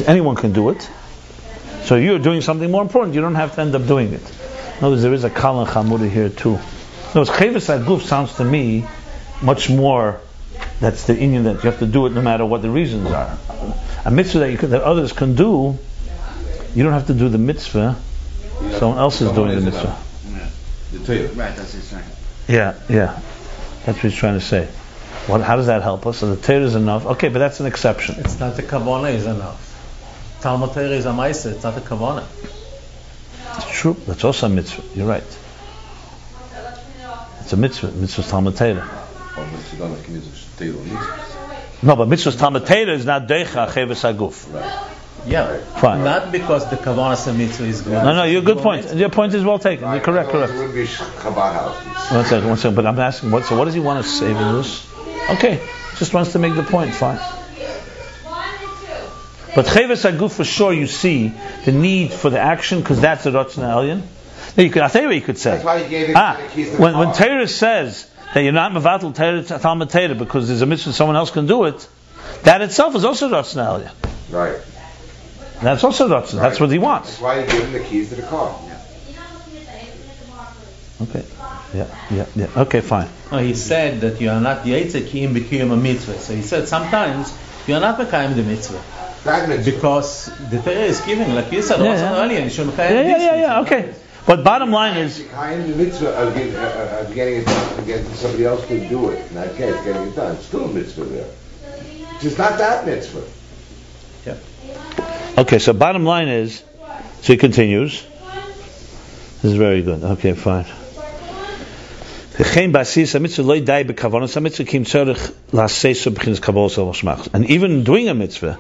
[SPEAKER 1] Anyone can do it. So you're doing something more important. You don't have to end up doing it. In other words, there is a kal and chamura here too. No, cheves aguf sounds to me much more. That's the inyan that you have to do it no matter what the reasons are. A mitzvah that others can do, you don't have to do the mitzvah. Someone else is doing the mitzvah.
[SPEAKER 6] Right, that's his saying.
[SPEAKER 1] Yeah, that's what he's trying to say. How does that help us? So the Torah is enough. Okay, but that's an exception.
[SPEAKER 3] It's not the kavanah is enough. Talmud Torah is a ma'aser. It's not the kavanah.
[SPEAKER 1] It's true. That's also a mitzvah. You're right. It's a mitzvah. Mitzvah Talmud Torah. No, but mitzvah Talmud Torah is not deicha cheves aguf.
[SPEAKER 3] Right. Yeah,
[SPEAKER 1] fine.
[SPEAKER 3] Not because the kavanah of mitzvah is good.
[SPEAKER 1] No, your good point. Your point is well taken. You're correct. One second. But I'm asking, what does he want to say in this? Okay, just wants to make the point. Fine. But cheves aguf for sure, you see the need for the action because that's the Ratzon Elyon. I'll tell you what you could say.
[SPEAKER 4] That's why he gave it
[SPEAKER 1] when Torah says that you're not mevatel Talmud Torah because there's a mitzvah someone else can do it, that itself is also Ratzon Aliyah.
[SPEAKER 4] Right.
[SPEAKER 1] That's also Ratzon.
[SPEAKER 4] Right.
[SPEAKER 1] That's what he wants.
[SPEAKER 4] That's why you give him the keys to the car.
[SPEAKER 1] Okay. Yeah. Okay, fine.
[SPEAKER 3] No, he said that you are not Yaitze Kiyim B'Kiyim a mitzvah. So he said sometimes you are not Mekayim the mitzvah.
[SPEAKER 4] That mitzvah.
[SPEAKER 3] Because the Torah is giving, like you said, Ratzon Aliyah, you should Mekayim this mitzvah.
[SPEAKER 1] Yeah, okay. But bottom line is...
[SPEAKER 4] Mekayim the mitzvah of getting it done against somebody else to do it. In that case, getting it done. It's still a mitzvah there. Just not that mitzvah.
[SPEAKER 3] Yeah.
[SPEAKER 1] Okay, so bottom line is... So he continues. This is very good. Okay, fine. And even doing a mitzvah,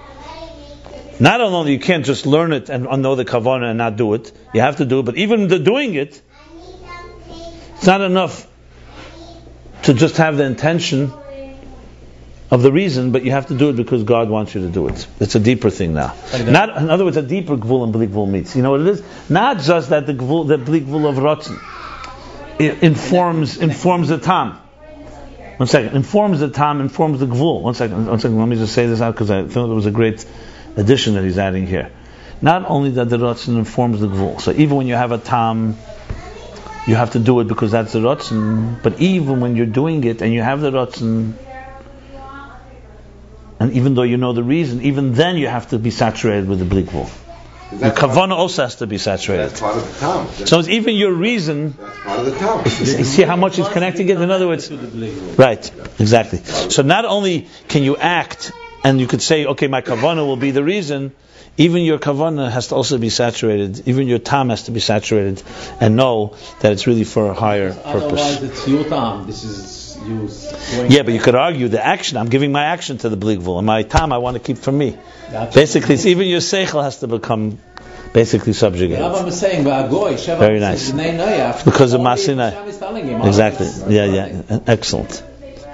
[SPEAKER 1] not only you can't just learn it and know the kavanah and not do it, you have to do it, but even doing it, it's not enough to just have the intention of the reason, but you have to do it because God wants you to do it. It's a deeper thing now. Not, in other words, a deeper gvul and blik gvul meets. You know what it is? Not just that the blik gvul of Ratzon informs the tam. One second. Informs the tam, informs the gvul. One second. Let me just say this out because I thought it was a great addition that he's adding here. Not only that the Ratzon informs the gvul. So even when you have a tam, you have to do it because that's the Ratzon. But even when you're doing it and you have the Ratzon, and even though you know the reason, even then you have to be saturated with the blik gvul. The kavanah also has to be saturated.
[SPEAKER 4] That's part of the tam.
[SPEAKER 1] So it's even your reason.
[SPEAKER 4] That's part of the tam.
[SPEAKER 1] You see how much it's connecting it? In other words, right, exactly. So not only can you act, and you could say, okay, my kavanah will be the reason, even your kavanah has to also be saturated, even your tam has to be saturated, and know that it's really for a higher purpose.
[SPEAKER 3] Otherwise it's your tam, this is
[SPEAKER 1] yeah, but you could argue the action, I'm giving my action to the blik gvul, and my tam I want to keep for me. Basically, it's even your seichel has to become basically subjugated. Very nice. Because of Masinai. Exactly. Yeah. Excellent.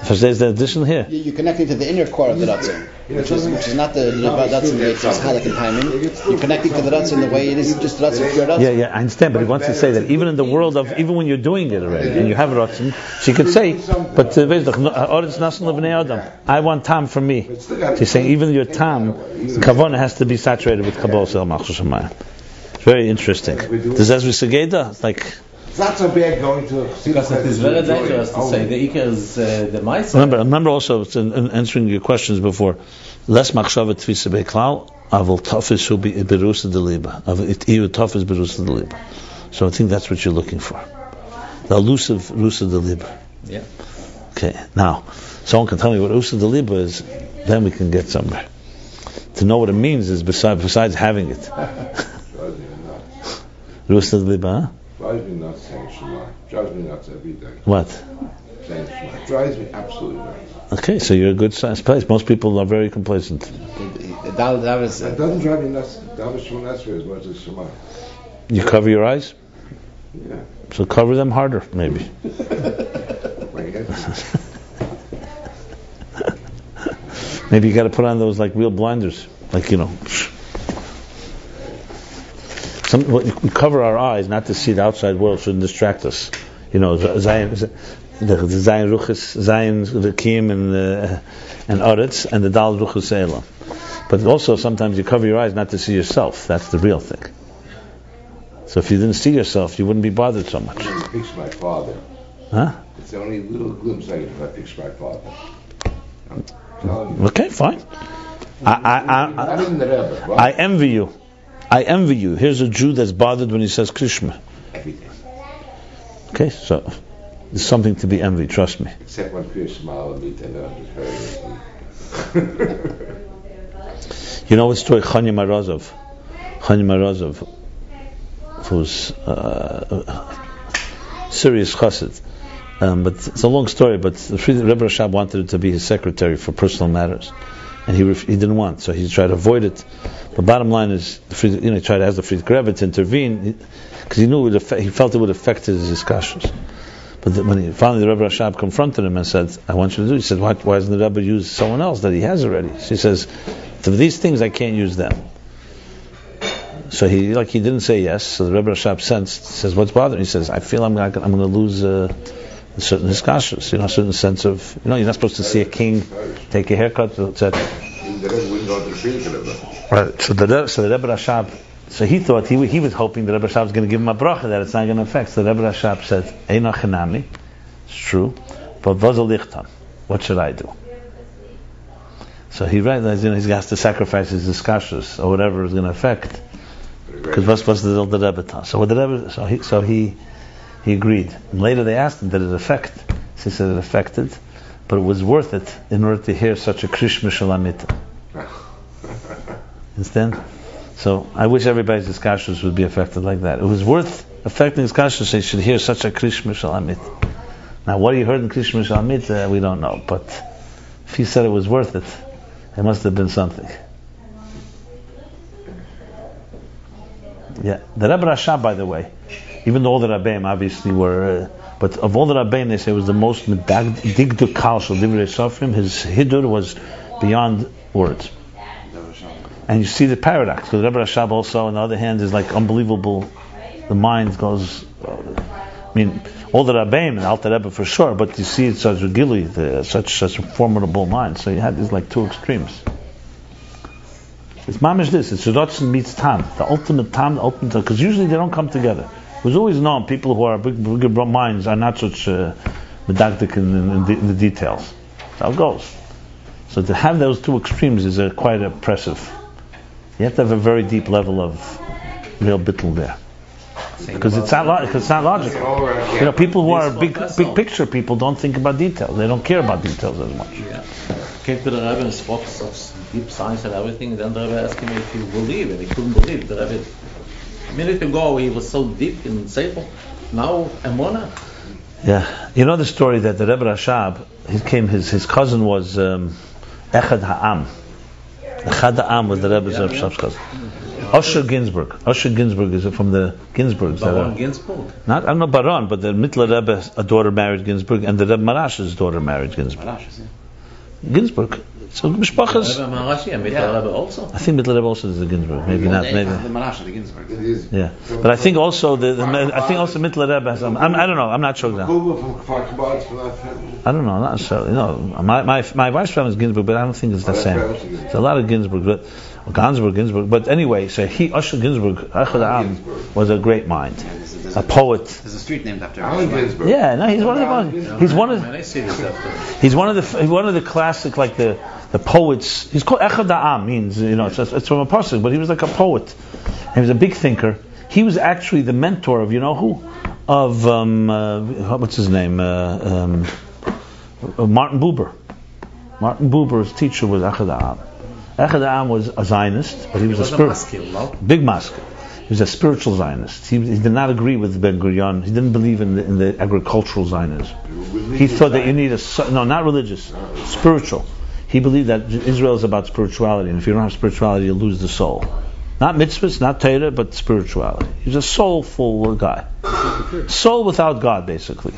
[SPEAKER 1] There's the addition here.
[SPEAKER 6] You're connecting to the inner core of the Ratzon, which is not the Ratzon where it's halak and timing. You're connecting to the Ratzon the way it is just Ratzon, pure Ratzon.
[SPEAKER 1] Yeah, I understand, but he wants to say that even in the world of, even when you're doing it already, and you have Ratzon, she could say, but I want tam for me. She's saying even your tam, kavanah has to be saturated with kabbalah sel machshus hamayim. It's very interesting. Does Ezra Segeda, like...
[SPEAKER 4] It's not so bad going to...
[SPEAKER 3] Because it is very dangerous to say the ikar is the ma'aser.
[SPEAKER 1] Remember also, in answering your questions before, less machshava tfisa beklal, avol tafis shul be berusa deliba. Iu tafis berusa deliba. So I think that's what you're looking for. The elusive rusa deliba.
[SPEAKER 3] Yeah.
[SPEAKER 1] Okay, now, someone can tell me what rusa deliba is, then we can get somewhere. To know what it means is besides having it. Rusa deliba, huh?
[SPEAKER 4] Drives me nuts saying Shema. Drives me nuts every day.
[SPEAKER 1] What?
[SPEAKER 4] Saying Shema. Drives me absolutely nuts.
[SPEAKER 1] Okay, so you're a good sized place. Most people are very complacent.
[SPEAKER 4] It doesn't drive me nuts. Davar Shema as much as Shema.
[SPEAKER 1] You cover your eyes?
[SPEAKER 4] Yeah.
[SPEAKER 1] So cover them harder, maybe. Maybe you got to put on those like real blinders, like we cover our eyes not to see the outside world, shouldn't distract us. Zayin Ruchis, Zayin the Kiyim and Aretz, and the Dal Ruchis Elam. But also sometimes you cover your eyes not to see yourself. That's the real thing. So if you didn't see yourself, you wouldn't be bothered so much.
[SPEAKER 4] I picture my father.
[SPEAKER 1] Huh?
[SPEAKER 4] It's the only little glimpse I get if I picture my father.
[SPEAKER 1] Okay, fine. I envy you. I envy you. Here's a Jew that's bothered when he says Krishma. Okay, so there's something to be envied, trust me.
[SPEAKER 4] Except when Krishma will meet and
[SPEAKER 1] you know what story? Chanya Marazov, who's serious chassid. But it's a long story, but the Rebbe Rashab wanted it to be his secretary for personal matters. And he didn't want, so he tried to avoid it. The bottom line is, he tried to ask the Friedrich Rebbe to intervene because he knew he felt it would affect his discussions. But when finally the Rebbe Rashab confronted him and said, "I want you to do," he said, "Why doesn't the Rebbe use someone else that he has already?" So he says, "For these things I can't use them." So he didn't say yes. So the Rebbe Rashab says, "What's bothering?" He says, "I feel I'm going to lose a certain hiskashus, a certain sense of, you're not supposed to see a king take a haircut, etc. Right. So the Rebbe Rashab, so he thought he was hoping the Rebbe Rashab was going to give him a bracha that it's not going to affect. So the Rebbe Rashab said, "Eina chenami," it's true, but vazal lichtam. What should I do? So he realized, he has to sacrifice his hiskashus or whatever is going to affect. Because what's the Rebbe taught? So what the Rebbe, so he agreed. And later they asked him, did it affect? So he said it affected, but it was worth it in order to hear such a krishma shalamita. Understand? So I wish everybody's hiskashus would be affected like that. It was worth affecting hiskashus, so you should hear such a krishma shalamita. Now what he heard in krishma shalamita, we don't know. But if he said it was worth it, it must have been something. Yeah, the Rebbe Rashab, by the way, even though all the Rabbeim obviously were, but of all the Rabbeim, they say was the most digdu kal shel divrei sofrim. His hidur was beyond words. And you see the paradox, because the Rebbe Rashab also, on the other hand, is like unbelievable. The mind goes. I mean, all the Rabbeim and Alter Rebbe for sure, but you see it's such a gili, such a formidable mind. So you had these like two extremes. It's mamish this. It's Ratzon meets Tam. The ultimate Tam, because usually they don't come together. It was always known people who are bigger minds are not such medactic in the details. That's how it goes. So to have those two extremes is quite oppressive. You have to have a very deep level of real bittul there. Because it's not logical. People who are big picture people don't think about details. They don't care about details as much.
[SPEAKER 3] Yeah. Came to the Rebbe and spoke of deep science and everything, and then the Rebbe asked him if he believed, and he couldn't believe. The Rebbe, a minute ago, he was so deep in Seichel. Now, Emunah.
[SPEAKER 1] Yeah. You know the story that the Rebbe Rashab, his cousin was Echad Ha'am. Echad Ha'am was the Rebbe's Rashab's cousin. Usher Ginsburg. Usher Ginsburg is from the Ginsburgs.
[SPEAKER 3] Baron Ginsburg?
[SPEAKER 1] I don't know Baron, but the Mittler Rebbe, a daughter married Ginsburg, and the Rebbe Marash's daughter married Ginsburg. Ginsburg. So Mishpachas.
[SPEAKER 3] Rebbe Marashi and Mittler Rebbe also.
[SPEAKER 1] I think Mittler Rebbe also is the Ginsburg. Maybe not. Maybe.
[SPEAKER 6] The Marash of the Ginsburg.
[SPEAKER 1] Yeah, but I think also Mittler Rebbe has. I don't know. I'm not sure now. I don't know. Not necessarily. No, my wife's family is Ginsburg, but I don't think it's the same. There's a lot of Ginsburg. Ginsburg. But anyway, so Usher Ginsburg, Echad Ha'am, was a great mind, a poet.
[SPEAKER 6] There's a street named after him.
[SPEAKER 1] Yeah, no, he's one of the classic, like the poets. He's called Echad Ha'am, means it's from a pasuk, but he was like a poet. And he was a big thinker. He was actually the mentor of who? Of what's his name? Martin Buber. Martin Buber's teacher was Echad Ha'am. Echad Ha'am was a Zionist, but he was a big maskil. He was a spiritual Zionist. He did not agree with Ben Gurion. He didn't believe in the agricultural Zionism. He thought that you need not religious, spiritual. He believed that Israel is about spirituality, and if you don't have spirituality, you lose the soul. Not mitzvahs, not Torah, but spirituality. He was a soulful guy. Soul without God, basically.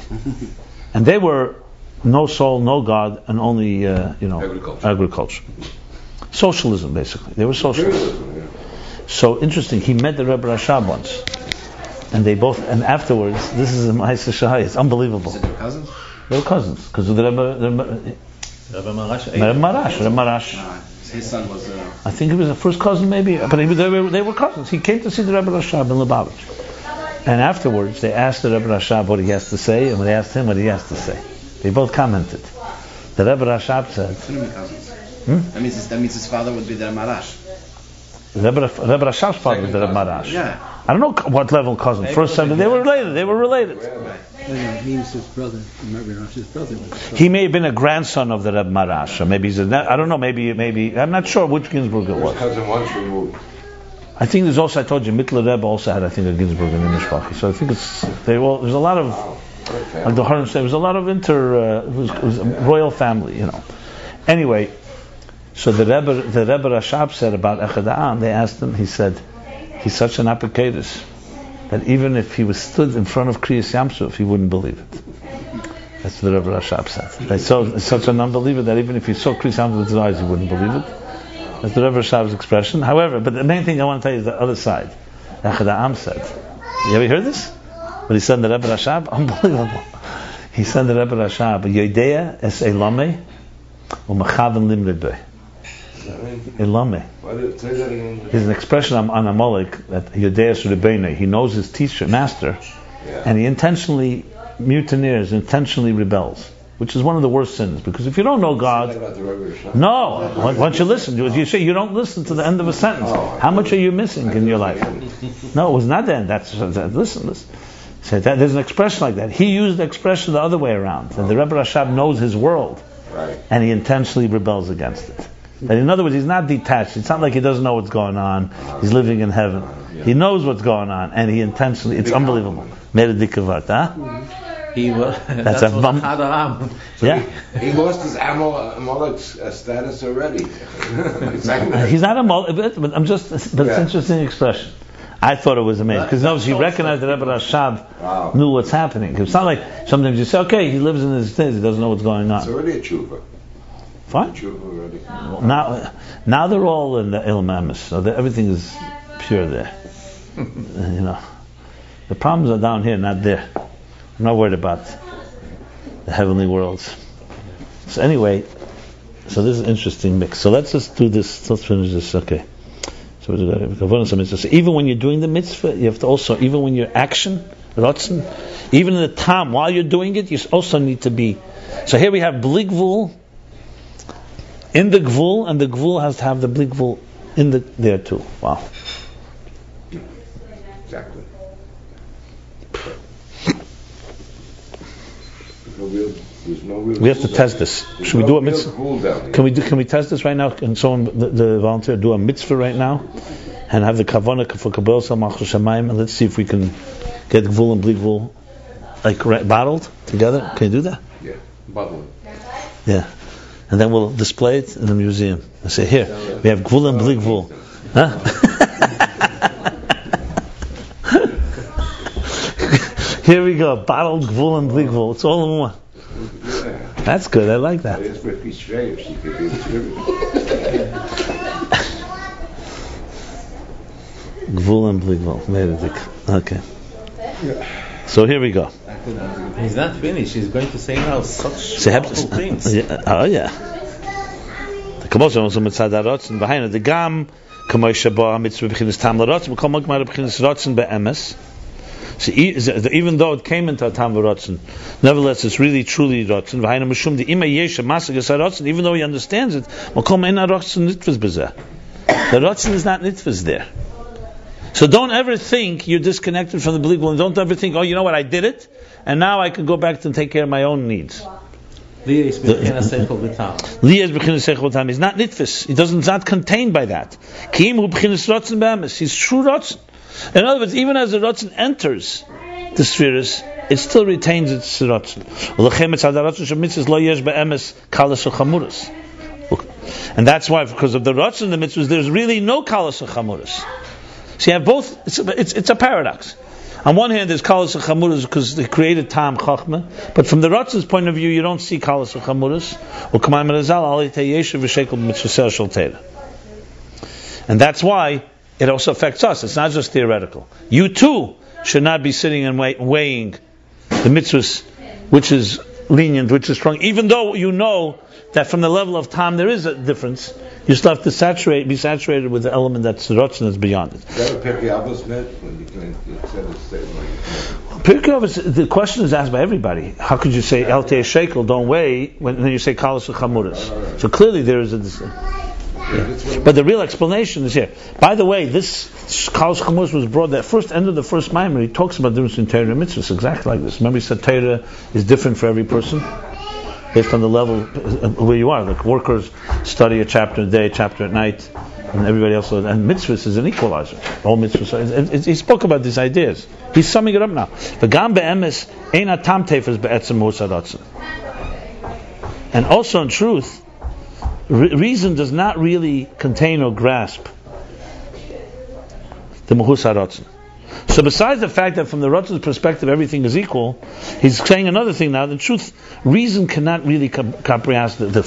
[SPEAKER 1] And they were no soul, no God, and only agriculture. Socialism, basically. They were socialists. So interesting. He met the Rebbe Rashab once, and afterwards, this is a Ma'aser Shahai. It's unbelievable.
[SPEAKER 6] Is it their cousins?
[SPEAKER 1] They were cousins because of the Rebbe Marash.
[SPEAKER 6] His son was.
[SPEAKER 1] I think he was the first cousin, maybe, but they were cousins. He came to see the Rebbe Rashab in Lubavitch, and afterwards they asked the Rebbe Rashab what he has to say, and when they asked him what he has to say, they both commented. The Rebbe Rashab said.
[SPEAKER 6] That means his father would be the Marash.
[SPEAKER 1] Rebbe Rashab's father was the Rebbe Marash.
[SPEAKER 6] Yeah.
[SPEAKER 1] I don't know what level cousin. First time they were related.
[SPEAKER 5] He was his brother. Rebbe Rash's brother.
[SPEAKER 1] He may have been a grandson of the Rebbe Marash, or maybe he's I don't know. Maybe I'm not sure which Ginsburg it was. I think there's also, I told you, Mittler Rebbe also had, I think, a Ginsburg in the Mishpacha. So I think there's a lot of, like the Harim said, there was a lot of it was a royal family, Anyway. So the Rebbe Rashab said about Echad Ha'am, they asked him, he said, he's such an apikatus that even if he was stood in front of Kriyas Yamsuf, he wouldn't believe it. That's what the Rebbe Rashab said. He's such an unbeliever that even if he saw Kriyas Yamsuf with his eyes, he wouldn't believe it. That's the Rebbe Rashab's expression. However, but the main thing I want to tell you is the other side. Echad Ha'am said, you ever heard this? What he said in the Rebbe Rashab? Unbelievable. He said the Rebbe Rashab, Yodea es elame, u'machaven limrid beh. Elame. There's an expression on Amalek that Yodea es Rebbeinu. He knows his teacher, master, and he intentionally mutineers, intentionally rebels, which is one of the worst sins. Because if you don't know God, no. Once you listen, you say you don't listen to the end of a sentence. How much are you missing in your life? No, it was not the end. Listen. So there's an expression like that. He used the expression the other way around. And the Rebbe Rashab knows his world, and he intentionally rebels against it. And in other words, he's not detached. It's not like he doesn't know what's going on. He's living in heaven. He knows what's going on, and he intentionally. It's unbelievable. Medidikavat, huh? That's a bum. Yeah.
[SPEAKER 4] He lost his Amalek status already.
[SPEAKER 1] He's not a Amalek, but it's an interesting expression. I thought it was amazing because he recognized that Rebbe Rashab knew what's happening. It's not like sometimes you say, okay, he lives in his things, he doesn't know what's going on.
[SPEAKER 4] It's already a tshuva.
[SPEAKER 1] Fine. Now they're all in the Ilm Emes, so everything is pure there. The problems are down here, not there. I'm not worried about the heavenly worlds. So anyway, this is an interesting mix. So let's just do this. Let's finish this. Okay. So even when you're doing the mitzvah, you have to also, even when you're action, rotzen, even in the time while you're doing it, you also need to be. So here we have bli gvul in the gvul, and the gvul has to have the bli gvul in there too. Wow.
[SPEAKER 4] Exactly.
[SPEAKER 1] We have to test this. Should we do a mitzvah? Can we test this right now? Can someone, the volunteer, do a mitzvah right now and have the kavanah for Kabbalah Malchus Shamayim, and let's see if we can get gvul and bli gvul like bottled together. Can you do that?
[SPEAKER 4] Yeah, bottled.
[SPEAKER 1] Yeah, and then we'll display it in the museum and say, here we have gvul and bli gvul. Huh? Here we go, bottled gvul and bli gvul. It's all in one. That's good. I like that. Gvul and bli gvul. Okay. So here we go.
[SPEAKER 3] He's not finished. He's going to say now such wonderful things.
[SPEAKER 1] Oh yeah. The Kabbalah also mitzad harotzen behind the gam kamay shaba mitzvah b'chinas tam l'rotzen b'kol magmar b'chinas rotzen be'emes. So even though it came into a tam v'rotzen, nevertheless it's really truly rotzen. V'hayna mishum the ima yesha masagas harotzen. Even though he understands it, makom ein harotzen nitvas b'zeh. The rotzen is not nitvas there. So don't ever think you're disconnected from the bli gvul, and don't ever think, oh, you know what, I did it, and now I can go back to take care of my own needs.
[SPEAKER 3] Liyah is b'chinas seichel b'tam.
[SPEAKER 1] He's not nitfis. He's not contained by that. Ki im hu b'chinas rotzen be'emes. He's true rotzen. In other words, even as the rotzen enters the spheres, it still retains its rotzen. And that's why, because of the rotzen in the mitzvahs, there's really no kalas chamuras. So you have both. It's a paradox. On one hand, there's kalas chamuras because they created tam chachma, but from the rotzen's point of view, you don't see kalas chamuras. And that's why it also affects us. It's not just theoretical. You too should not be sitting and weighing the mitzvahs, which is lenient, which is strong, even though you know that from the level of time there is a difference. You still have to be saturated with the element that's the rotzen that's beyond it. Pirkei Avos, the question is asked by everybody. How could you say El Tei Shekel, don't weigh, when then you say Kalas Chamuras? So clearly there is a. Yeah. But the real explanation is here. By the way, this Kalas Chamuras was brought at first end of the first Maimer. He talks about the difference in Torah and mitzvahs exactly like this. Remember, he said Torah is different for every person based on the level where you are. Like workers study a chapter a day, chapter at night, and everybody else. And mitzvahs is an equalizer. All mitzvahs. He spoke about these ideas. He's summing it up now. And also, in truth, reason does not really contain or grasp the Mahus HaRatzon. So besides the fact that from the Ratzon's perspective everything is equal, he's saying another thing now. The truth, reason cannot really comprehend the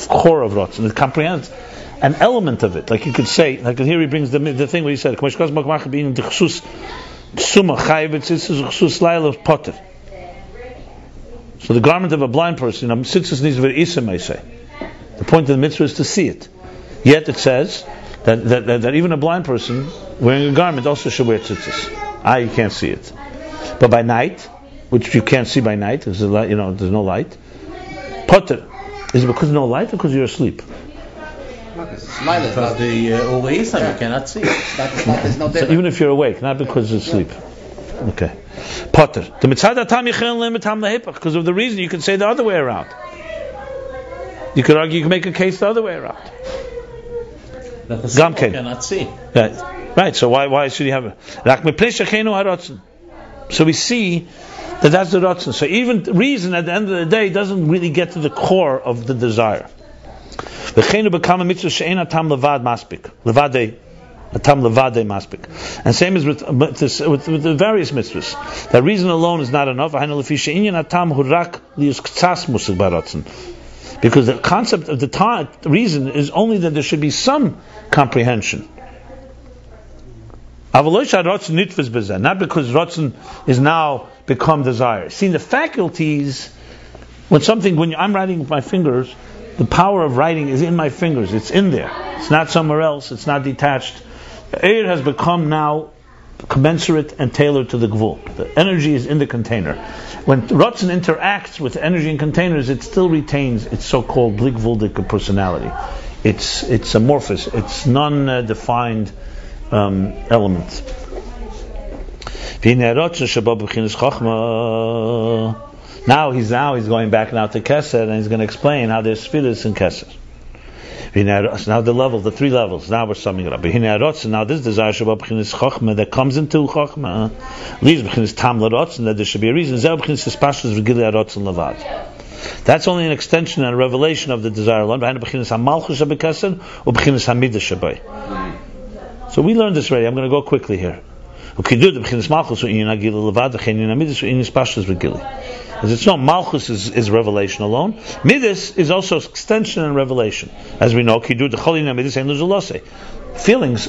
[SPEAKER 1] core of Ratzon. It comprehends an element of it. Like you could say, like here he brings the thing where he said, So the garment of a blind person, tzitzis needs to be isim, I say. The point of the mitzvah is to see it. Yet it says that even a blind person wearing a garment also should wear tzitzis. You can't see it. But by night, which you can't see by night, because there's no light. Potter, is it because no light or because you're asleep?
[SPEAKER 3] Because the Ureisa you cannot see.
[SPEAKER 1] So even if you're awake, not because you're asleep. Okay. Potter. The mitzvah tam yichel lemitam lehepach, because of the reason you can say the other way around. You could argue, you can make a case the other way around.
[SPEAKER 3] That the simple cannot see.
[SPEAKER 1] Right. So why should you have it? So we see that's the ratzon. So even reason at the end of the day doesn't really get to the core of the desire. And same is with the various mitzvahs. That reason alone is not enough. Because the concept of the reason is only that there should be some comprehension. Not because Ratzon is now become desire. See, the faculties, when I'm writing with my fingers, the power of writing is in my fingers. It's in there. It's not somewhere else. It's not detached. The air has become now commensurate and tailored to the gvul. The energy is in the container. When Ratzon interacts with energy in containers, it still retains its so-called bligvuldik personality. It's amorphous. It's non-defined element. Now he's going back now to Kesed, and he's going to explain how there's Sfilis in Kesed. Now the 3 levels. Now we're summing it up. Now this desire that comes into Chochmah leaves tam l'rotzen, that there should be a reason. That's only an extension and a revelation of the desire alone. So we learned this already. I'm going to go quickly here. As it's known, Malchus is revelation alone. Midas is also extension and revelation. As we know, feelings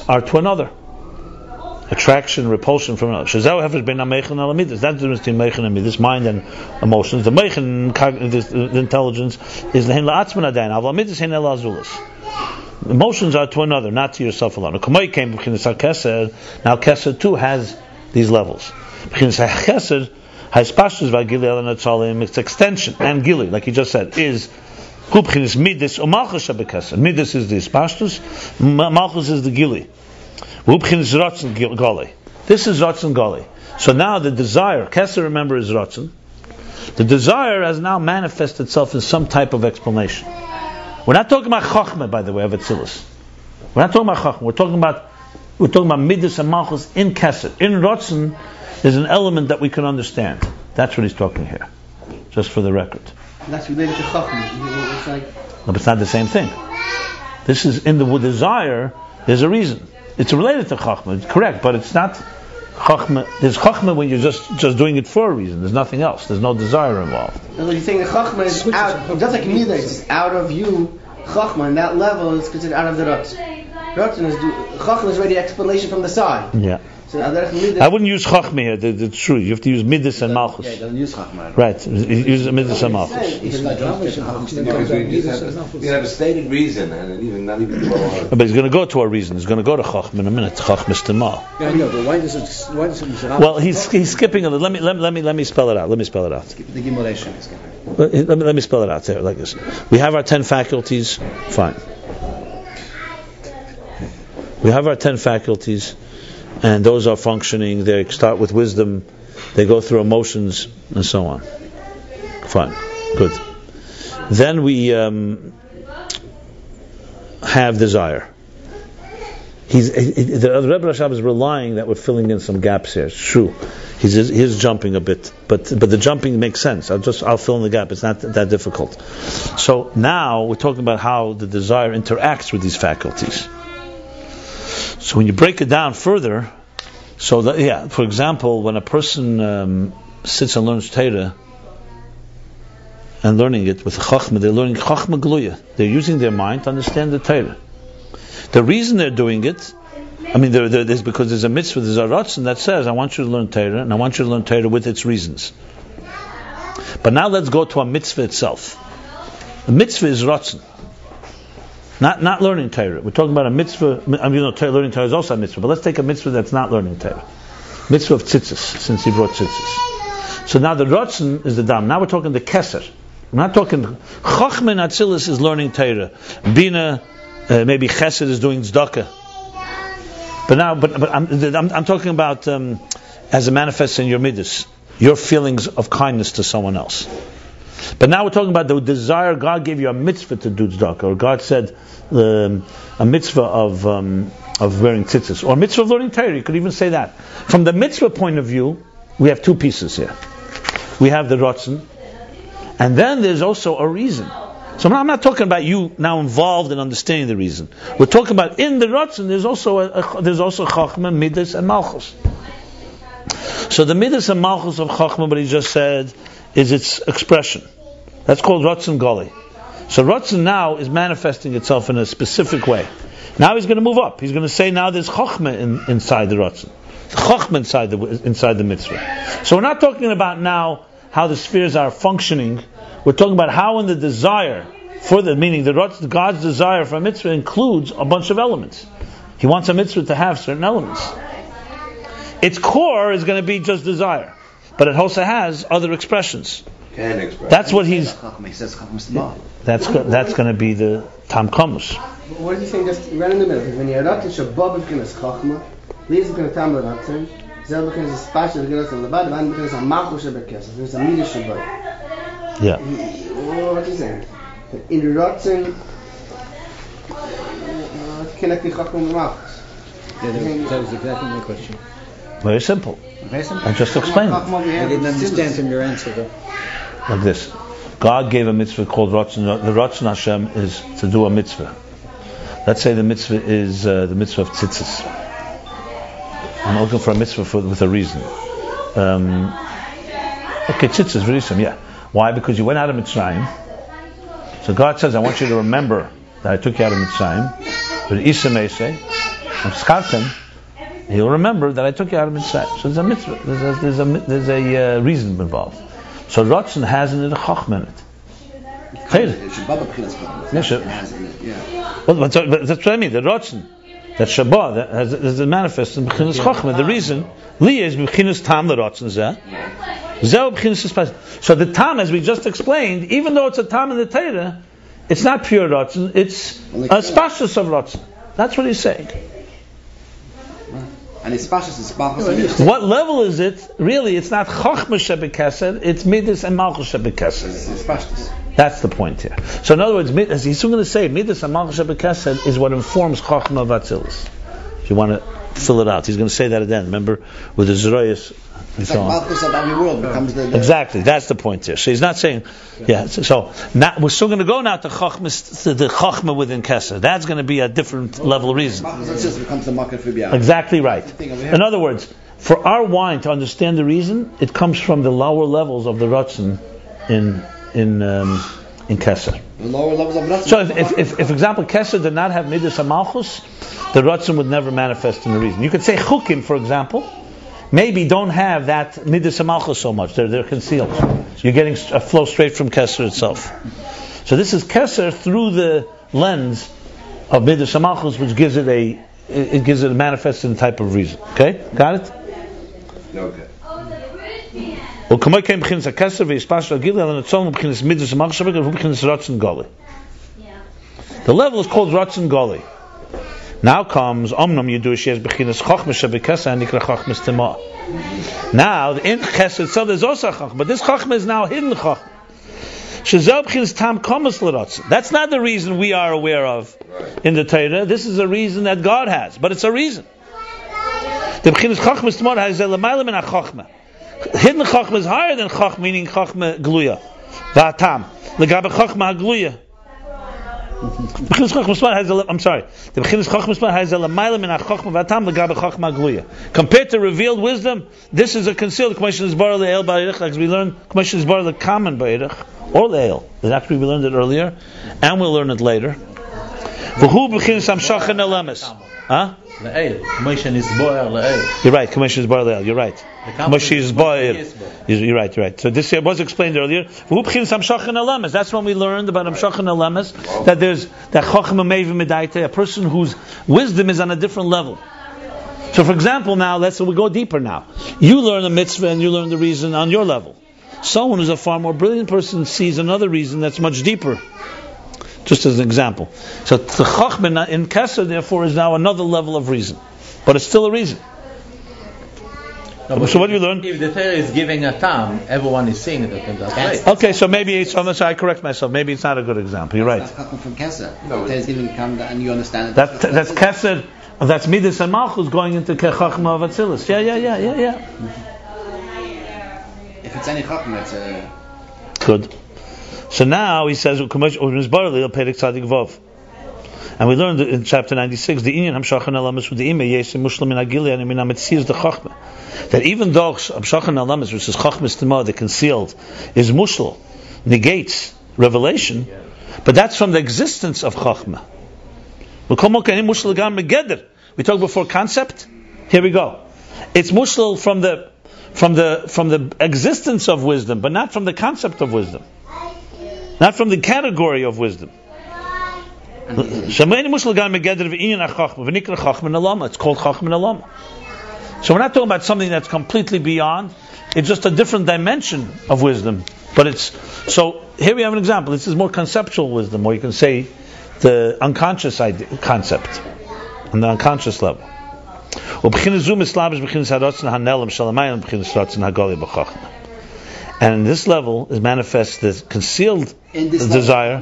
[SPEAKER 1] are to another. Attraction, repulsion from another. That's the difference between Meichen and Midas, mind and emotions. The Meichen, the intelligence, is the emotions are to another, not to yourself alone. Now Kesed too has these levels. Its extension and gili, like he just said, is midis or malchus. Midis is the ispashtus, malchus is the gili. This is ratzon gali. So now the desire, Kesed, remember, is ratzon. The desire has now manifested itself in some type of explanation. We're not talking about chokhmah, by the way, of Atzilus. We're not talking about chokhmah. We're talking about midis and malchus in Kesed. In ratzon, there's an element that we can understand. That's what he's talking here, just for the record.
[SPEAKER 8] And that's related to Chachma. It's like...
[SPEAKER 1] No, but it's not the same thing. This is in the desire. There's a reason. It's related to Chachma. It's correct, but it's not Chachma. There's Chachma when you're just doing it for a reason. There's nothing else. There's no desire involved.
[SPEAKER 8] No, you're saying the Chachma is out. Just like Midah, it's out of you. Chachma, and that level is considered out of the Ratz. Chachma is already explanation from the side.
[SPEAKER 1] Yeah.
[SPEAKER 8] So
[SPEAKER 1] I wouldn't use Chachma here. It's true. You have to use Midas and Malchus.
[SPEAKER 6] Yeah, doesn't use Chachma.
[SPEAKER 1] Right. Use Midas and Malchus.
[SPEAKER 4] We have a stated reason, and not even.
[SPEAKER 1] But he's going to go to a reason. He's going to go to Chachma in a minute. Chachma Stima.
[SPEAKER 5] Yeah, I know, but why does it?
[SPEAKER 1] Well, he's skipping a little. Let me spell it out.
[SPEAKER 6] The Gimulation is
[SPEAKER 1] let me spell it out there like this. We have our 10 faculties. Fine. We have our 10 faculties. And those are functioning. They start with wisdom, they go through emotions, and so on. Fine, good. Then we have desire. The Rebbe Rashab is relying that we're filling in some gaps here. It's true. He's jumping a bit, but the jumping makes sense. I'll fill in the gap. It's not that difficult. So now we're talking about how the desire interacts with these faculties. So when you break it down further, for example, when a person sits and learns Torah and learning it with Chachma, they're learning Chachma Gluya. They're using their mind to understand the Torah. The reason they're doing it, there's because there's a mitzvah, there's a ratzon that says, I want you to learn Torah, and I want you to learn Torah with its reasons. But now let's go to a mitzvah itself. The mitzvah is ratzon. Not learning Torah. We're talking about a mitzvah. Learning Torah is also a mitzvah, but let's take a mitzvah that's not learning Torah. Mitzvah of tzitzis, since he brought tzitzis. So now the ratzon is the dam. Now we're talking the keser. We're not talking Chachma and Atzilus is learning Torah. Bina, maybe Chesed is doing tzedakah. But I'm talking about as it manifests in your midas, your feelings of kindness to someone else. But now we're talking about the desire. God gave you a mitzvah to do tzedakah, or God said a mitzvah of wearing tzitzis, or a mitzvah of learning Torah. You could even say that. From the mitzvah point of view, we have two pieces here. We have the ratzon, and then there's also a reason. So I'm not talking about you now involved in understanding the reason. We're talking about in the ratzon. There's also chachma, midas, and malchus. So the midas and malchus of chachma, what he just said, is its expression. That's called ratzon gali. So ratzon now is manifesting itself in a specific way. Now he's going to move up. He's going to say now there's chachma inside the ratzon, chachma inside the mitzvah. So we're not talking about now how the spheres are functioning. We're talking about how in the desire for the meaning God's desire for a mitzvah includes a bunch of elements. He wants a mitzvah to have certain elements. Its core is going to be just desire, but it also has other expressions. That's what he's. That's going to be the tam kamus.
[SPEAKER 8] What do you think? Just right in the middle. When you're not in shabbat, it's chachma. Leaves going to tam the ratzon. Zelda can is special. Going to levad. Then because a malchus shabbat. There's a midas shabbat.
[SPEAKER 1] Yeah.
[SPEAKER 8] What is that? In the ratzon, connecting chachma and malchus.
[SPEAKER 5] That was exactly my question.
[SPEAKER 1] Very simple. I just explained it.
[SPEAKER 5] I didn't understand from your answer though.
[SPEAKER 1] Like this. God gave a mitzvah called ratzon. The ratzon Hashem is to do a mitzvah. Let's say the mitzvah is the mitzvah of tzitzis. I'm looking for a mitzvah with a reason. Okay, tzitzis, very simple, yeah. Why? Because you went out of Mitzrayim. So God says, I want you to remember that I took you out of Mitzrayim. But Isa may say, he'll remember that I took you out of Mitzrayim. So there's a mitzvah. There's a reason involved. So Ratzon has in it a chachma in it. Well, that's what I mean. The Ratzon, that Shabbat, that is manifest in B'chinas chachma. The reason, Li is B'chinas tam the Ratzon zeh. So the tam, as we just explained, even though it's a tam in the Torah, it's not pure Ratzon. It's a spashus of Ratzon. That's what he's saying.
[SPEAKER 6] And it's spashus.
[SPEAKER 1] What level is it? Really, it's not chachma shebekesed. It's midas and malchus shebekesed. That's the point here. So in other words, as he's soon going to say, midas and malchus shebekesed is what informs chachma of atzilus. If you want to fill it out, he's going to say that again. Remember with the zeroyas.
[SPEAKER 6] It's like malchus of every world becomes the
[SPEAKER 1] exactly. That's the point here. So he's not saying, So now we're still going to go now to the chachma within Kesser. That's going to be a different level of reason. Exactly right. In other words, for our wine to understand the reason, it comes from the lower levels of the ratzon in Kesser.
[SPEAKER 6] The lower levels of ratzon.
[SPEAKER 1] So if for example Kesser did not have midas and malchus, the ratzon would never manifest in the reason. You could say chukim, for example, maybe don't have that midas and malchus so much. They're concealed. You're getting a flow straight from Kesser itself. So this is Kesser through the lens of midas and malchus, which gives it a manifesting type of reason. Okay, got it?
[SPEAKER 4] Okay.
[SPEAKER 1] The level is called ratzon gali. Now comes Omnam Yidush Yesh Bechinas Chachma Shebekesa and Nikra Chachmas Tema. Now in Chesed itself there's also Chachma, but this Chachma is now hidden Chachma. Shezeh Bechinas Tam Kamas L'Ratzon. That's not the reason we are aware of in the Torah. This is a reason that God has, but it's a reason. The Bechinas Chachmas Tema has L'Mayla Min HaChachma. Hidden Chachma is higher than Chachma, meaning Chachma Gluya. V'atam L'Gabe Chachma HaGluya. The Bechinas Chachmas has a lamayla min hachachma v'atam legabe chachma gluya. Compared to revealed wisdom, this is a concealed. Commission is bar le'el ba'irich, like we learned. Commission is bar le'kamen ba'irich or le'el. Actually, we learned it earlier, and we'll learn it later. V'hu bechinas hamshacha nelemes. Huh?
[SPEAKER 3] Le'el. Commission is boer le'el.
[SPEAKER 1] You're right. Commission is boer le'el. You're right. Commission is boer. You're right. You're right. So this was explained earlier. That's when we learned about Amshach and Alemes, that there's that Chachma Meiv Medaite, a person whose wisdom is on a different level. So, for example, now we go deeper. Now, you learn a mitzvah and you learn the reason on your level. Someone who's a far more brilliant person sees another reason that's much deeper. Just as an example. So the Chachma in Kesser, therefore, is now another level of reason. But it's still a reason.
[SPEAKER 3] No,
[SPEAKER 1] so what do you learn?
[SPEAKER 3] If the Torah is giving a tam, everyone is seeing it in that way.
[SPEAKER 1] Okay, so maybe I correct myself. Maybe it's not a good example. You're right.
[SPEAKER 6] That's Chachma from Kesser. No, the Torah is giving a tam and you understand it.
[SPEAKER 1] That's Kesser. That's Midas and Malchus going into Chachma of Atzilus. Yeah.
[SPEAKER 6] If it's any Chachma, it's a...
[SPEAKER 1] Good. So now he says, and we learned in chapter 96, the Ayin Hamshachan Alamis with the Ime Yesim Mushlim in Agili and Minam Etzias the Chachma, that even though Hamshachan Alamis, which is Chachmas Tima, the concealed, is Mushal, negates revelation, but that's from the existence of Chachma. We talked before concept. Here we go. It's Mushal from the existence of wisdom, but not from the concept of wisdom. Not from the category of wisdom. It's called Chachma Nalama. So we're not talking about something that's completely beyond. It's just a different dimension of wisdom. But so here we have an example. This is more conceptual wisdom, or you can say the unconscious concept on the unconscious level. And this level is manifest the concealed desire.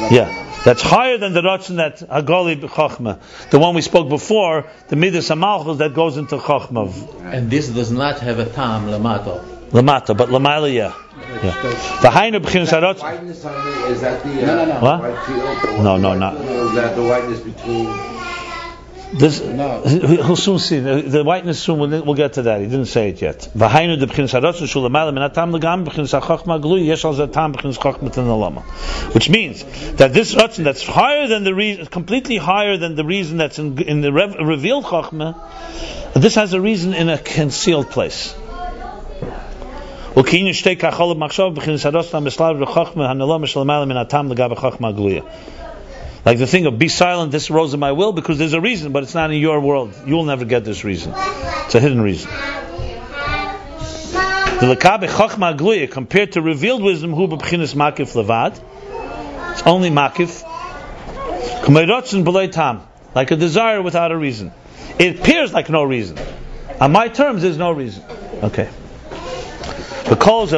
[SPEAKER 1] Yeah, that's higher than the Ratzon that Hagali b'Chachma, the one we spoke before, the Midas HaMalchus that goes into Chachma.
[SPEAKER 3] And this does not have a tam lamato.
[SPEAKER 1] Lamata, but Lamaila, yeah. The Hainu b'Chinas HaRatzon.
[SPEAKER 4] Whiteness on it, is that the
[SPEAKER 1] what?
[SPEAKER 4] white field?
[SPEAKER 1] No, not.
[SPEAKER 4] Is that the whiteness between?
[SPEAKER 1] He'll soon see the whiteness. Soon we'll get to that. He didn't say it yet. V'hainu de b'chinas haratzon shulamaila min hatam legam b'chinas hachachma glui yesh al zatam b'chinas chachma t'nalama, which means that this ratzon that's higher than the reason, completely higher than the reason that's in the revealed chachma, this has a reason in a concealed place. U'kiyin shtei kachol b'machshav b'chinas haratzon b'slav b'chachma hanalama shulamaila min hatam legam b'chachma gluya. Like the thing of be silent, this arose in my will, because there's a reason, but it's not in your world. You will never get this reason. It's a hidden reason. The lekabe chachma gluya compared to revealed wisdom, hu b'bchinas makif levad. It's only makif. K'meirotzen b'lei tam, like a desire without a reason. It appears like no reason. On my terms, there's no reason. Okay. All this is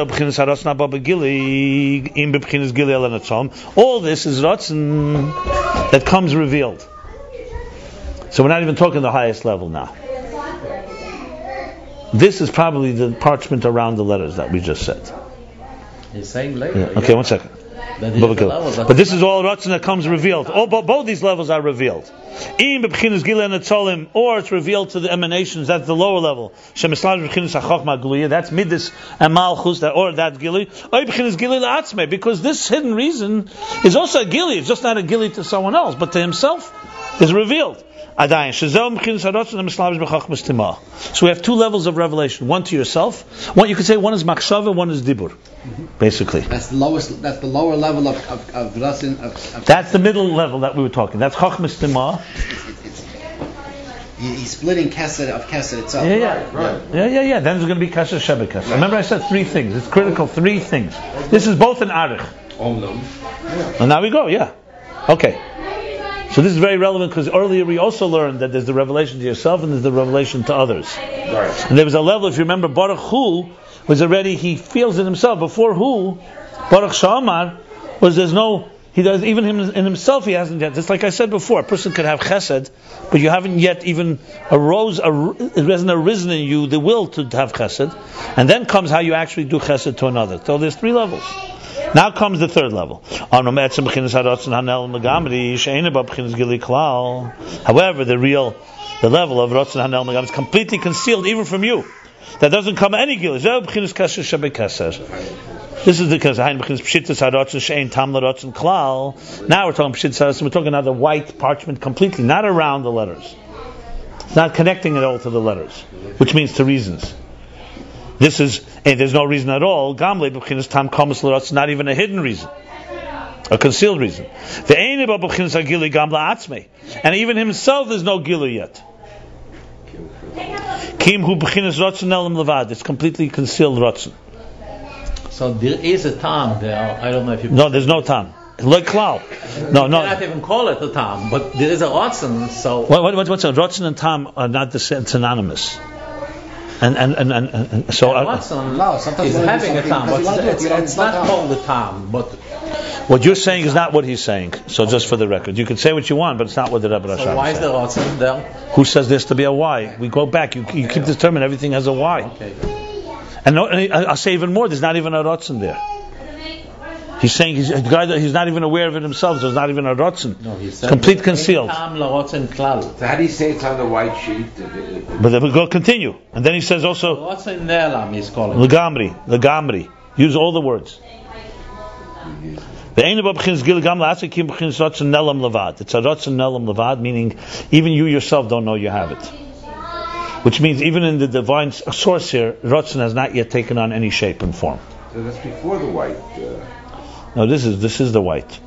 [SPEAKER 1] Ratzon that comes revealed. So we're not even talking the highest level now. This is probably the parchment around the letters that we just said.
[SPEAKER 3] He's saying later.
[SPEAKER 1] Yeah. Okay, 1 second. But this is all Ratzon that comes revealed. Both these levels are revealed. Or it's revealed to the emanations. That's the lower level. That's Midas and Malchus, or that Gili. Because this hidden reason is also a Gili. It's just not a Gili to someone else, but to himself is revealed. So we have two levels of revelation. One to yourself. One you could say one is machshava, one is dibur. Basically.
[SPEAKER 6] That's the lower level of Ratzon.
[SPEAKER 1] That's the middle level that we were talking. That's chachmas tima.
[SPEAKER 6] He's splitting Kesser of Kesser itself.
[SPEAKER 1] Yeah. Then there's going to be Kesser Shebek Kesser. Remember I said 3 things. It's critical, 3 things. This is both an arich. And now we go, Okay. So this is very relevant because earlier we also learned that there's the revelation to yourself and there's the revelation to others. Right. And there was a level, if you remember, Baruch Hu was already, he feels it himself. Before Hu, Baruch Sha'amar was he does, even him in himself he hasn't yet. Just like I said before, a person could have chesed, but you haven't yet even it hasn't arisen in you the will to have chesed. And then comes how you actually do chesed to another. So there's 3 levels. Now comes the 3rd level. However, the level of Ratzon Hanel Magam is completely concealed even from you. That doesn't come any gil. This is because now we're talking pshittas harotzen. We're talking about the white parchment completely, not around the letters. It's not connecting it all to the letters, which means to reasons. This is, there's no reason at all. Gamle b'chinas tam kamas l'rotz, not even a hidden reason, a concealed reason. Ve'ein b'chinas hagili gamla atzmei, and even himself there's no gilu yet. Kim hu b'chinas rotzen elam levad, it's completely concealed rotzen.
[SPEAKER 3] So there is a tam there. I don't know if you.
[SPEAKER 1] No, there's no tam. Like cloud. No.
[SPEAKER 3] You cannot even call it a tam, but there is a rotzen. So
[SPEAKER 1] what's a rotzen and tam are not the same, synonymous. And so
[SPEAKER 3] rotzen is having a tam, but it's not called a tam. But
[SPEAKER 1] what you're saying is not what he's saying. So just for the record, you can say what you want, but it's not what the Rebbe Rashab is saying.
[SPEAKER 3] So why is the rotzen there?
[SPEAKER 1] Who says this to be a why? We go back. You keep determining everything has a why.
[SPEAKER 3] Okay.
[SPEAKER 1] And I'll say even more. There's not even a rotzen there. He's saying he's not even aware of it himself. So it's not even a rotzen.
[SPEAKER 3] No, he said
[SPEAKER 1] complete concealed.
[SPEAKER 4] So how do you say it's on the white sheet?
[SPEAKER 1] But then we go continue, and then he says also
[SPEAKER 3] rotzen nelam is calling.
[SPEAKER 1] Legamri. Use all the words. It's a rotzen nelam levad, meaning even you yourself don't know you have it. Which means even in the divine source here, rotzen has not yet taken on any shape and form.
[SPEAKER 4] So that's before the white.
[SPEAKER 1] No, this is the white.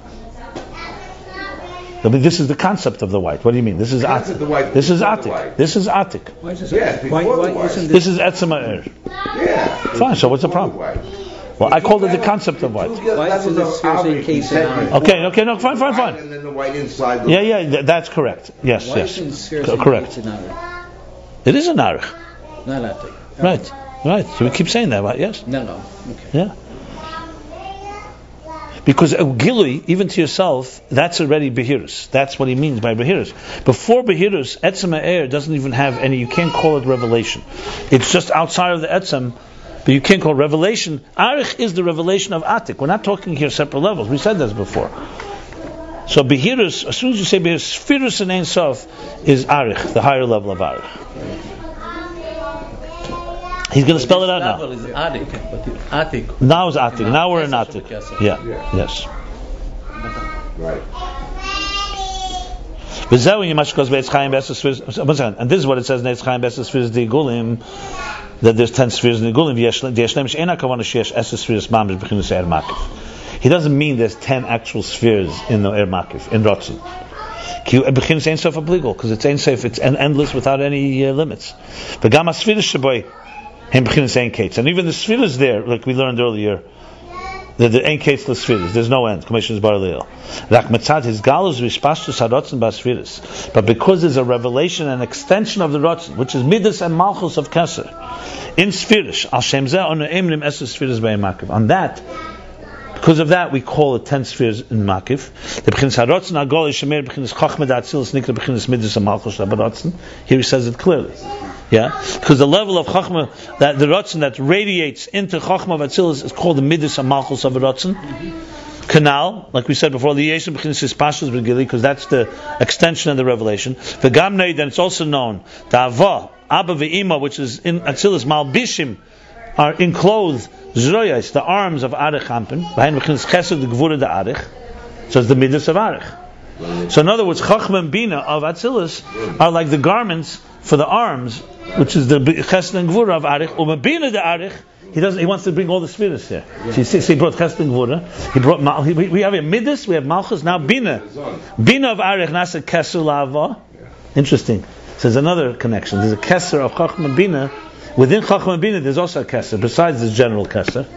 [SPEAKER 1] I mean, this is the concept of the white. What do you mean? This is atik. This is atik. This is atik.
[SPEAKER 4] Why is this? Yeah, before the white.
[SPEAKER 1] This is etzem ha'er.
[SPEAKER 4] Yeah.
[SPEAKER 1] Fine. So what's the problem? Well, I called it the concept of white.
[SPEAKER 5] Why is this case in
[SPEAKER 1] Okay, no, fine.
[SPEAKER 4] And then the white inside.
[SPEAKER 1] Yeah, that's correct. Yes. Correct. It is an arich.
[SPEAKER 5] Not atik.
[SPEAKER 1] Right. So we keep saying that, right? Yes.
[SPEAKER 5] No. Okay.
[SPEAKER 1] Yeah. Because gilui, even to yourself, that's already behirus. That's what he means by behirus. Before behirus, etzem ha'er doesn't even have any. You can't call it revelation. It's just outside of the etzem, but you can't call it revelation. Arich is the revelation of atik. We're not talking here separate levels. We said this before. So behirus, as soon as you say behirus, sphirus and ein sof is arich, the higher level of arich. He's going to spell it out now.
[SPEAKER 3] Is atik, but atik.
[SPEAKER 1] Now it's atik. Now we're in atik. Yeah. Yes.
[SPEAKER 4] Right.
[SPEAKER 1] And this is what it says in Eitz Chaim B'Esses Spheres the Gulim, that there's 10 spheres in the Gulim. He doesn't mean there's 10 actual spheres in the Er Makif, in Rotzen. Because it's Ein Sof, it's endless without any limits. And even the spheres there, like we learned earlier, that the Ein Kates the spheres, there's no end. Commissions Bar Leil. But because there's a revelation and extension of the Rotzen, which is Midas and Malchus of Keser, in spheres, on that, because of that, we call it 10 spheres in Makif. Here he says it clearly. Yeah, because the level of Chachma, that the Rotzen that radiates into Chachma of Atzilus is called the Midas and Malchus of Rotzen. Canal, like we said before, the Yeshim B'chinas Pashas B'Gili, because that's the extension of the revelation. The Gamnei, then it's also known the Ava, Abba Ve'ima, which is in Atzilus Malbishim, are enclosed Zroyas, the arms of Arich Hampen, behind B'chinas Chesed the Gvura the Arich. So it's the Midas of Arich. So in other words, Chachma and Bina of Atzilus are like the garments for the arms, which is the Chesed and Gvura of Arich. Bina the Arich, he wants to bring all the spheres here. Yeah. So he brought Chesed and Gvura. He brought we have a Midas, we have Malchus, now Bina. Bina of Arich nasa Keser Lava. Interesting. So there's another connection. There's a Keser of Chachma and Bina. Within Chachma and Bina, there's also a Keser, besides this general Keser.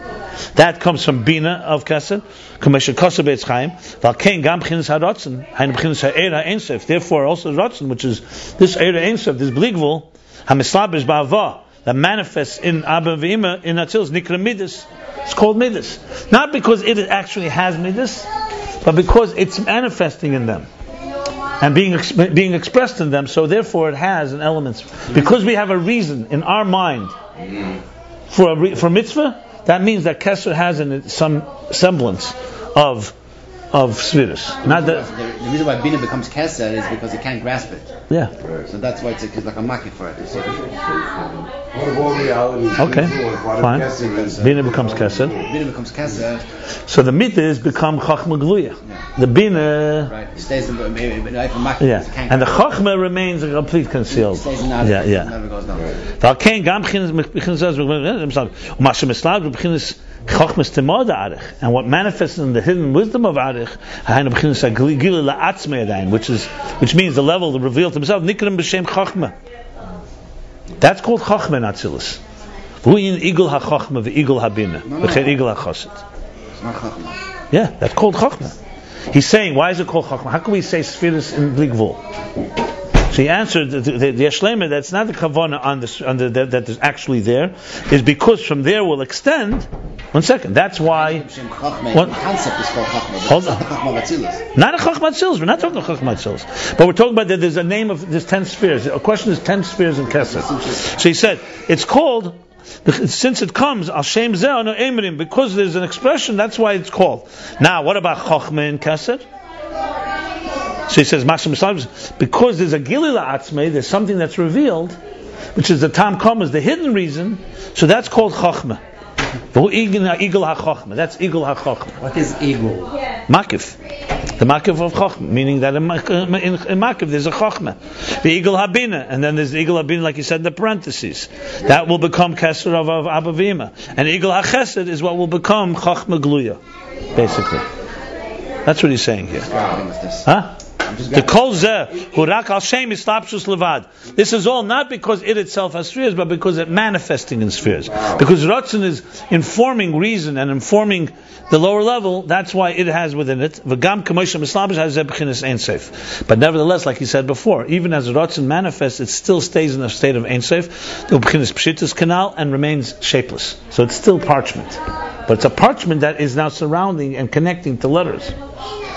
[SPEAKER 1] That comes from Bina of Keser. Therefore, also Rotzen, which is this Eira Ein Sof, this Bligvul, Hamislabish Ba'ava, that manifests in Abba V'Ima, in Atzilus, Nikra Midas. It's called Midas. Not because it actually has Midas, but because it's manifesting in them. And being expressed in them, so therefore it has an element. Because we have a reason in our mind for mitzvah, that means that Keser has in it some semblance of of Svirus. Not that.
[SPEAKER 6] The reason why Bina becomes Keser is because it can't grasp it.
[SPEAKER 1] Yeah.
[SPEAKER 6] So that's why it's like a maki for it.
[SPEAKER 4] What of all realities?
[SPEAKER 1] Okay, fine. Bina becomes Keser.
[SPEAKER 6] Bina becomes Keser.
[SPEAKER 1] So the midas become Chachma Gluya. The Bina.
[SPEAKER 6] Right. It stays in maki.
[SPEAKER 1] Yeah. And the Chachma remains complete concealed.
[SPEAKER 6] It stays in It never goes down.
[SPEAKER 1] And what manifests in the hidden wisdom of Arich, which means the level to reveal to himself, that's called Chachma in Atzilus. Yeah, that's called Chachma. He's saying, why is it called Chachma? How can we say Sfiris in Bligvul? So he answered the Yeshlema that's not the Kavanah that is actually there, is because from there will extend. 1 second. That's why.
[SPEAKER 6] The concept is called Chachma, but it's not the Chachma Atzilus.
[SPEAKER 1] Not a Chachma Atzilus. We're not talking Chachma Atzilus, but we're talking about that there's a name of there's 10 spheres. A question is 10 spheres in Kesser. So he said it's called. Since it comes al shem zeh no emrim, because there's an expression, that's why it's called. Now, what about Chachma in Kesser? So he says, because there's a Gilila Atzmei, there's something that's revealed, which is the Tam Kam, is the hidden reason, so that's called Chachma. That's Igul HaChachma.
[SPEAKER 5] What is Igul?
[SPEAKER 1] Makif. The Makif of Chachma, meaning that in Makif there's a Chachma. The Igul HaBina, and then there's the Igul HaBina, like you said in the parentheses. That will become Kesser of Abba Vima. And Igul HaChesed is what will become Chachma Gluya, basically. That's what he's saying here. Huh? The kol zeh hurak al shem islapshus levad. This is all not because it itself has spheres, but because it's manifesting in spheres. Because Ratzon is informing reason and informing the lower level. That's why it has within it. V'gam k'moshe mislabish has zeh b'chinas ein seif. But nevertheless, like he said before, even as Ratzon manifests, it still stays in a state of ein seif, the b'chinas pshitas canal, and remains shapeless. So it's still parchment, but it's a parchment that is now surrounding and connecting to letters.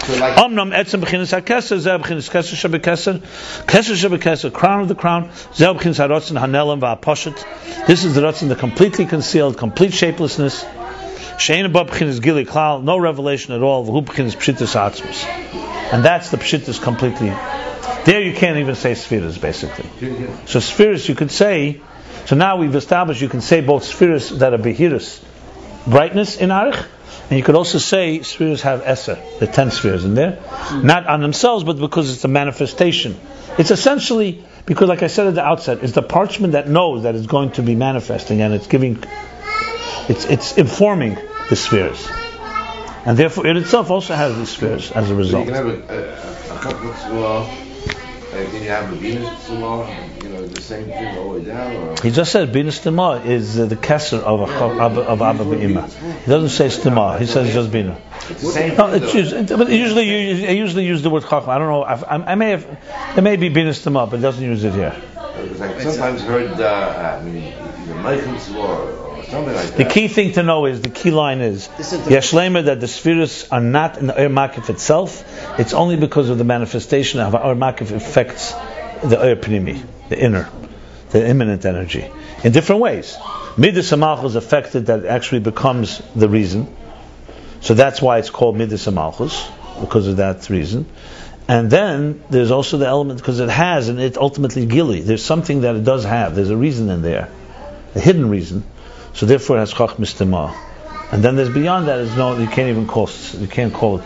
[SPEAKER 1] Omnam etzem b'chinas hakeser, zeh b'chinas keser shebekeser, keser shebekeser, crown of the crown, zeh b'chinas harotzen hanelam v'haposhet. This is the rotzen, the completely concealed, complete shapelessness. She'ein above b'chinas gili klal, no revelation at all. V'hu b'chinas pshitas atzmus, and that's the pshitas completely. There you can't even say spheres, basically. So spheres you could say. So now we've established you can say both spheres that are behiras, brightness in arich. And you could also say spheres have Eser, the 10 spheres in there, not on themselves, but because it's a manifestation. It's essentially, because like I said at the outset, it's the parchment that knows that it's going to be manifesting, and it's it's informing the spheres. And therefore it itself also has these spheres as a result.
[SPEAKER 4] So you can have a couple of Tzvah, can you have a Venus Tzvah, the same thing all the way down? Or?
[SPEAKER 1] He just said Bina Stima is the Kesser of Abba B'Ima. He doesn't say Stima, he says just Bina. No, but usually I usually use the word Chachma. I don't know, there may be Bina Stima, but it doesn't use it here.
[SPEAKER 4] Because I sometimes heard the Meichel Tzvah, something like that.
[SPEAKER 1] The key thing to know is, the key line is Yeshlema, that the spheres are not in the Ur Makif itself. It's only because of the manifestation of Ur Makif affects the Ur Pnimi, the inner, the immanent energy, in different ways. Midas HaMalchus is affected, that it actually becomes the reason. So that's why it's called Midas HaMalchus, because of that reason. And then there's also the element, because it has, and it ultimately gili. There's something that it does have. There's a reason in there, a hidden reason. So therefore it has Chach Mistema. And then there's beyond that, you can't call it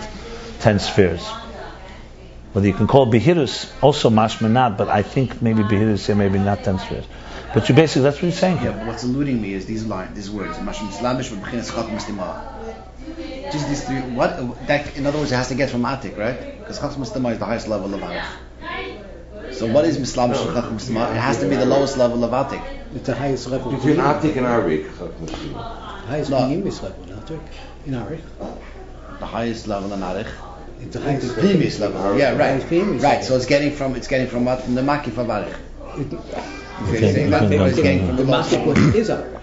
[SPEAKER 1] 10 spheres. Whether you can call it Behirus, also Mashma not, but I think maybe Behirus here, maybe not 10 spheres. But you basically, that's what he's saying here.
[SPEAKER 6] Yeah, what's eluding me is these words. Mashma Islamish v'b'chinas Chach Mistema. Just these three, that, in other words, it has to get from Atik, right? Because Chach Mistema is the highest level of Arif. So what is Mislamish Chach Mistema? It has to be the lowest level of Atik.
[SPEAKER 5] It's the highest level.
[SPEAKER 4] Between Atik and Arik.
[SPEAKER 5] Highest level in Atik. In Arik.
[SPEAKER 6] The highest level in Arich.
[SPEAKER 5] It's the highest
[SPEAKER 6] previous level. Yeah, right. Right. So
[SPEAKER 5] it's
[SPEAKER 6] getting from what? From the Makif of Arich.
[SPEAKER 5] Saying that it's getting from the Makif what is Arich.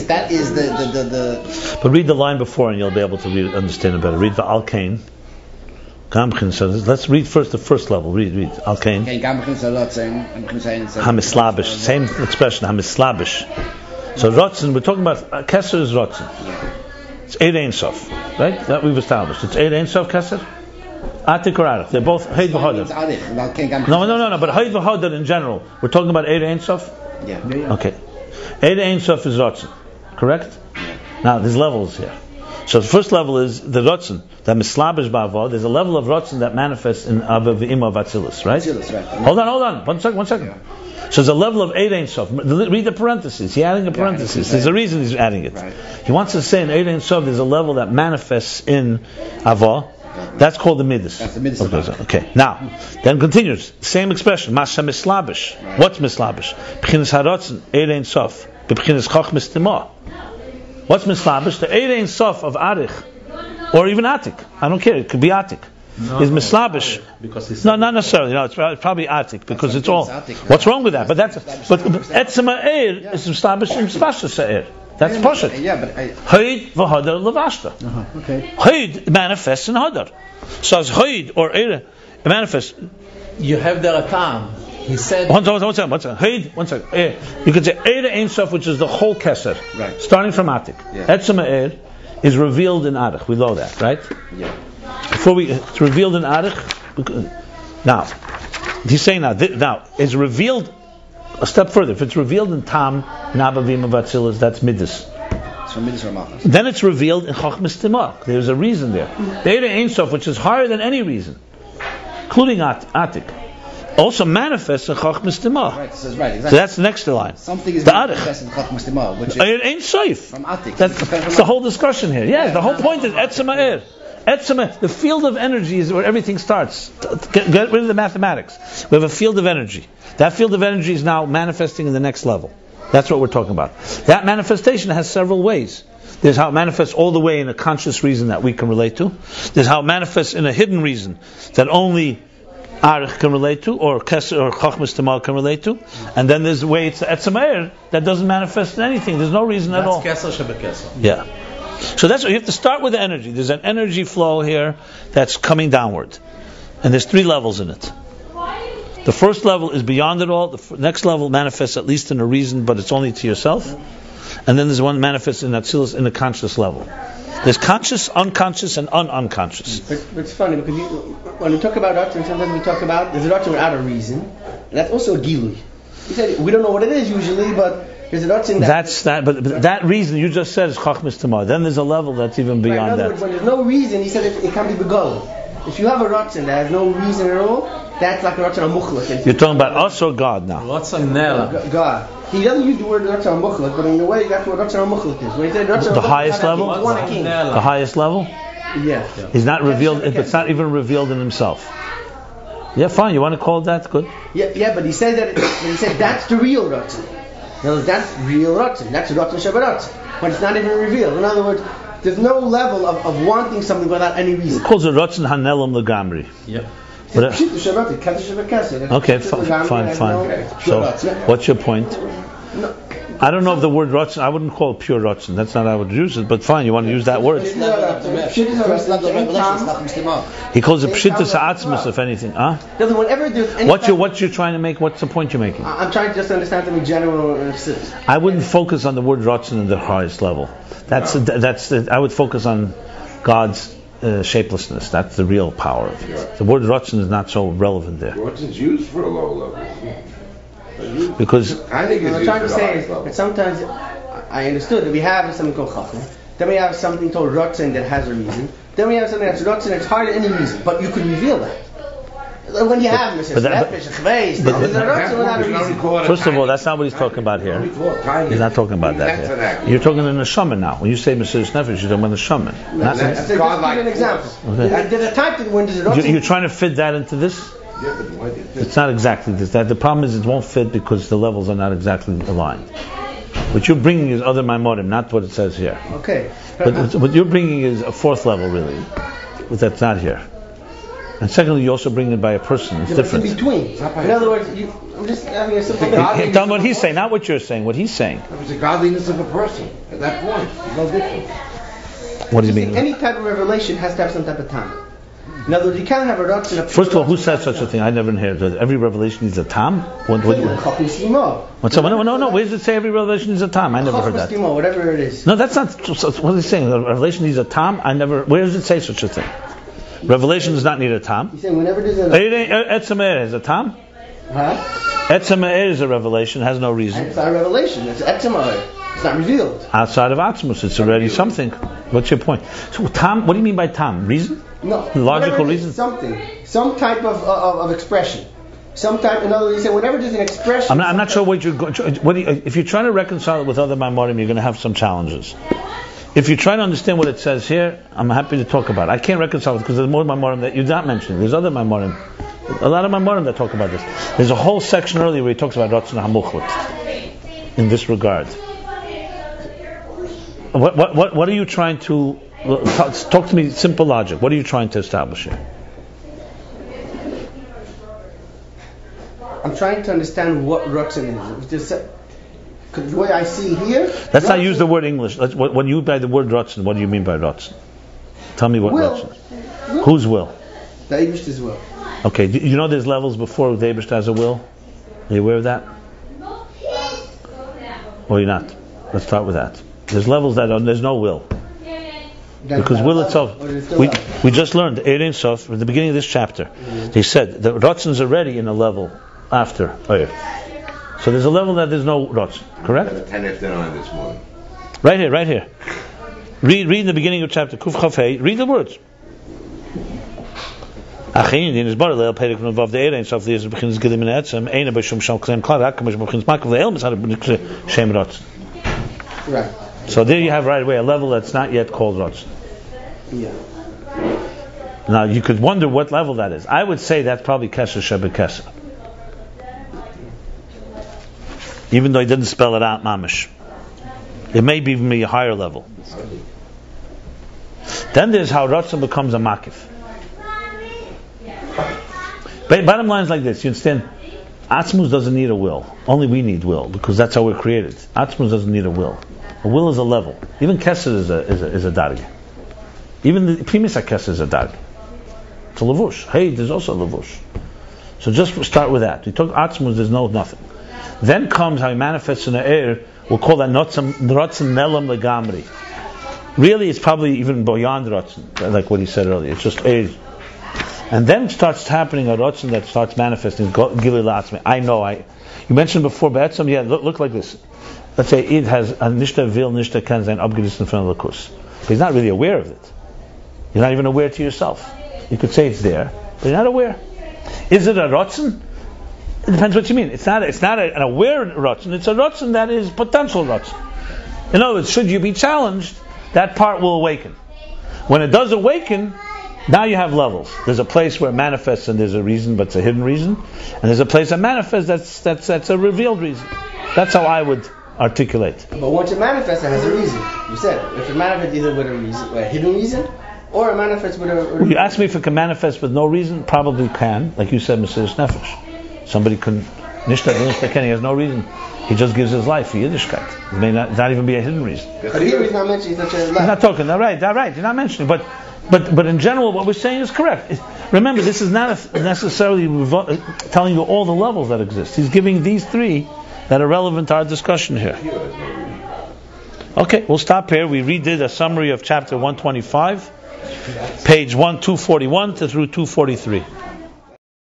[SPEAKER 6] That is the.
[SPEAKER 1] But read the line before, and you'll be able to understand it better. Read the Al-Kain. Let's read first the first level. Read Al-Kain. Hamislabish. Same expression. Hamislabish. So Rotzen, we're talking about Kesser is Rotzen. It's 8 Ein Sof, right? That we've established. It's 8 Ein Sof Keser. Atik or Arich. They're both Heid v'Hodar. No. But Heid v'Hodar in general. We're talking about 8 Ein Sof?
[SPEAKER 6] Yeah.
[SPEAKER 1] Okay. 8 Ein Sof is Ratzon. Correct?
[SPEAKER 6] Yeah.
[SPEAKER 1] Now, there's levels here. So the first level is the Ratzon. That mislabish ba'avah. There's a level of Ratzon that manifests in Ava v'Ima v'Atzilus, right?
[SPEAKER 6] Atzilus, right.
[SPEAKER 1] Hold on. One second. Yeah. So there's a level of 8 Ein Sof. Read the parentheses. He's adding a parenthesis. There's a reason he's adding it.
[SPEAKER 6] Right.
[SPEAKER 1] He wants to say in 8 Ein Sof there's a level that manifests in Avah. That's called the Midas.
[SPEAKER 6] That's the Midas.
[SPEAKER 1] Okay. Now, then continues. Same expression. Masha mislabish. Right. What's mislabish? B'chinas haratzon 8 Ein Sof. B'chinas chachmas tima. What's mislabish? The 8 Ein Sof of Arich, or even Atik. I don't care. It could be Atik. Is mislabish? No, not necessarily. No, it's probably Atik because it's all. What's wrong with that? But etzem ha'er is mislabish and mispashas ha'er. That's Pashat.
[SPEAKER 6] Yeah, but
[SPEAKER 1] Hayd v'Hodar levashta.
[SPEAKER 5] Okay.
[SPEAKER 1] Hayd manifests in Hodar. So as Hayd or Eir manifests.
[SPEAKER 3] You have the Ratam. He said.
[SPEAKER 1] One second. Hayd. You could say Eir Ein Sof, which is the whole Keser,
[SPEAKER 6] right?
[SPEAKER 1] Starting from Atik. Etzem ha'er is revealed in Arich. We know that, right?
[SPEAKER 6] Yeah.
[SPEAKER 1] It's revealed in Arich. Now, he's saying now it's revealed. A step further, if it's revealed in Tam, in Abavim of Atzilus, that's Midas.
[SPEAKER 6] So Midas or Machas.
[SPEAKER 1] Then it's revealed in Chachmas Timah. There's a reason there. The Eir Ein Sof, which is higher than any reason, including Atik, also manifests in Chachmas Timah.
[SPEAKER 6] Right, so exactly.
[SPEAKER 1] So that's the next line.
[SPEAKER 6] Something is
[SPEAKER 1] the
[SPEAKER 6] manifest in Chachmas Timah, which is
[SPEAKER 1] Eir Ein Sof.
[SPEAKER 6] From Atik.
[SPEAKER 1] That's the whole discussion here. Yeah, the whole point is Etzem ha'er. The field of energy is where everything starts. Get rid of the mathematics. We have a field of energy. That field of energy is now manifesting in the next level. That's what we're talking about. That manifestation has several ways. There's how it manifests all the way in a conscious reason that we can relate to. There's how it manifests in a hidden reason that only Arich can relate to, or Keser or Chachmas Tamal can relate to. And then there's the way it's Etzem ha'er that doesn't manifest in anything. There's no reason at all.
[SPEAKER 3] That's Keser Shebekesser.
[SPEAKER 1] Yeah. So that's what you have to start with the energy. There's an energy flow here that's coming downward, and there's 3 levels in it. The first level is beyond it all. The next level manifests at least in a reason, but it's only to yourself. And then there's one manifests in Atzilus in the conscious level. There's conscious, unconscious, and unconscious.
[SPEAKER 8] But it's funny because when we talk about Ratzon, sometimes we talk about there's a Ratzon without a reason, and that's also a Gilui. He said we don't know what it is usually, but there's a Ratzon
[SPEAKER 1] but that reason you just said is Chachmas Tamar. Then there's a level that's even beyond
[SPEAKER 8] in other words, when there's no reason, he said it can be Begol. If you have a Ratzon that has no reason at all, that's like a Ratzon HaMuchlak.
[SPEAKER 1] You're talking about us or God now?
[SPEAKER 3] Ratzon Nela.
[SPEAKER 8] God. He doesn't use the word Ratzon HaMuchlak, but in a way that's what Ratzon HaMuchlak is. When he said Ratzon
[SPEAKER 1] the highest level?
[SPEAKER 8] The
[SPEAKER 1] highest level?
[SPEAKER 8] Yeah.
[SPEAKER 1] He's not revealed, it's not even revealed in himself. Yeah, fine, you want to call it that? Good.
[SPEAKER 8] Yeah, but he said that's the real Ratzon. No, that's real Ratzon. That's Ratzon Shabbat. But it's not even revealed. In other words, there's no level of wanting something without any reason.
[SPEAKER 1] He calls it Ratzon Hanelam Lagamri.
[SPEAKER 3] Yeah.
[SPEAKER 1] Okay, fine. So, what's your point? I don't know if the word Ratzon, I wouldn't call it pure Ratzon. That's not how I would use it, but fine, you want to use that word. He calls it Pshittas Ha'atzmus, if anything. Huh? What you're trying to make, what's the point you're making?
[SPEAKER 8] I'm trying to just understand something general and
[SPEAKER 1] I wouldn't focus on the word Ratzon in the highest level. I would focus on God's shapelessness. That's the real power of it. The word Ratzon is not so relevant there.
[SPEAKER 4] Ratzon's used for a low level.
[SPEAKER 1] Because
[SPEAKER 4] I think
[SPEAKER 8] what I'm trying to say is that sometimes I understood that we have something called Chacham, then we have something called Ratzon that has a reason, then we have something that's Ratzon that's hard at any reason, but you can reveal that. When you have Mrs. Nefesh, Chveis, there's a Ratzon without a reason.
[SPEAKER 1] First of all, that's not what he's talking about here. He's not talking about that here. You're talking in the Shaman now. When you say Mrs. Nefesh, you're talking about the Shaman.
[SPEAKER 8] Just give you an example.
[SPEAKER 1] Okay.
[SPEAKER 8] There's a type when there's a Ratzon.
[SPEAKER 1] You're trying to fit that into this? It's not exactly this. The problem is it won't fit because the levels are not exactly aligned. What you're bringing is other Maimorim, not what it says here.
[SPEAKER 8] Okay.
[SPEAKER 1] But what you're bringing is a 4th level, really. But that's not here. And secondly, you also bring it by a person. It's different.
[SPEAKER 8] It's in between. In other words, I'm just having a simple thing.
[SPEAKER 1] Tell him what he's saying, not what you're saying. What he's saying.
[SPEAKER 4] It's the godliness of a person. At that point, there's no difference.
[SPEAKER 1] What do you mean?
[SPEAKER 8] Any type of revelation has to have some type of time. In other words, you can't have a Ratzon.
[SPEAKER 1] First of all, who said such a thing? I never heard that. Every revelation needs a tam? No, where does it say every revelation needs a tam? I never heard that.
[SPEAKER 8] Whatever it is.
[SPEAKER 1] No, that's not what he's saying. A revelation needs a tam? Where does it say such a thing? Revelation does not need a tam.
[SPEAKER 8] He's saying whenever there's
[SPEAKER 1] Etzem Me'er is a tam?
[SPEAKER 8] Huh?
[SPEAKER 1] Etzem Me'er is a revelation, has no reason.
[SPEAKER 8] It's not a revelation, it's Etzem Me'er. It's not revealed.
[SPEAKER 1] Outside of Atzmus, it's already something. What's your point? So tam, what do you mean by tam? Reason?
[SPEAKER 8] No.
[SPEAKER 1] Logical reason?
[SPEAKER 8] Something. Some type of expression. Some type, in other words, you say whenever there's an expression...
[SPEAKER 1] I'm not sure what you're going to... If you're trying to reconcile it with other Maimorim, you're going to have some challenges. If you're trying to understand what it says here, I'm happy to talk about it. I can't reconcile it because there's more Maimorim that you're not mentioning. There's other Maimorim. A lot of Maimorim that talk about this. There's a whole section earlier where he talks about Ratzon HaMuchot in this regard. What are you trying to... Talk to me simple logic. What are you trying to establish here?
[SPEAKER 8] I'm trying to understand what Ratzon is. The way I see here...
[SPEAKER 1] Let's not use the word English. When you by the word Ratzon, what do you mean by Ratzon? Tell me what Ratzon is. Whose will?
[SPEAKER 8] The Eibishter's will.
[SPEAKER 1] Okay, you know there's levels before the Eibishter has a will? Are you aware of that? Or you're not? Let's start with that. There's levels that there's no will. Because will itself, we just learned Ein Sof at the beginning of this chapter. They said the Ratzon's already in a level after Oyer. So there's a level that there's no Ratzon, correct?
[SPEAKER 4] 10 after 9 this morning.
[SPEAKER 1] Right here. Read in the beginning of chapter Kuf Chaf Hey. Read the words. Ayin in his body leil perek from above the Ein Sof the begins gilim in etzem ein b'shum shal klem klav hakamish begins makov leil misad b'nikle shem Ratzon.
[SPEAKER 8] Right.
[SPEAKER 1] So there you have right away a level that's not yet called Ratzon.
[SPEAKER 8] Yeah.
[SPEAKER 1] Now you could wonder what level that is. I would say that's probably Kesher Shebekesser. Even though he didn't spell it out, mamish. It may be even be a higher level. Then there's how Ratzon becomes a makif. Bottom line is like this, you understand? Atzmus doesn't need a will. Only we need will, because that's how we're created. Atzmus doesn't need a will. A will is a level. Even Kesser is a darg. Even the Primis HaKesser is a darg. It's a levush. Hey, there's also a levush. So just start with that. We talk Atzmus, there's no nothing. Then comes how he manifests in the air. We'll call that Ratzon Melam Legamri. Really, it's probably even beyond Ratzon, like what he said earlier. It's just air. And then starts happening a Ratzon that starts manifesting Gilui La'atzmi. I know. You mentioned before, Be'etzem, look like this. Let's say it has a Nishta Vil, Nishta Kenzain, Abgedis in front of the Kus. But he's not really aware of it. You're not even aware to yourself. You could say it's there, but you're not aware. Is it a Ratzon? It depends what you mean. It's not an aware Ratzon. It's a Ratzon that is potential Ratzon. In other words, should you be challenged, that part will awaken. When it does awaken, now you have levels. There's a place where it manifests and there's a reason, but it's a hidden reason. And there's a place that manifests that's a revealed reason. That's how I would articulate.
[SPEAKER 8] But once it manifests, it has a reason. You said if it manifests either with a reason, with a hidden reason, or it manifests with a
[SPEAKER 1] you ask me if it can manifest with no reason, probably can. Like you said, Mesiras Nefesh. Somebody can Nishta Ken, he has no reason. He just gives his life for Yiddishkeit. It may not even be a hidden reason.
[SPEAKER 8] But here he's not mentioning such a life.
[SPEAKER 1] He's not talking. Right. You're not mentioning. But in general, what we're saying is correct. Remember, this is not necessarily telling you all the levels that exist. He's giving these three that are relevant to our discussion here. Okay, we'll stop here. We redid a summary of chapter 125, page 241 through 243.